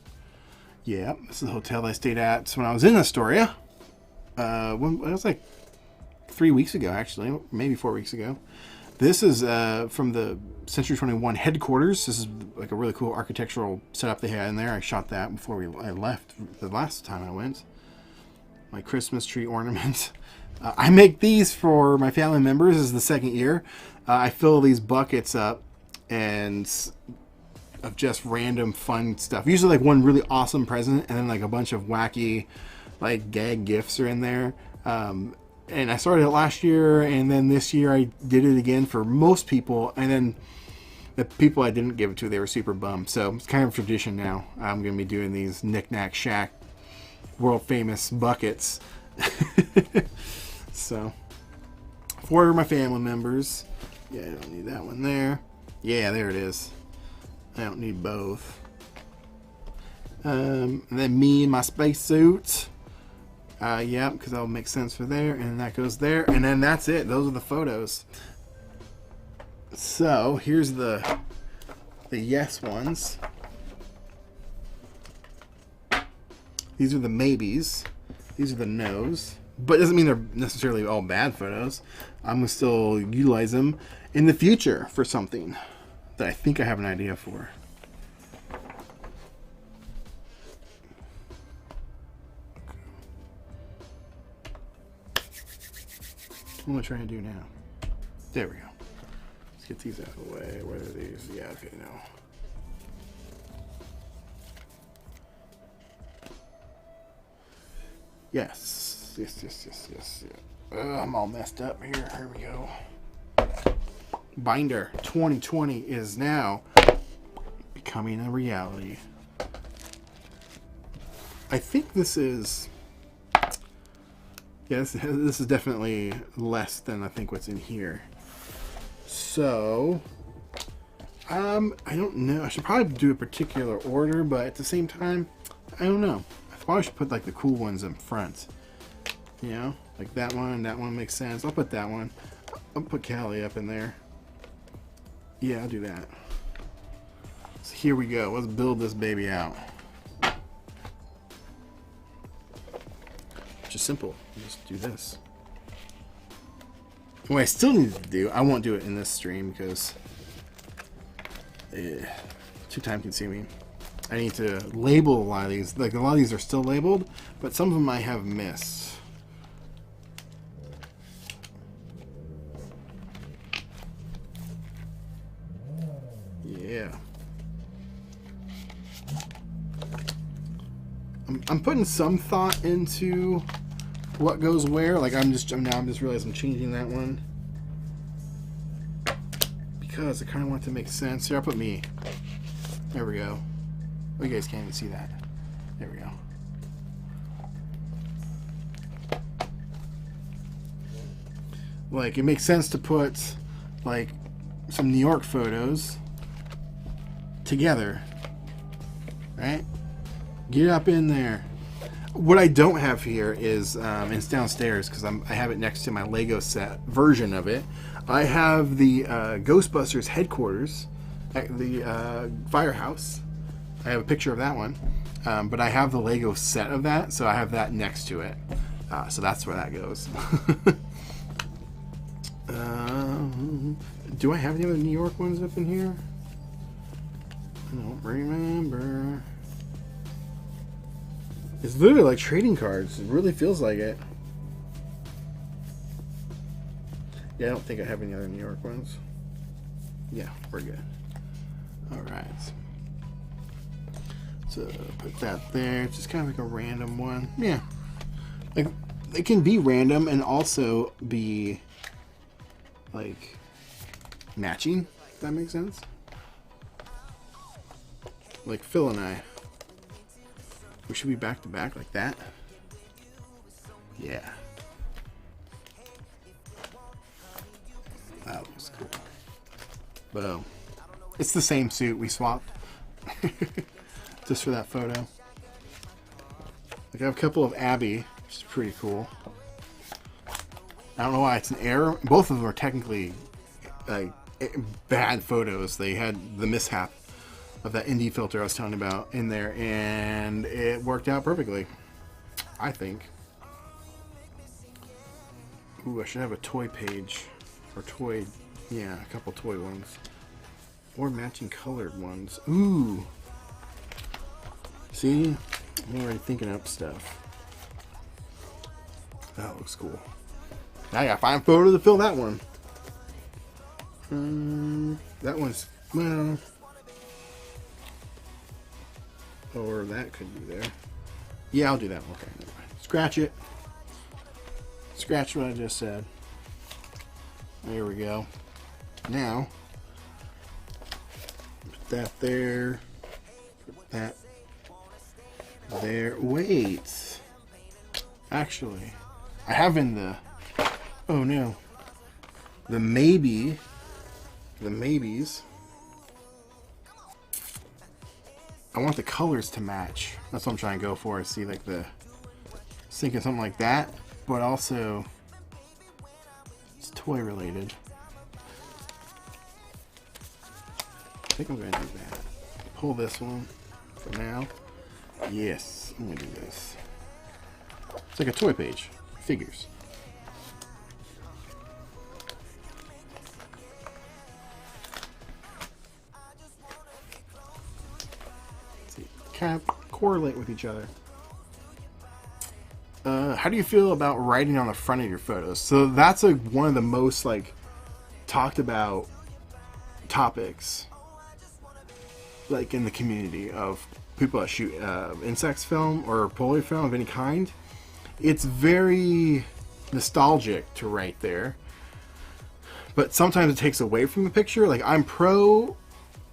Yeah, this is the hotel I stayed at when I was in Astoria. It was like 3 weeks ago, actually, maybe 4 weeks ago. This is from the Century 21 headquarters. This is like a really cool architectural setup they had in there. I shot that before I left the last time I went. My Christmas tree ornament. I make these for my family members. This is the second year. I fill these buckets up and of just random fun stuff. Usually like one really awesome present and then like a bunch of wacky like gag gifts are in there. And I started it last year, and then this year I did it again for most people, and then the people I didn't give it to, they were super bummed. So it's kind of tradition now. I'm going to be doing these Knick Knack Shack world famous buckets. So for my family members. Yeah, I don't need that one there. Yeah, there it is. I don't need both. And then me in my spacesuit. Yeah, because that'll make sense for there, and that goes there, and then that's it. Those are the photos. So here's the yes ones. These are the maybes. These are the no's. But it doesn't mean they're necessarily all bad photos. I'm gonna still utilize them in the future for something that I think I have an idea for. What am I trying to do now? There we go. Let's get these out of the way. Where are these? Yeah, okay, no. Yes. Yes. I'm all messed up here. Here we go. Binder 2020 is now becoming a reality. I think this is... Yes, this is definitely less than I think what's in here. So, I don't know. I should probably do a particular order, but at the same time, I don't know. I probably should put like the cool ones in front. You know, like that one makes sense. I'll put that one. I'll put Callie up in there. Yeah, I'll do that. So here we go. Let's build this baby out. Just simple. Just do this. What I still need to do, I won't do it in this stream because too time consuming. I need to label a lot of these. Like a lot of these are still labeled, but some of them I have missed. Yeah. I'm putting some thought into what goes where. Like I'm just realizing I'm changing that one because I kind of want it to make sense. Here, I'll put me. There we go. Oh, you guys can't even see that. There we go. Like it makes sense to put like some New York photos together, right? Get up in there. What I don't have here is, and it's downstairs because I have it next to my Lego set version of it. I have the Ghostbusters headquarters at the firehouse. I have a picture of that one, but I have the Lego set of that, so I have that next to it. So that's where that goes. Do I have any other New York ones up in here? I don't remember. It's literally like trading cards. It really feels like it. Yeah, I don't think I have any other New York ones. Yeah, we're good. Alright. So put that there. It's just kind of like a random one. Yeah. Like it can be random and also be like matching, if that makes sense. Like Phil and I. We should be back to back like that. Yeah. That looks cool. Boom. It's the same suit we swapped. Just for that photo. Like I have a couple of Abby, which is pretty cool. I don't know why it's an error. Both of them are technically like bad photos. They had the mishap of that indie filter I was telling you about in there, and it worked out perfectly, I think. Ooh, I should have a toy page, or toy, yeah, a couple toy ones, or matching colored ones. Ooh, see, I'm already thinking up stuff. That looks cool. Now I gotta find a photo to fill that one. That one's, well, or that could be there. Yeah, I'll do that. Okay, never mind. Scratch it. Scratch what I just said. There we go. Now, put that there. Put that there. Wait. Actually, I have in the... Oh no. The maybes. I want the colors to match. That's what I'm trying to go for. See, like the thinking something like that, but also it's toy related. I think I'm gonna do that. Pull this one for now. Yes, I'm gonna do this. It's like a toy page. Figures. Kind of correlate with each other. how do you feel about writing on the front of your photos? So that's one of the most like talked about topics, like in the community of people that shoot insects film or Polaroid film of any kind. It's very nostalgic to write there, but sometimes it takes away from the picture. Like I'm pro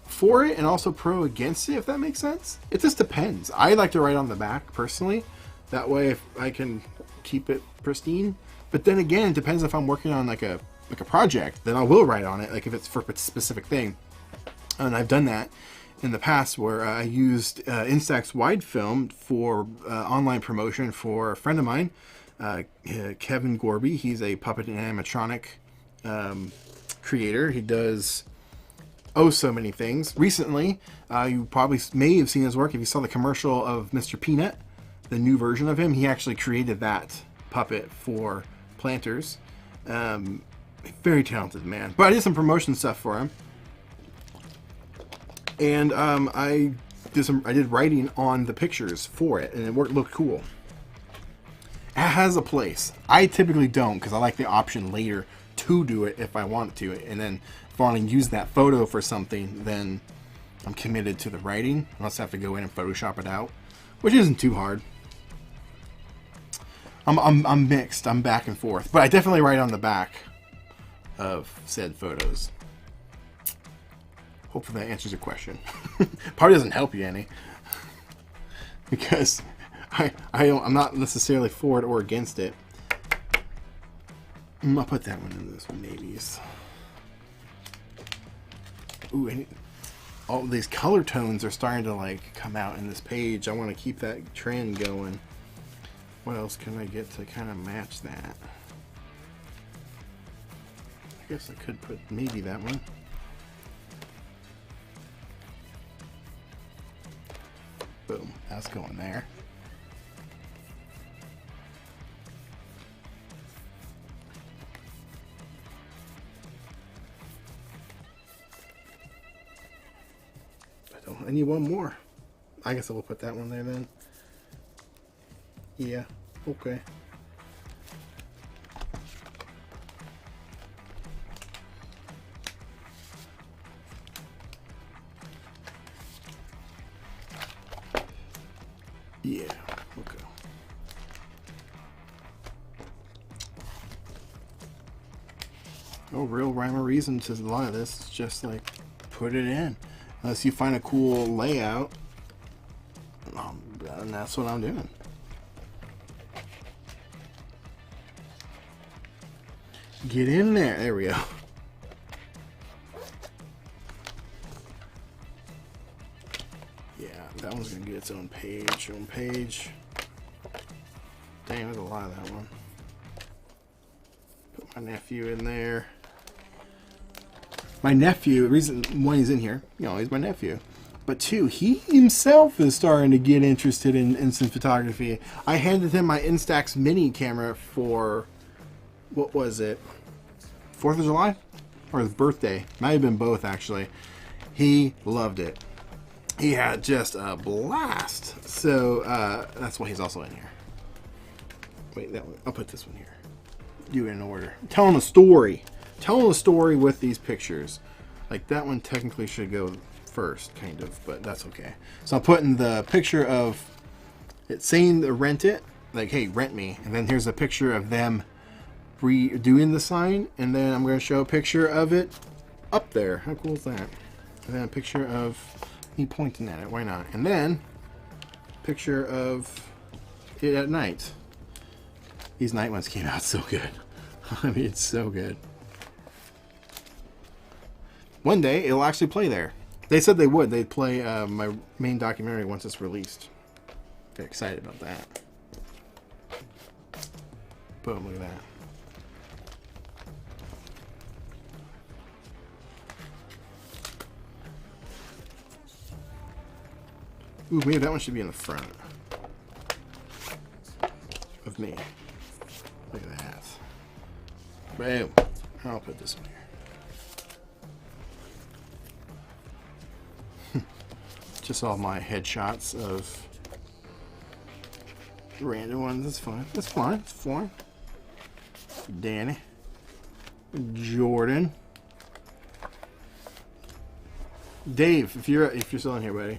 for it and also pro against it, if that makes sense. It just depends. I like to write on the back personally. That way if I can keep it pristine. But then again, it depends if I'm working on like a project, then I will write on it, like if it's for a specific thing. And I've done that in the past where I used Instax wide film for online promotion for a friend of mine, Kevin Gorby. He's a puppet and animatronic creator. He does so many things. Recently, you probably may have seen his work if you saw the commercial of Mr. Peanut, the new version of him. He actually created that puppet for Planters. Very talented man. But I did some promotion stuff for him. And I did writing on the pictures for it, and it looked cool. It has a place. I typically don't, because I like the option later to do it if I want to. And then if I want to use that photo for something, then I'm committed to the writing, unless I have to go in and Photoshop it out, which isn't too hard. I'm mixed. I'm back and forth, but I definitely write on the back of said photos. Hopefully that answers your question. Probably doesn't help you any, because I'm not necessarily for it or against it. I'll put that one in this maybes. Ooh, and all these color tones are starting to like come out in this page. I want to keep that trend going. What else can I get to kind of match that? I guess I could put maybe that one. Boom, that's going there. I need one more. I guess I will put that one there then. Yeah, okay. Yeah, okay. No real rhyme or reason to a lot of this. It's just like put it in. Unless you find a cool layout, and that's what I'm doing. Get in there. There we go. Yeah, that one's gonna get its own page. Dang, there's a lot of that one. Put my nephew in there. My nephew, the reason one, he's in here, you know, he's my nephew. But two, he himself is starting to get interested in instant photography. I handed him my Instax mini camera for, what was it, 4th of July? Or his birthday. Might have been both, actually. He loved it. He had just a blast. So, that's why he's also in here. Wait, that one, I'll put this one here. Do it in order. Telling a story. Telling a story with these pictures. Like that one technically should go first, kind of, but that's okay. So I'm putting the picture of it saying to rent it, like, hey, rent me. And then here's a picture of them redoing the sign. And then I'm going to show a picture of it up there. How cool is that? And then a picture of me pointing at it. Why not? And then a picture of it at night. These night ones came out so good. I mean, it's so good. One day, it'll actually play there. They said they would. They'd play my main documentary once it's released. They're excited about that. Boom, look at that. Ooh, maybe that one should be in the front of me. Look at that. Boom. I'll put this one here. Just all my headshots of Random ones, that's fine. That's fine. It's fine. Danny. Jordan. Dave, if you're still in here, buddy.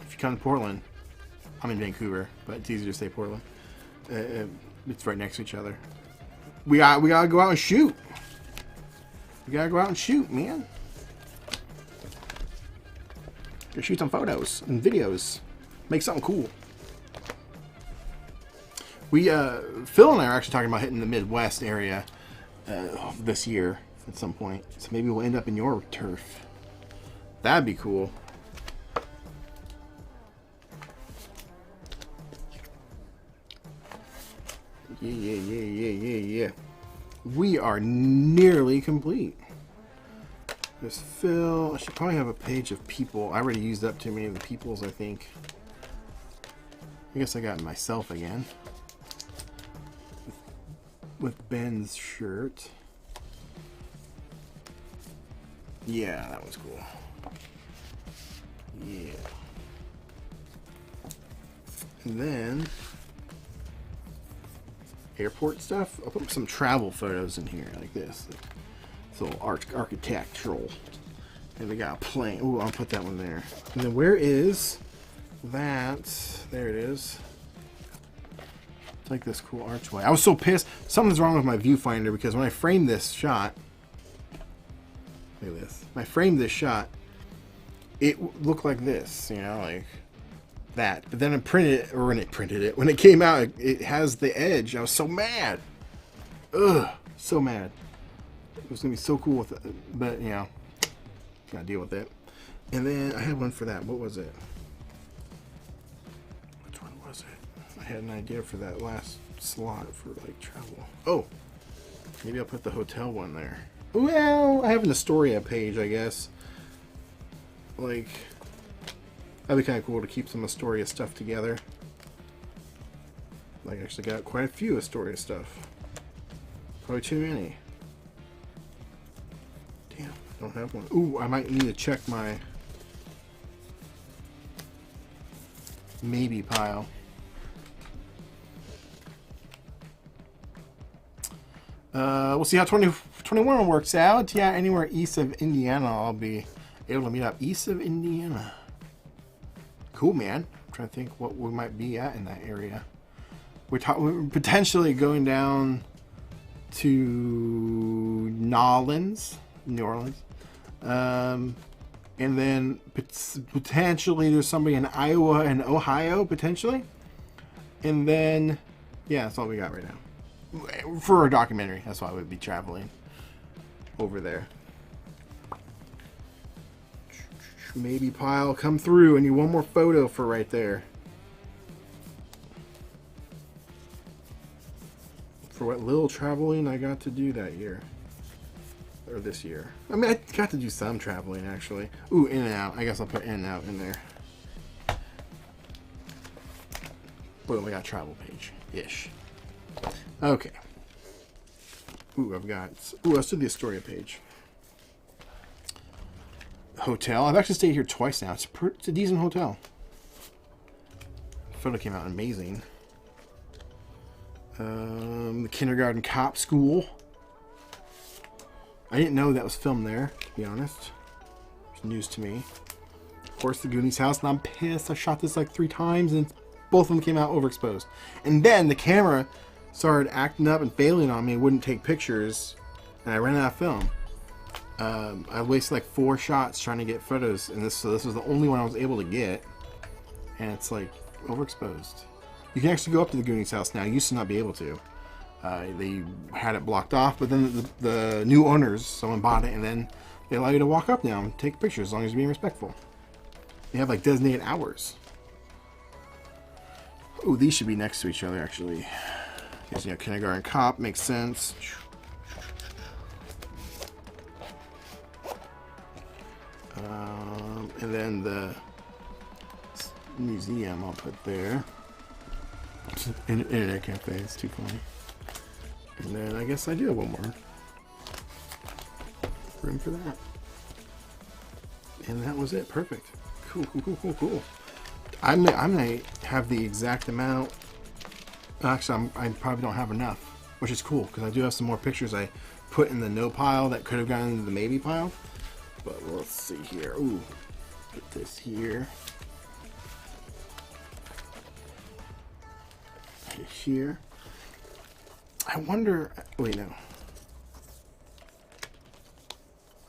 If you come to Portland, I'm in Vancouver, but it's easier to say Portland. It's right next to each other. We gotta go out and shoot. We gotta go out and shoot, man. Go shoot some photos and videos. Make something cool. Phil and I are actually talking about hitting the Midwest area this year at some point. So maybe we'll end up in your turf. That'd be cool. Yeah. We are nearly complete. There's Phil. I should probably have a page of people. I already used up too many of the peoples, I think. I guess I got myself again. With Ben's shirt. Yeah, that was cool. Yeah. And then airport stuff. I'll put some travel photos in here like this. It's a little architectural. And we got a plane. Ooh, I'll put that one there. And then where is that? There it is. It's like this cool archway. I was so pissed. Something's wrong with my viewfinder because when I framed this shot, look at this. When I framed this shot, it looked like this, you know, like that. But then when it came out, it has the edge. I was so mad. Ugh, so mad. It was gonna be so cool with it, but you know, gotta deal with it. And then I had one for that. What was it? Which one was it? I had an idea for that last slot for like travel. Oh, maybe I'll put the hotel one there. Well, I have an Astoria page, I guess. Like, that'd be kind of cool to keep some Astoria stuff together. Like, I actually got quite a few Astoria stuff. Probably too many. Damn, I don't have one. Ooh, I might need to check my maybe pile. We'll see how 2021 works out. Yeah, anywhere east of Indiana, I'll be able to meet up east of Indiana. Cool, man. I'm trying to think what we might be at in that area. We're potentially going down to New Orleans. And then potentially there's somebody in Iowa and Ohio, potentially. And then, yeah, that's all we got right now. For a documentary, that's why I would be traveling over there. Maybe pile, come through. I need one more photo for right there. For what little traveling I got to do that year. Or this year. I mean, I got to do some traveling, actually. Ooh, In and Out. I guess I'll put In and Out in there. Boom, we got travel page-ish. Okay. Ooh, let's do the Astoria page. Hotel. I've actually stayed here twice now. It's a decent hotel. The photo came out amazing. The kindergarten cop school. I didn't know that was filmed there, to be honest. It's news to me. Of course, the Goonies house, and I'm pissed. I shot this like 3 times, and both of them came out overexposed. And then the camera started acting up and failing on me and wouldn't take pictures, and I ran out of film. I wasted like 4 shots trying to get photos, and this was the only one I was able to get, and it's like overexposed. You can actually go up to the Goonies house now. You used to not be able to. They had it blocked off, but then the new owners, someone bought it, and then they allow you to walk up now and take pictures as long as you're being respectful. They have like designated hours. Oh, these should be next to each other actually. Because, you know, kindergarten cop makes sense. And then the museum I'll put there. Internet cafe, it's too funny. And then I guess I do have one more room for that. And that was it. Perfect. Cool. I'm gonna have the exact amount. Actually, I probably don't have enough, which is cool because I do have some more pictures I put in the no pile that could have gone into the maybe pile. But let's see here. Ooh, put this here. Here. I wonder. Wait, no.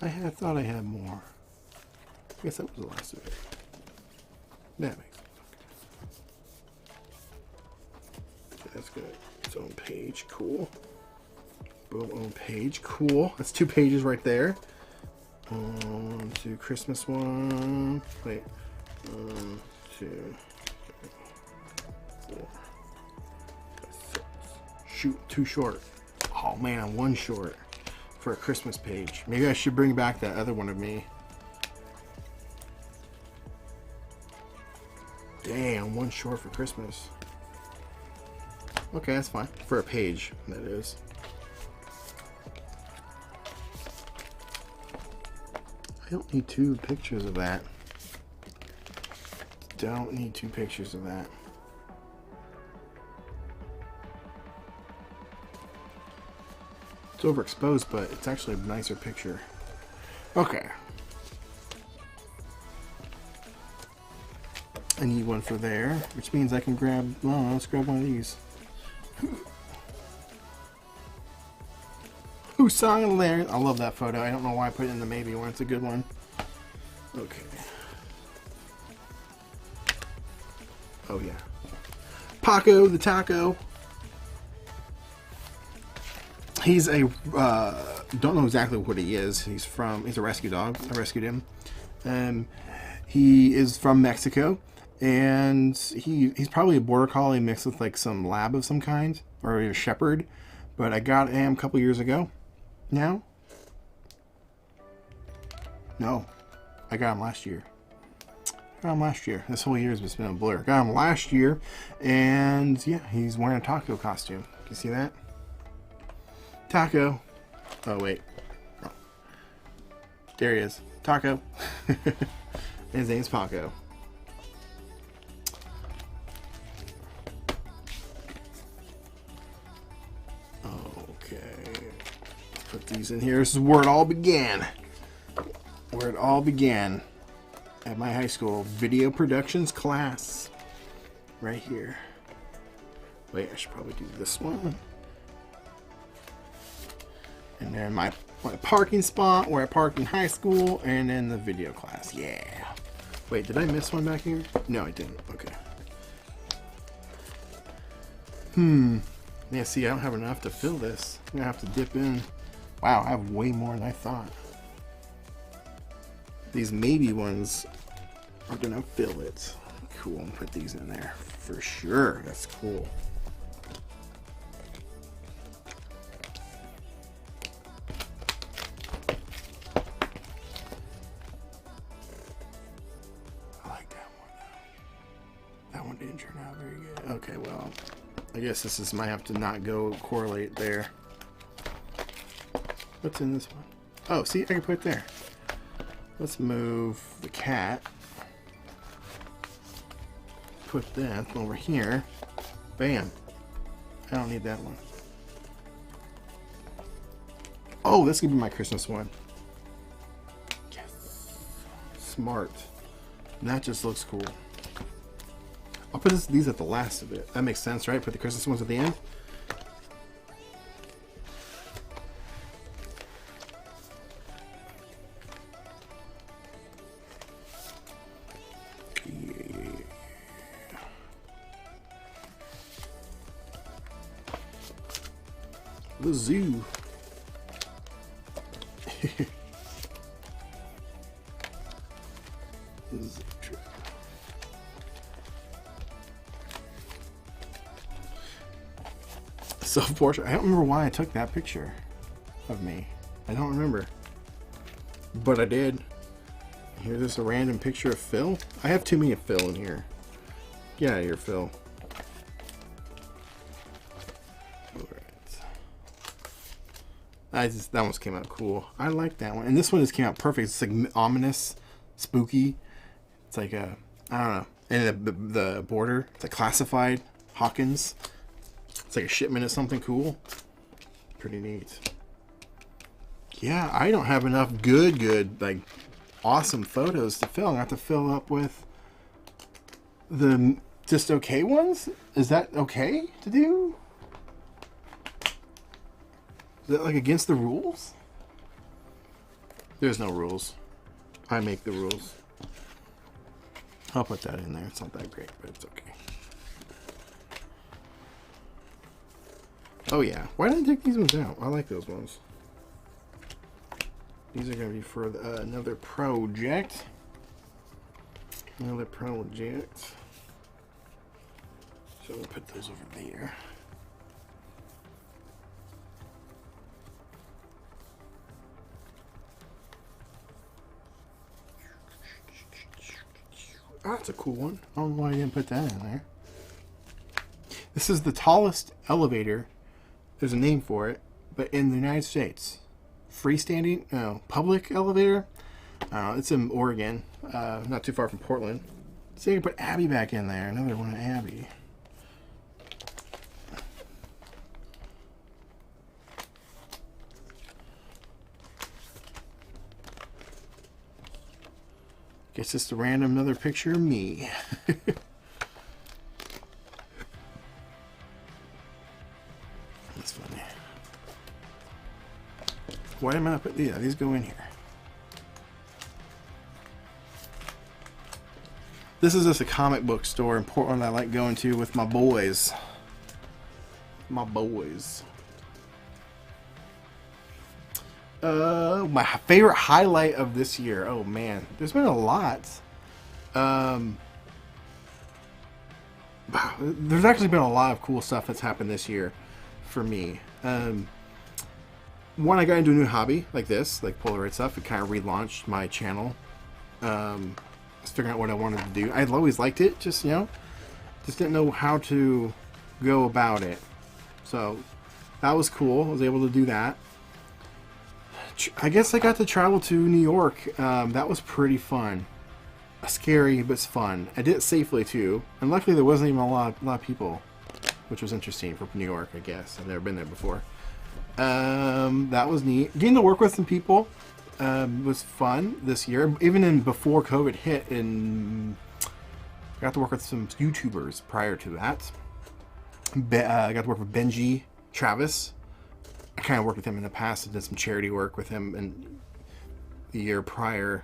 I thought I had more. I guess that was the last of it. That makes sense. Okay, that's good. Its own page. Cool. Boom, own page. Cool. That's 2 pages right there. To Christmas one. Wait. 1, 2, 3, 4, 5, 6. Shoot, 2 short. Oh man, 1 short for a Christmas page. Maybe I should bring back that other one of me. Damn, 1 short for Christmas. Okay, that's fine. For a page, that is. I don't need 2 pictures of that. Don't need 2 pictures of that. It's overexposed, but it's actually a nicer picture. Okay. I need one for there, which means I can grab, oh, let's grab one of these. Who sung there? I love that photo. I don't know why I put it in the maybe one. It's a good one. Okay. Oh yeah. Paco the taco. He's a, don't know exactly what he is. He's a rescue dog. I rescued him. He is from Mexico. And he's probably a border collie mixed with like some lab of some kind, or a shepherd. But I got him a couple years ago. Now? No. I got him last year. This whole year has been a blur. Got him last year. And yeah, he's wearing a taco costume. Can you see that? Taco. Oh, wait. Oh. There he is. Taco. His name's Paco. Put these in here. This is where it all began. Where it all began at my high school video productions class. Right here. Wait, I should probably do this one. And then my parking spot where I parked in high school, and then the video class. Yeah. Wait, did I miss one back here? No, I didn't. Okay. Yeah, see, I don't have enough to fill this. I'm gonna have to dip in. Wow, I have way more than I thought. These maybe ones are gonna fill it. Cool, and put these in there for sure. That's cool. I like that one. That one didn't turn out very good. Okay, well, I guess this might have to not go correlate there. What's in this one? Oh, see, I can put it there. Let's move the cat. Put that over here. Bam. I don't need that one. Oh, this could be my Christmas one. Yes. Smart. And that just looks cool. I'll put these at the last of it. That makes sense, right? Put the Christmas ones at the end. The zoo. Self-portrait. I don't remember why I took that picture of me. I don't remember. But I did. Here's just a random picture of Phil. I have too many of Phil in here. Get out of here, Phil. That one came out cool. I like that one. And this one just came out perfect. It's like ominous, spooky. It's like a, I don't know. And the border, it's like classified Hawkins. It's like a shipment of something cool. Pretty neat. Yeah, I don't have enough good, like, awesome photos to fill. I have to fill up with the just okay ones? Is that okay to do? Is that, like, against the rules? There's no rules. I make the rules. I'll put that in there. It's not that great, but it's okay. Oh, yeah. Why didn't I take these ones out? I like those ones. These are going to be for another project. Another project. So we'll put those over there. Oh, that's a cool one. I don't know why I didn't put that in there. This is the tallest elevator. There's a name for it, but in the United States. Freestanding, no, public elevator. It's in Oregon, not too far from Portland. So you can put Abby back in there. Another one of Abby. Guess just a random another picture of me. That's funny. Why am I not putting these go in here? This is just a comic book store in Portland I like going to with my boys. My boys. My favorite highlight of this year. Oh man, there's been a lot. There's actually been a lot of cool stuff that's happened this year for me. One, I got into a new hobby like this, like Polaroid stuff. It kind of relaunched my channel. I was figuring out what I wanted to do. I'd always liked it, just didn't know how to go about it. So that was cool. I was able to do that. I guess I got to travel to New York. That was pretty fun. Scary, but it's fun. I did it safely too, and luckily there wasn't even a lot of people, which was interesting for New York. I guess I've never been there before. That was neat. Getting to work with some people was fun this year. Even before COVID hit, I got to work with some YouTubers prior to that. I got to work with Benji Travis. I kind of worked with him in the past and did some charity work with him in the year prior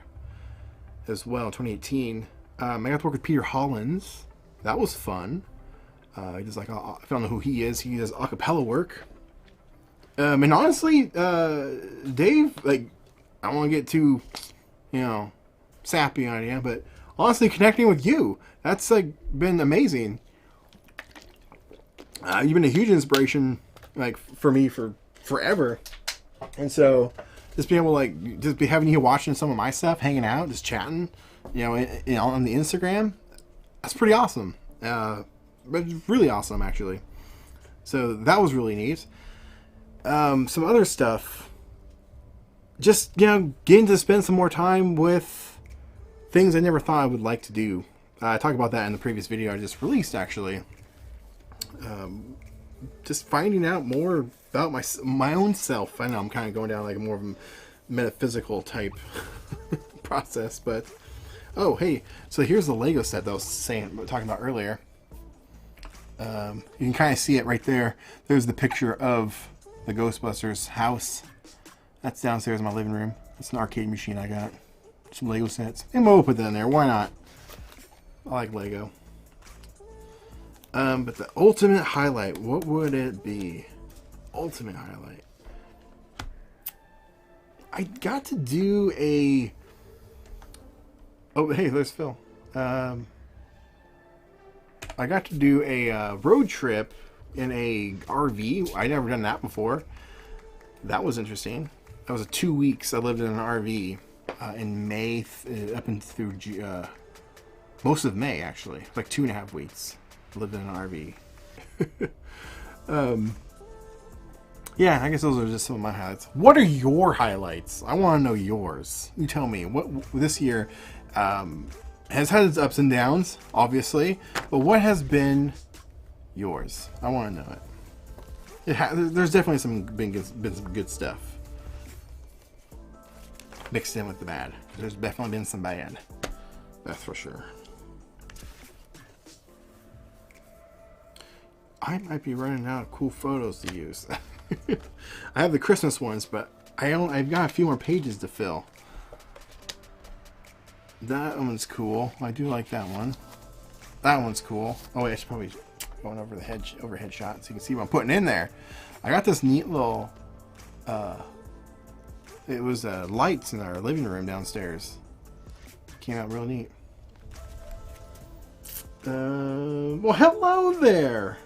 as well, 2018. I got to work with Peter Hollins. That was fun. Just like, if I don't know who he is, he does a cappella work. And honestly, Dave, like, I don't want to get too, sappy on you, but honestly, connecting with you, that's like been amazing. You've been a huge inspiration, like, for me for forever. And so just being able to, like, just be having you watching some of my stuff, hanging out, just chatting, on the Instagram, that's pretty awesome. But really awesome, actually. So that was really neat. Some other stuff, just, getting to spend some more time with things I never thought I would like to do. I talked about that in the previous video I just released, actually. Just finding out more about my own self. I know I'm kind of going down like more of a metaphysical type process, but oh hey, so here's the Lego set that I was talking about earlier. You can kind of see it right there. There's the picture of the Ghostbusters house. That's downstairs in my living room. It's an arcade machine I got. Some Lego sets, and we'll put that in there. Why not? I like Lego. But the ultimate highlight, what would it be? Ultimate highlight. I got to do a... Oh, hey, there's Phil. I got to do a road trip in a RV. I'd never done that before. That was interesting. That was 2 weeks I lived in an RV in May, up and through most of May, actually. Like 2.5 weeks. Lived in an RV. Yeah, I guess those are just some of my highlights. What are your highlights? I want to know yours. You tell me. What this year? has had its ups and downs, obviously, but what has been yours? I want to know it. There's definitely been some good stuff mixed in with the bad. There's definitely been some bad. That's for sure. I might be running out of cool photos to use. I have the Christmas ones, but I've got a few more pages to fill. That one's cool. I do like that one. That one's cool. Oh wait, I should probably go over the overhead shot so you can see what I'm putting in there. I got this neat little it was lights in our living room downstairs. Came out real neat. Well, hello there.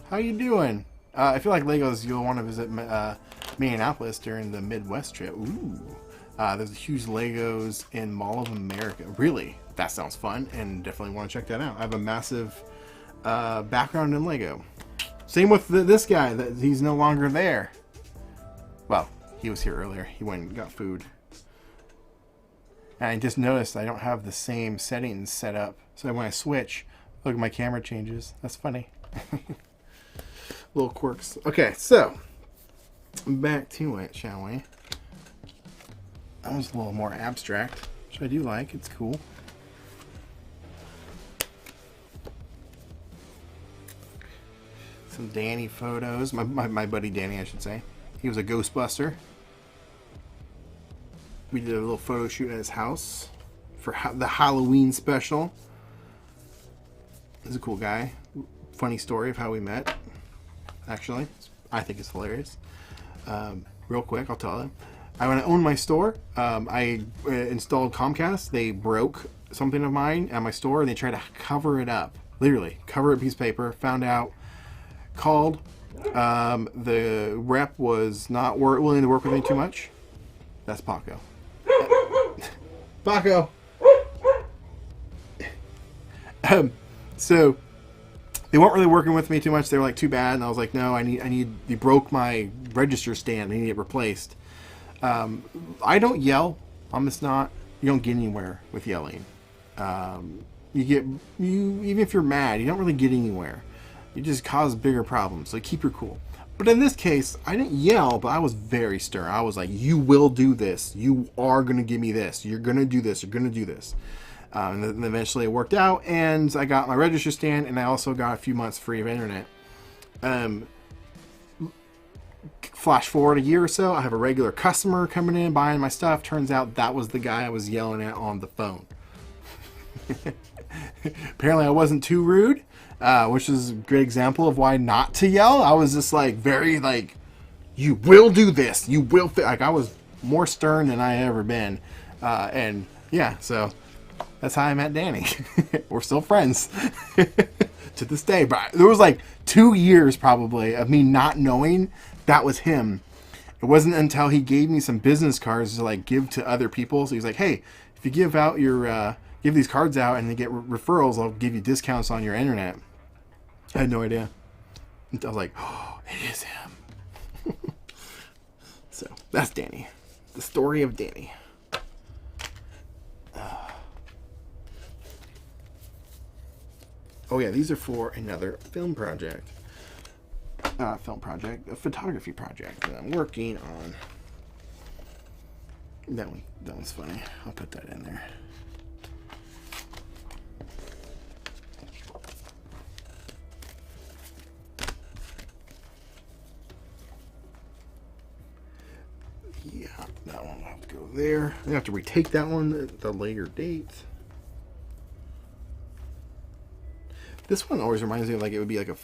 How you doing? I feel like Legos, you'll want to visit Minneapolis during the Midwest trip. Ooh. There's a huge Legos in Mall of America. Really? That sounds fun, and definitely want to check that out. I have a massive background in Lego. Same with this guy. That he's no longer there. Well, he was here earlier. He went and got food. And I just noticed I don't have the same settings set up. So when I switch, look, my camera changes. That's funny. Little quirks. Okay, so back to it, shall we? That was a little more abstract, which I do like. It's cool. Some Danny photos. My buddy Danny, I should say. He was a Ghostbuster. We did a little photo shoot at his house for the Halloween special. He's a cool guy. Funny story of how we met. Actually, I think it's hilarious. Real quick, I'll tell you. When I owned my store, I installed Comcast. They broke something of mine at my store, and they tried to cover it up. Literally, cover a piece of paper. Found out, called. The rep was not willing to work with me too much. That's Paco. Paco! So they weren't really working with me too much. They were like, too bad. And I was like, no, I need, you broke my register stand. I need it replaced. I don't yell. I'm just not, you don't get anywhere with yelling. Even if you're mad, you don't really get anywhere. You just cause bigger problems. So keep your cool. But in this case, I didn't yell, but I was very stern. I was like, you will do this. You are going to give me this. You're going to do this. You're going to do this. And then eventually it worked out, and I got my register stand, and I also got a few months free of internet. Flash forward a year or so, I have a regular customer coming in, buying my stuff. Turns out that was the guy I was yelling at on the phone. Apparently I wasn't too rude, which is a great example of why not to yell. I was just like, very like, you will do this. You will like, I was more stern than I ever been. And yeah, so that's how I met Danny. We're still friends to this day. But there was like 2 years probably of me not knowing that was him. It wasn't until he gave me some business cards to like give to other people. So he's like, hey, if you give out your, give these cards out and they get referrals, I'll give you discounts on your internet. I had no idea. I was like, oh, it is him. So that's Danny. The story of Danny. Oh yeah, these are for another film project. A photography project that I'm working on. That one's funny. I'll put that in there. Yeah, that one will have to go there. I have to retake that one at the later date. This one always reminds me of like it would be like a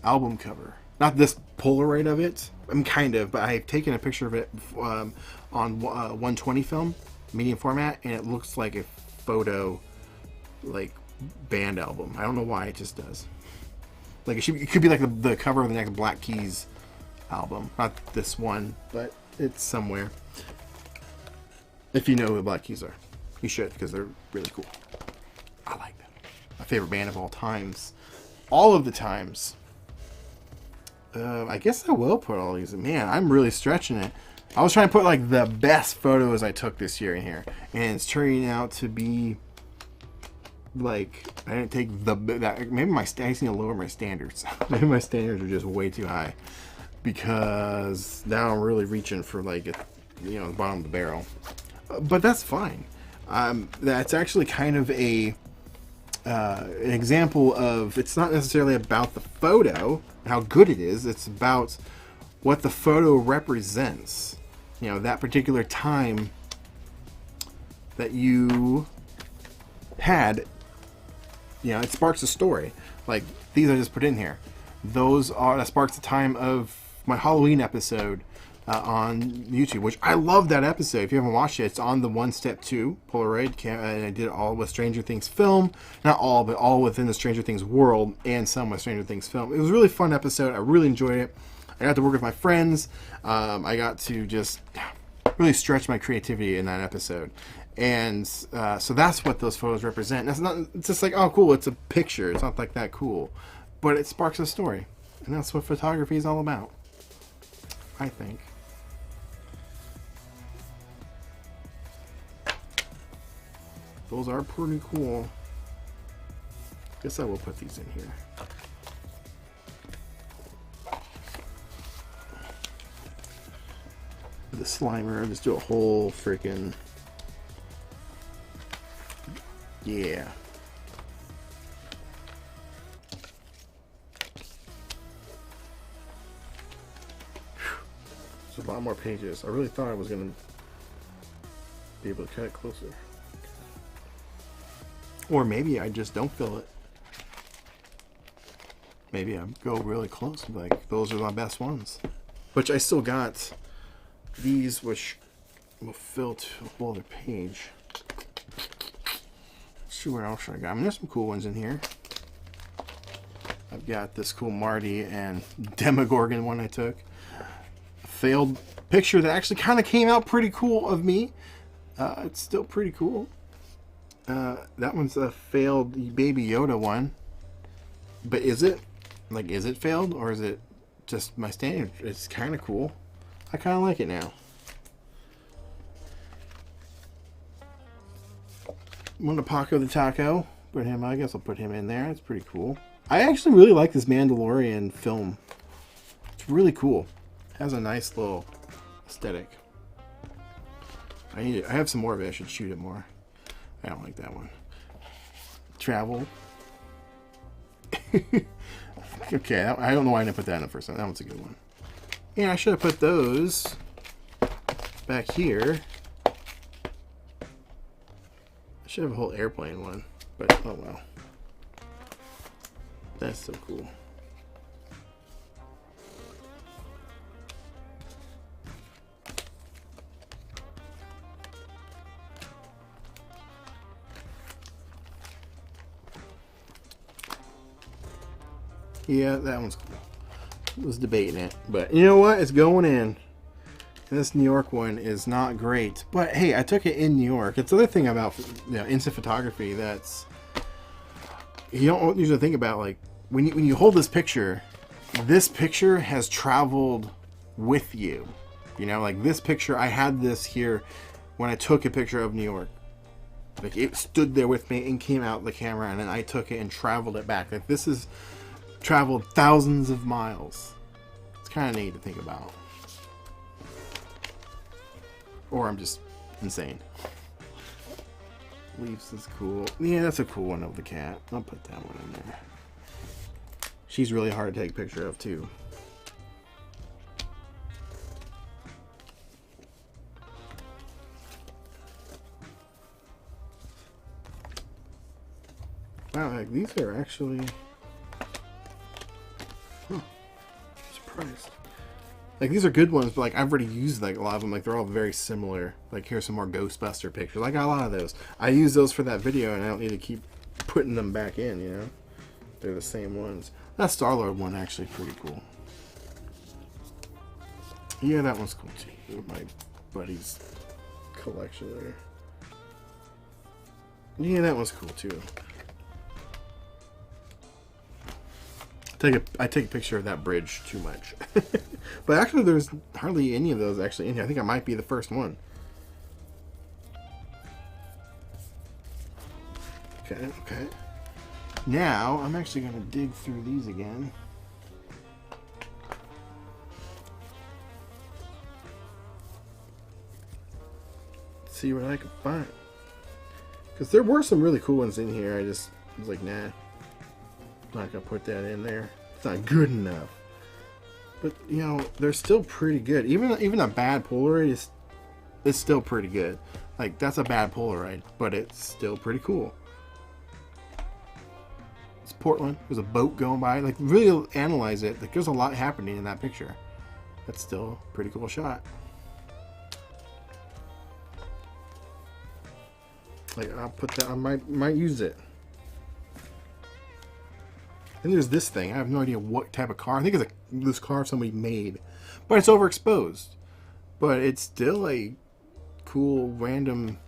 album cover. Not this Polaroid of it. I'm kind of, but I've taken a picture of it on 120 film, medium format, and it looks like a photo, like band album. I don't know why, it just does. Like it could be like the cover of the next Black Keys album. Not this one, but it's somewhere. If you know who the Black Keys are. You should, because they're really cool. I like them. My favorite band of all times. All of the times. I guess I will put all these. Man, I'm really stretching it. I was trying to put like the best photos I took this year in here, and it's turning out to be like I didn't take that. Maybe I just need to lower my standards. Maybe my standards are just way too high, because now I'm really reaching for like the bottom of the barrel. But that's fine. That's actually kind of an example of, it's not necessarily about the photo, how good it is. It's about what the photo represents. That particular time that you had, it sparks a story. Like these I just put in here. That sparks the time of my Halloween episode on YouTube, which I love that episode. If you haven't watched it, it's on the 1 Step 2 Polaroid, and I did it all with Stranger Things film. Not all, but all within the Stranger Things world, and some with Stranger Things film. It was a really fun episode. I really enjoyed it. I got to work with my friends. I got to just really stretch my creativity in that episode. And so that's what those photos represent. It's just like, oh, cool, it's a picture. It's not like that cool. But it sparks a story. And that's what photography is all about, I think. Those are pretty cool. Guess I will put these in here. The Slimer, just do a whole freaking, yeah. There's a lot more pages. I really thought I was gonna be able to cut it closer. Or maybe I just don't fill it. Maybe I go really close and be like, those are my best ones. Which I still got these, which will fill to a whole other page. Let's see what else I got. I mean, there's some cool ones in here. I've got this cool Marty and Demogorgon one I took. A failed picture that actually kind of came out pretty cool of me. It's still pretty cool. That one's a failed Baby Yoda one. But is it? Like, is it failed? Or is it just my standard? It's kind of cool. I kind of like it now. One to Paco the Taco. Put him, I guess I'll put him in there. It's pretty cool. I actually really like this Mandalorian film. It's really cool. It has a nice little aesthetic. I have some more of it. I should shoot it more. I don't like that one. Travel. Okay, I don't know why I didn't put that in the first one. That one's a good one. Yeah, I should have put those back here. I should have a whole airplane one, but oh well. That's so cool. Yeah, that one's cool. I was debating it, but you know what? It's going in. This New York one is not great, but hey, I took it in New York. It's the other thing about instant photography that's you don't usually think about. Like when you hold this picture has traveled with you. Like this picture, I had this here when I took a picture of New York. Like it stood there with me and came out the camera, and then I took it and traveled it back. Like this is traveled thousands of miles. It's kind of neat to think about. Or I'm just insane. Leaves is cool. Yeah, that's a cool one of the cat. I'll put that one in there. She's really hard to take a picture of too. Wow, like these are actually... Huh. Surprised. Like these are good ones, but like I've already used like a lot of them. Like they're all very similar. Like here's some more Ghostbuster pictures. I got a lot of those. I use those for that video, and I don't need to keep putting them back in. They're the same ones. That Star-Lord one actually pretty cool. Yeah, that one's cool too. My buddy's collection there. Yeah, that one's cool too. I take a picture of that bridge too much. But actually, there's hardly any of those actually in here. I think I might be the first one. Okay. Now, I'm actually going to dig through these again. See what I can find. Because there were some really cool ones in here. I was like, nah. I'm not going to put that in there. It's not good enough. But, you know, they're still pretty good. Even a bad Polaroid is still pretty good. Like, that's a bad Polaroid, but it's still pretty cool. It's Portland. There's a boat going by. Like, really analyze it. Like, there's a lot happening in that picture. That's still a pretty cool shot. Like, I'll put that, I might use it. Then there's this thing. I have no idea what type of car. I think it's this car somebody made. But it's overexposed. But it's still a cool, random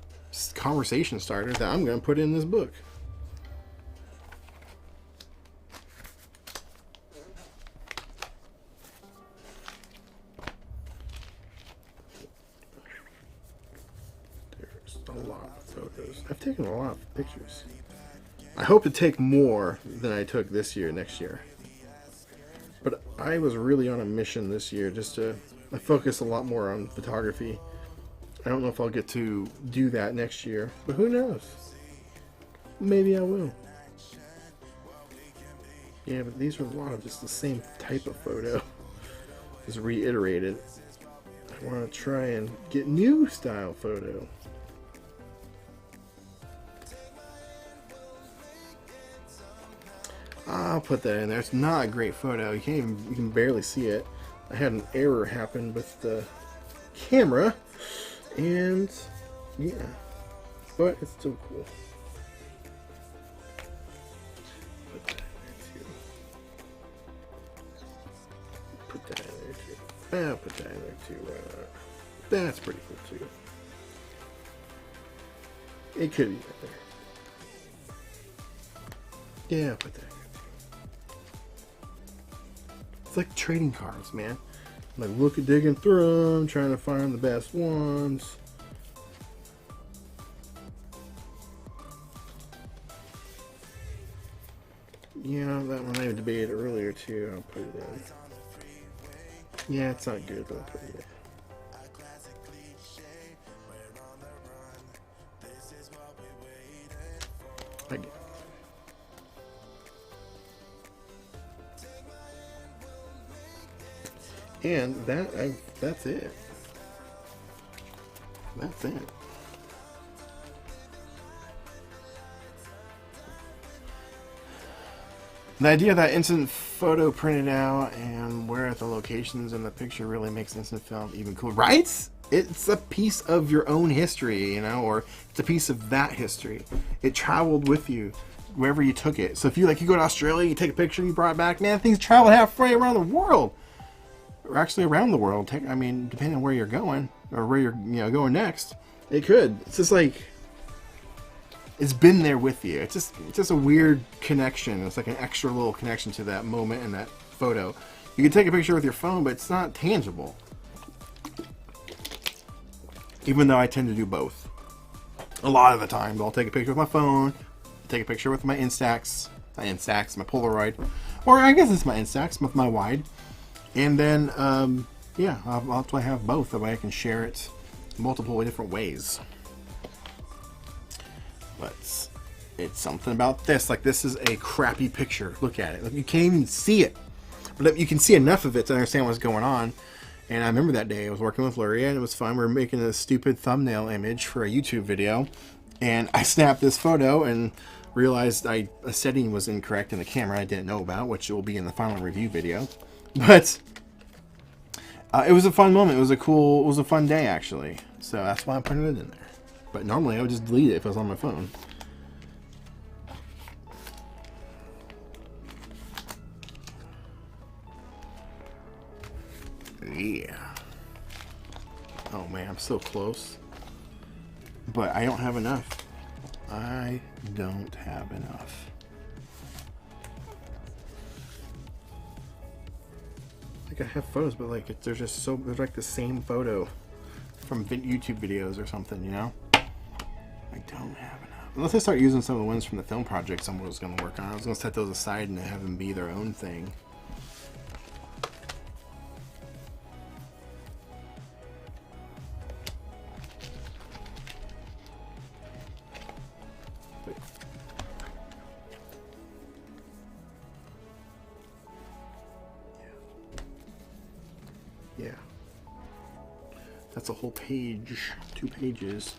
conversation starter that I'm going to put in this book. There's a lot of photos. I've taken a lot of pictures. I hope to take more than I took this year, next year. But I was really on a mission this year just to I focus a lot more on photography. I don't know if I'll get to do that next year, but who knows? Maybe I will. Yeah, but these are a lot of just the same type of photo. Just reiterated. I want to try and get new style photo. I'll put that in there. It's not a great photo. You can barely see it. I had an error happen with the camera, and yeah, but it's still cool. Put that in there too. Put that in there too. I'll put that in there too. That's pretty cool too. It could be better. Yeah, I'll put that in there. It's like trading cards, man. Like, digging through them, trying to find the best ones. Yeah, that one I debated earlier too. I'll put it in. Yeah, it's not good, but I'll put it in. I get it. And that's it. That's it. The idea of that instant photo printed out and where at the locations in the picture really makes instant film even cooler, right? It's a piece of your own history, you know, or it's a piece of that history. It traveled with you wherever you took it. So if you go to Australia, you take a picture, you brought it back, man, things traveled halfway around the world. Or actually around the world. I mean, depending on where you're going or where you're going next, it could. It's just like it's been there with you. It's just a weird connection. It's like an extra little connection to that moment and that photo. You can take a picture with your phone, but it's not tangible. Even though I tend to do both. A lot of the time, I'll take a picture with my phone, take a picture with my Instax, my Polaroid, or I guess it's my Instax with my wide. And then, yeah, I'll actually have both. That way I can share it multiple different ways. But it's something about this. Like, this is a crappy picture. Look at it. Like, you can't even see it. But you can see enough of it to understand what's going on. And I remember that day I was working with Luria, and it was fun. We were making a stupid thumbnail image for a YouTube video. And I snapped this photo and realized a setting was incorrect in the camera I didn't know about, which will be in the final review video. But it was a fun moment. It was a fun day, actually. So that's why I'm putting it in there. But normally I would just delete it if I was on my phone. Yeah. Oh man, I'm so close. But I don't have enough. I don't have enough. like I have photos, but like they're just so they're like the same photo from YouTube videos or something, you know. I don't have enough. Unless I start using some of the ones from the film project someone was going to work on. I was going to set those aside and have them be their own thing. But yeah. That's a whole page. 2 pages.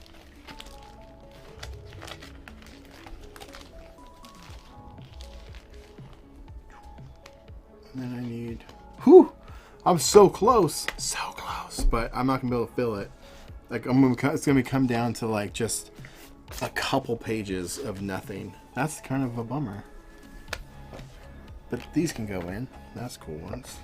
And then I need, whew, I'm so close, but I'm not gonna be able to fill it. Like it's gonna come down to like just a couple pages of nothing. That's kind of a bummer. But these can go in. That's cool ones.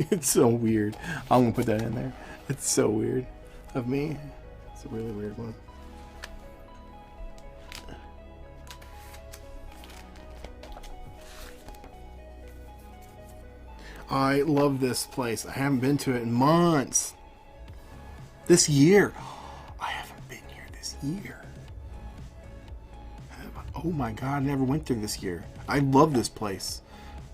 It's so weird. I'm gonna put that in there. It's so weird of me. It's a really weird one. I love this place. I haven't been to it in months. This year. I haven't been here this year. Oh my God, I never went there this year. I love this place.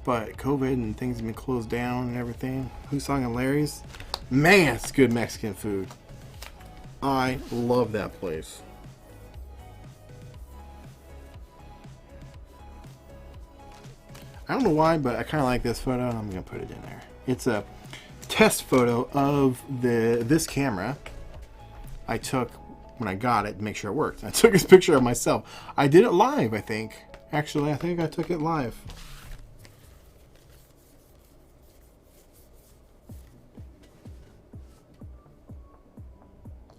But COVID and things have been closed down and everything. Husong and Larry's. Man, it's good Mexican food. I love that place. I don't know why, but I kind of like this photo. I'm going to put it in there. It's a test photo of this camera I took when I got it to make sure it worked. I took this picture of myself. I did it live, I think. Actually, I think I took it live.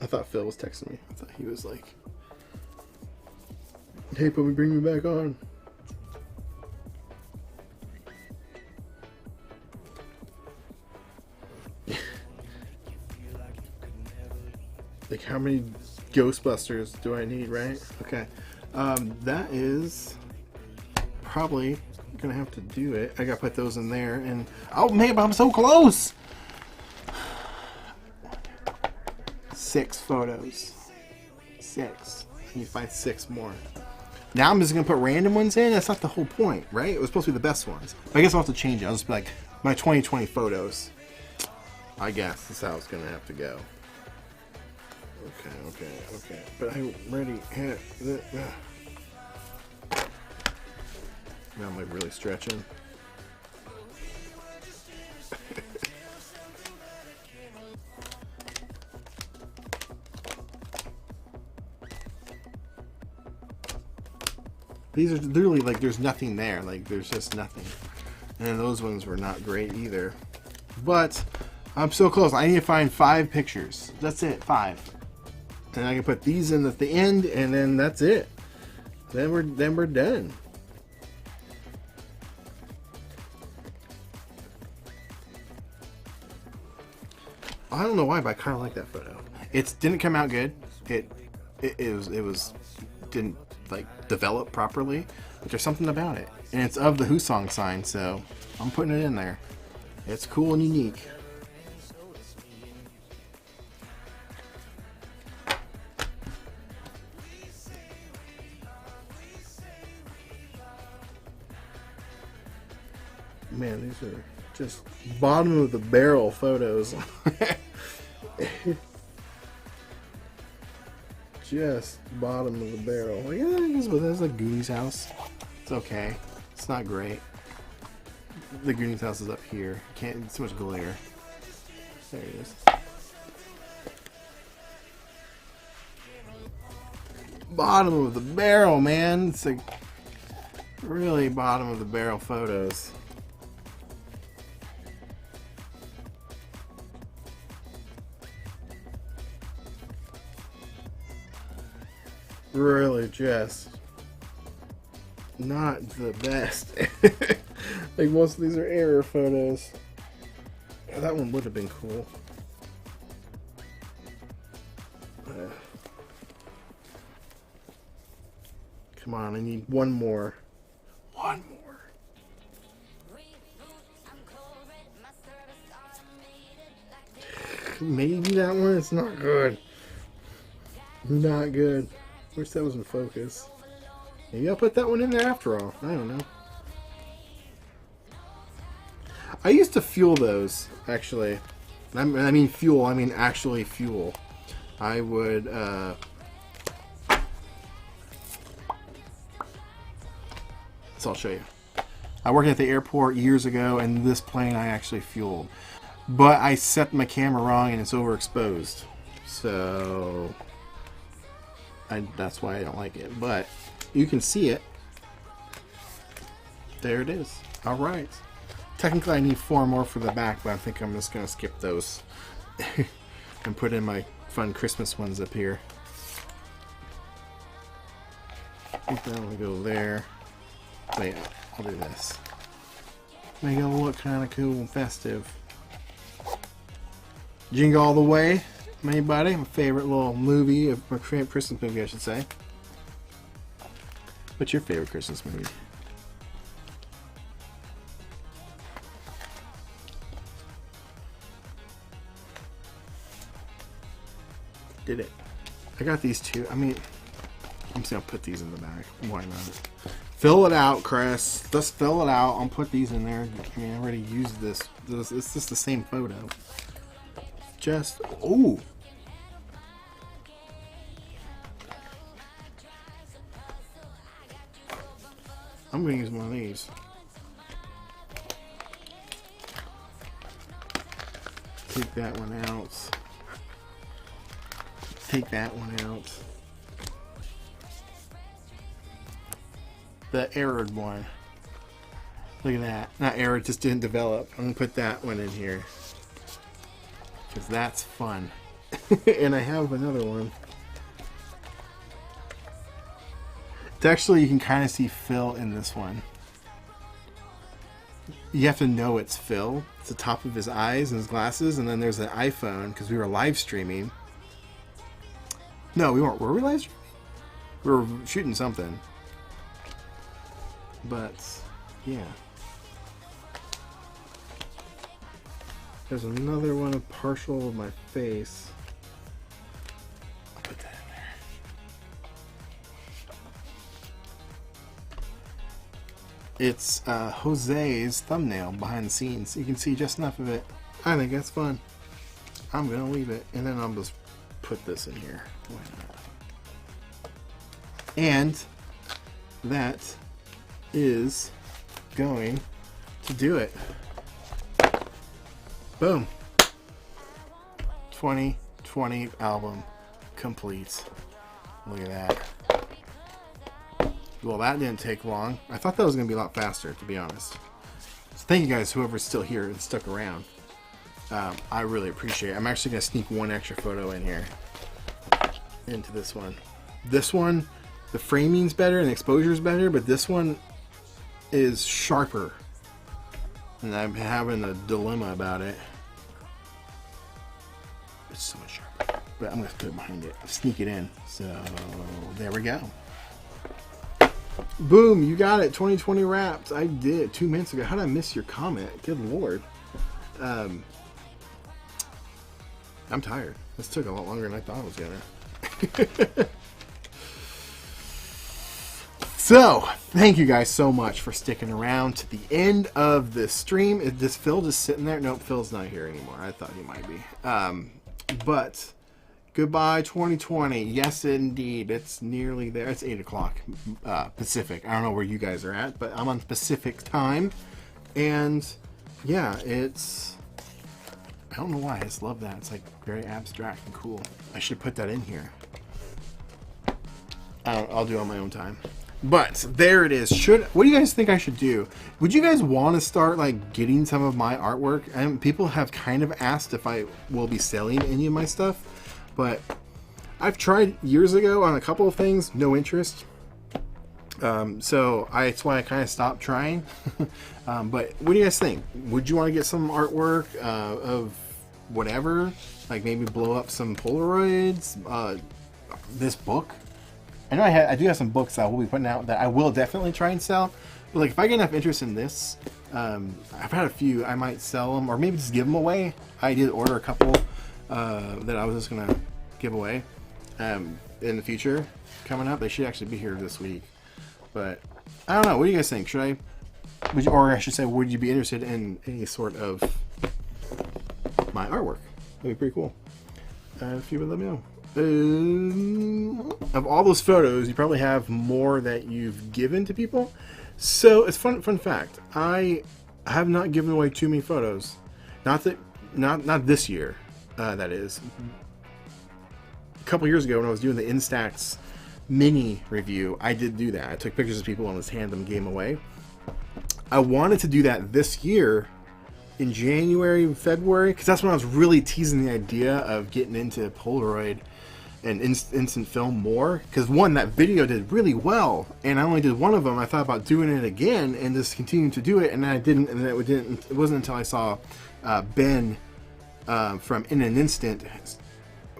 I thought Phil was texting me. I thought he was like, "Hey, Poby, bring me back on." Like, how many Ghostbusters do I need, right? Okay. That is probably gonna have to do it. I gotta put those in there, and oh man, I'm so close. 6 photos. 6. I need to find 6 more. Now I'm just gonna put random ones in. That's not the whole point, right? It was supposed to be the best ones. I guess I'll have to change it. I'll just be like my 2020 photos. I guess that's how it's gonna have to go. Okay. But I already had the. Now I'm like really stretching. These are literally like there's nothing there. Like there's just nothing. And those ones were not great either. But I'm so close. I need to find 5 pictures. That's it. 5. And I can put these in at the end, and then that's it. Then we're done. I don't know why, but I kind of like that photo. It didn't come out good. It was didn't like develop properly, but there's something about it, and it's of the Husong sign, so I'm putting it in there. It's cool and unique. Man, these are just bottom of the barrel photos. Just bottom of the barrel. Like, yeah, I guess there's a Goonies house. It's okay. It's not great. The Goonies house is up here. Can't. It's too much glare. There it is. Bottom of the barrel, man. It's like really bottom of the barrel photos. Really just not the best. Like most of these are error photos. That one would have been cool. Come on, I need one more. One more. Maybe that one is not good. Not good. Wish that was in focus. Maybe I'll put that one in there after all. I don't know. I used to fuel those, actually. I mean fuel, I mean actually fuel. I would, so I'll show you. I worked at the airport years ago, and this plane I actually fueled. But I set my camera wrong, and it's overexposed. So, that's why I don't like it. But you can see it. There it is. All right. Technically, I need 4 more for the back, but I think I'm just going to skip those and put in my fun Christmas ones up here. I think that will go there. Wait, I'll do this. Make it look kind of cool and festive. Jingle All the Way, anybody? My favorite little movie, my favorite Christmas movie, I should say. What's your favorite Christmas movie? Did it. I got these two. I mean, I'm just going to put these in the back. Why not? Fill it out, Chris. Just fill it out. I'll put these in there. I mean, I already used this. It's just the same photo. Just, ooh. I'm going to use one of these. Take that one out. Take that one out. The arid one. Look at that. Not arid, just didn't develop. I'm going to put that one in here. Because that's fun. And I have another one. It's actually, you can kind of see Phil in this one. You have to know it's Phil. It's the top of his eyes and his glasses. And then there's an iPhone, because we were live streaming. No, we weren't. Were we live streaming? We were shooting something. But, yeah. There's another one of partial of my face. I'll put that in there. It's Jose's thumbnail behind the scenes. You can see just enough of it. I think that's fun. I'm going to leave it. And then I'll just put this in here. Why not? And that is going to do it. Boom. 2020 album complete. Look at that. Well, that didn't take long. I thought that was going to be a lot faster, to be honest. So thank you guys, whoever's still here and stuck around. I really appreciate it. I'm actually going to sneak one extra photo in here. Into this one. This one, the framing's better and the exposure's better, but this one is sharper. And I'm having a dilemma about it. It's so much sharper. But I'm going to put it behind it. Sneak it in. So, there we go. Boom, you got it. 2020 wrapped. I did 2 minutes ago. How did I miss your comment? Good Lord. I'm tired. This took a lot longer than I thought it was going to. So, thank you guys so much for sticking around to the end of this stream. Is this Phil just sitting there? Nope, Phil's not here anymore. I thought he might be. But, goodbye 2020. Yes, indeed. It's nearly there. It's 8 o'clock Pacific. I don't know where you guys are at, but I'm on Pacific time. And, yeah, it's... I don't know why. I just love that. It's like very abstract and cool. I should put that in here. I'll do it on my own time. But there it is. What do you guys think I should do? Would you guys want to start like getting some of my artwork? And people have kind of asked if I will be selling any of my stuff, but I've tried years ago on a couple of things, no interest. So that's why I kind of stopped trying. But what do you guys think? Would you want to get some artwork of whatever. Like maybe blow up some Polaroids. This book. I know I do have some books that I will be putting out that I will definitely try and sell. But like if I get enough interest in this, I've had a few. I might sell them or maybe just give them away. I did order a couple that I was just gonna give away in the future coming up. They should actually be here this week. But I don't know. What do you guys think? Should I? Or I should say, would you be interested in any sort of my artwork? That'd be pretty cool. If you would let me know. Of all those photos, you probably have more that you've given to people. So it's fun fact. I have not given away too many photos. Not this year. That is. A couple years ago when I was doing the Instax mini review, I did do that. I took pictures of people and just handed them, gave them away. I wanted to do that this year in January, February, because that's when I was really teasing the idea of getting into Polaroid and instant film more. Because one, that video did really well, and I only did one of them. I thought about doing it again and just continuing to do it, and then I didn't. And it wasn't until I saw Ben from In an Instant.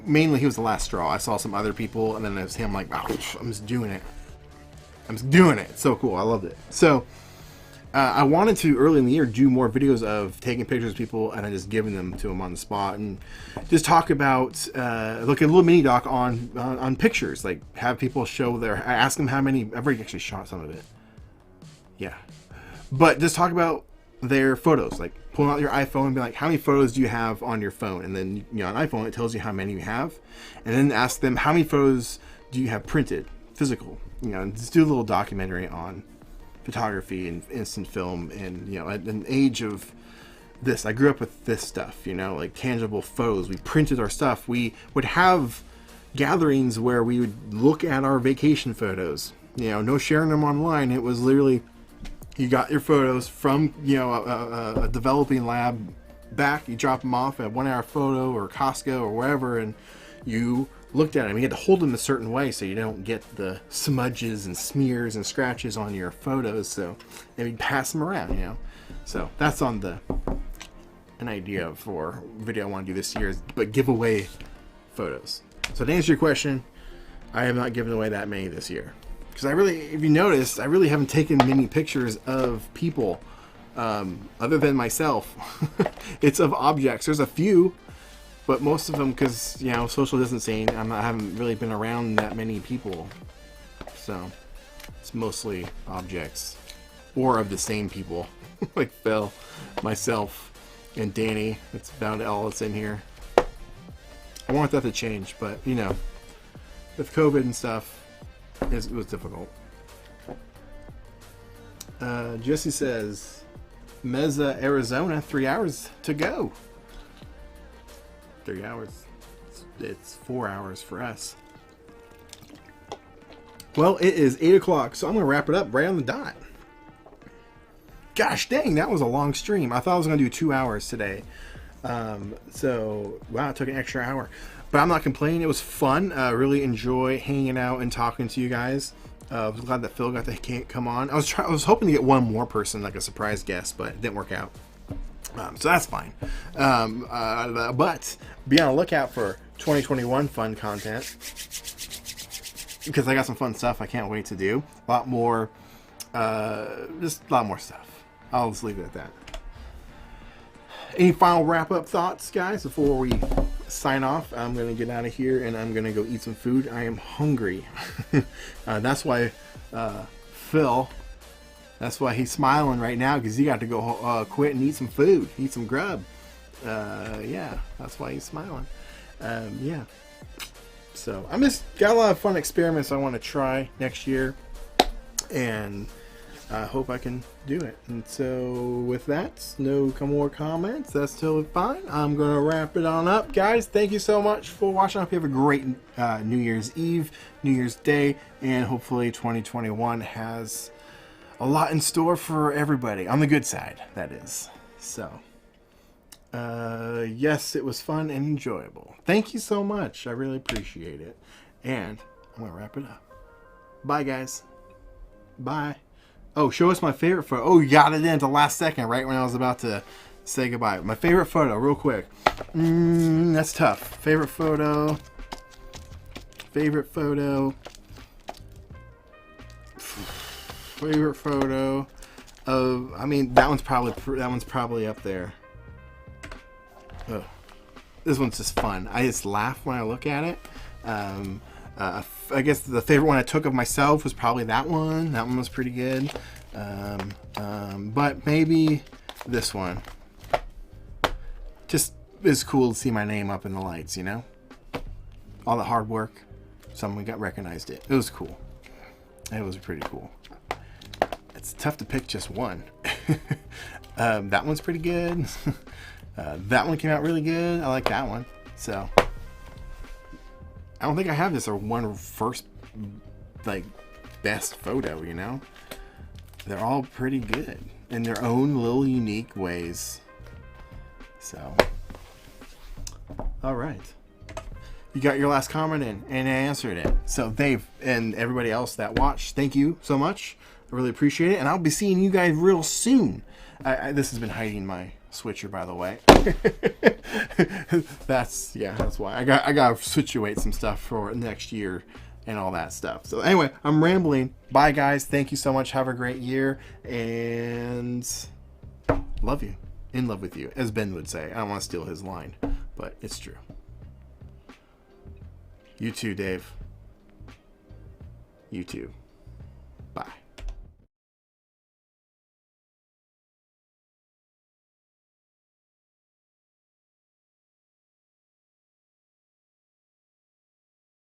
Mainly, he was the last straw. I saw some other people, and then it was him. Like, oh, I'm just doing it. It's so cool. I loved it. So. I wanted to early in the year do more videos of taking pictures of people and then just giving them to them on the spot and just talk about like a little mini doc on pictures, like have people show ask them how many. I've already actually shot some of it, yeah, but just talk about their photos, like pull out your iPhone and be like, how many photos do you have on your phone? And then on iPhone it tells you how many you have, and then ask them how many photos do you have printed, physical, and just do a little documentary on photography and instant film. And at an age of this, I grew up with this stuff, like tangible photos. We printed our stuff. We would have gatherings where we would look at our vacation photos, no sharing them online. It was literally, you got your photos from a developing lab back, you drop them off at 1 Hour Photo or Costco or wherever, and you looked at them. You had to hold them a certain way so you don't get the smudges and smears and scratches on your photos. So maybe pass them around, So that's on an idea for video I want to do this year, but give away photos. So to answer your question, I have not given away that many this year because if you noticed, I really haven't taken many pictures of people other than myself. It's of objects. There's a few. But most of them, because, social distancing, I haven't really been around that many people. So, it's mostly objects. Or of the same people. Like Phil, myself, and Danny. That's about all that's in here. I want that to change, but, with COVID and stuff, it was difficult. Jesse says, Mesa, Arizona, 3 hours to go. 3 hours. It's 4 hours for us. Well, it is 8 o'clock, so I'm going to wrap it up right on the dot. Gosh dang, that was a long stream. I thought I was going to do 2 hours today. So, wow, it took an extra hour. But I'm not complaining. It was fun. Really enjoy hanging out and talking to you guys. I was glad that Phil got to come on. I was hoping to get one more person, like a surprise guest, but it didn't work out. So that's fine. But be on the lookout for 2021 fun content because I got some fun stuff I can't wait to do. A lot more, just a lot more stuff. I'll just leave it at that. Any final wrap-up thoughts, guys, before we sign off? I'm going to get out of here and I'm going to go eat some food. I am hungry. That's why Phil... That's why he's smiling right now, because he got to go quit and eat some food, eat some grub. Yeah, that's why he's smiling. Yeah. So I just got a lot of fun experiments I want to try next year, and I hope I can do it. And so with that, no more comments. That's totally fine. I'm going to wrap it on up. Guys, thank you so much for watching. I hope you have a great New Year's Eve, New Year's Day, and hopefully 2021 has a lot in store for everybody. On the good side, that is. So, yes, it was fun and enjoyable. Thank you so much. I really appreciate it. And I'm going to wrap it up. Bye, guys. Bye. Oh, show us my favorite photo. Oh, you got it in at the last second, right when I was about to say goodbye. My favorite photo, real quick. That's tough. Favorite photo. Favorite photo. Favorite photo of. I mean, that one's probably up there. Ugh. This one's just fun. I just laugh when I look at it. I guess the favorite one I took of myself was probably that one. That one was pretty good. But maybe this one. Just is cool to see my name up in the lights, you know? All the hard work. Someone got recognized it. It was cool. It was pretty cool. It's tough to pick just one. That one's pretty good. That one came out really good. I like that one. So I don't think I have this or one first like best photo, you know? They're all pretty good in their own little unique ways. So all right. You got your last comment in and I answered it. So Dave and everybody else that watched, thank you so much. I really appreciate it. And I'll be seeing you guys real soon. This has been hiding my switcher, by the way. That's why I gotta situate some stuff for next year and all that stuff. So anyway, I'm rambling. Bye guys. Thank you so much. Have a great year and love you. In love with you, as Ben would say. I don't want to steal his line, but it's true. You too, Dave. You too. Bye.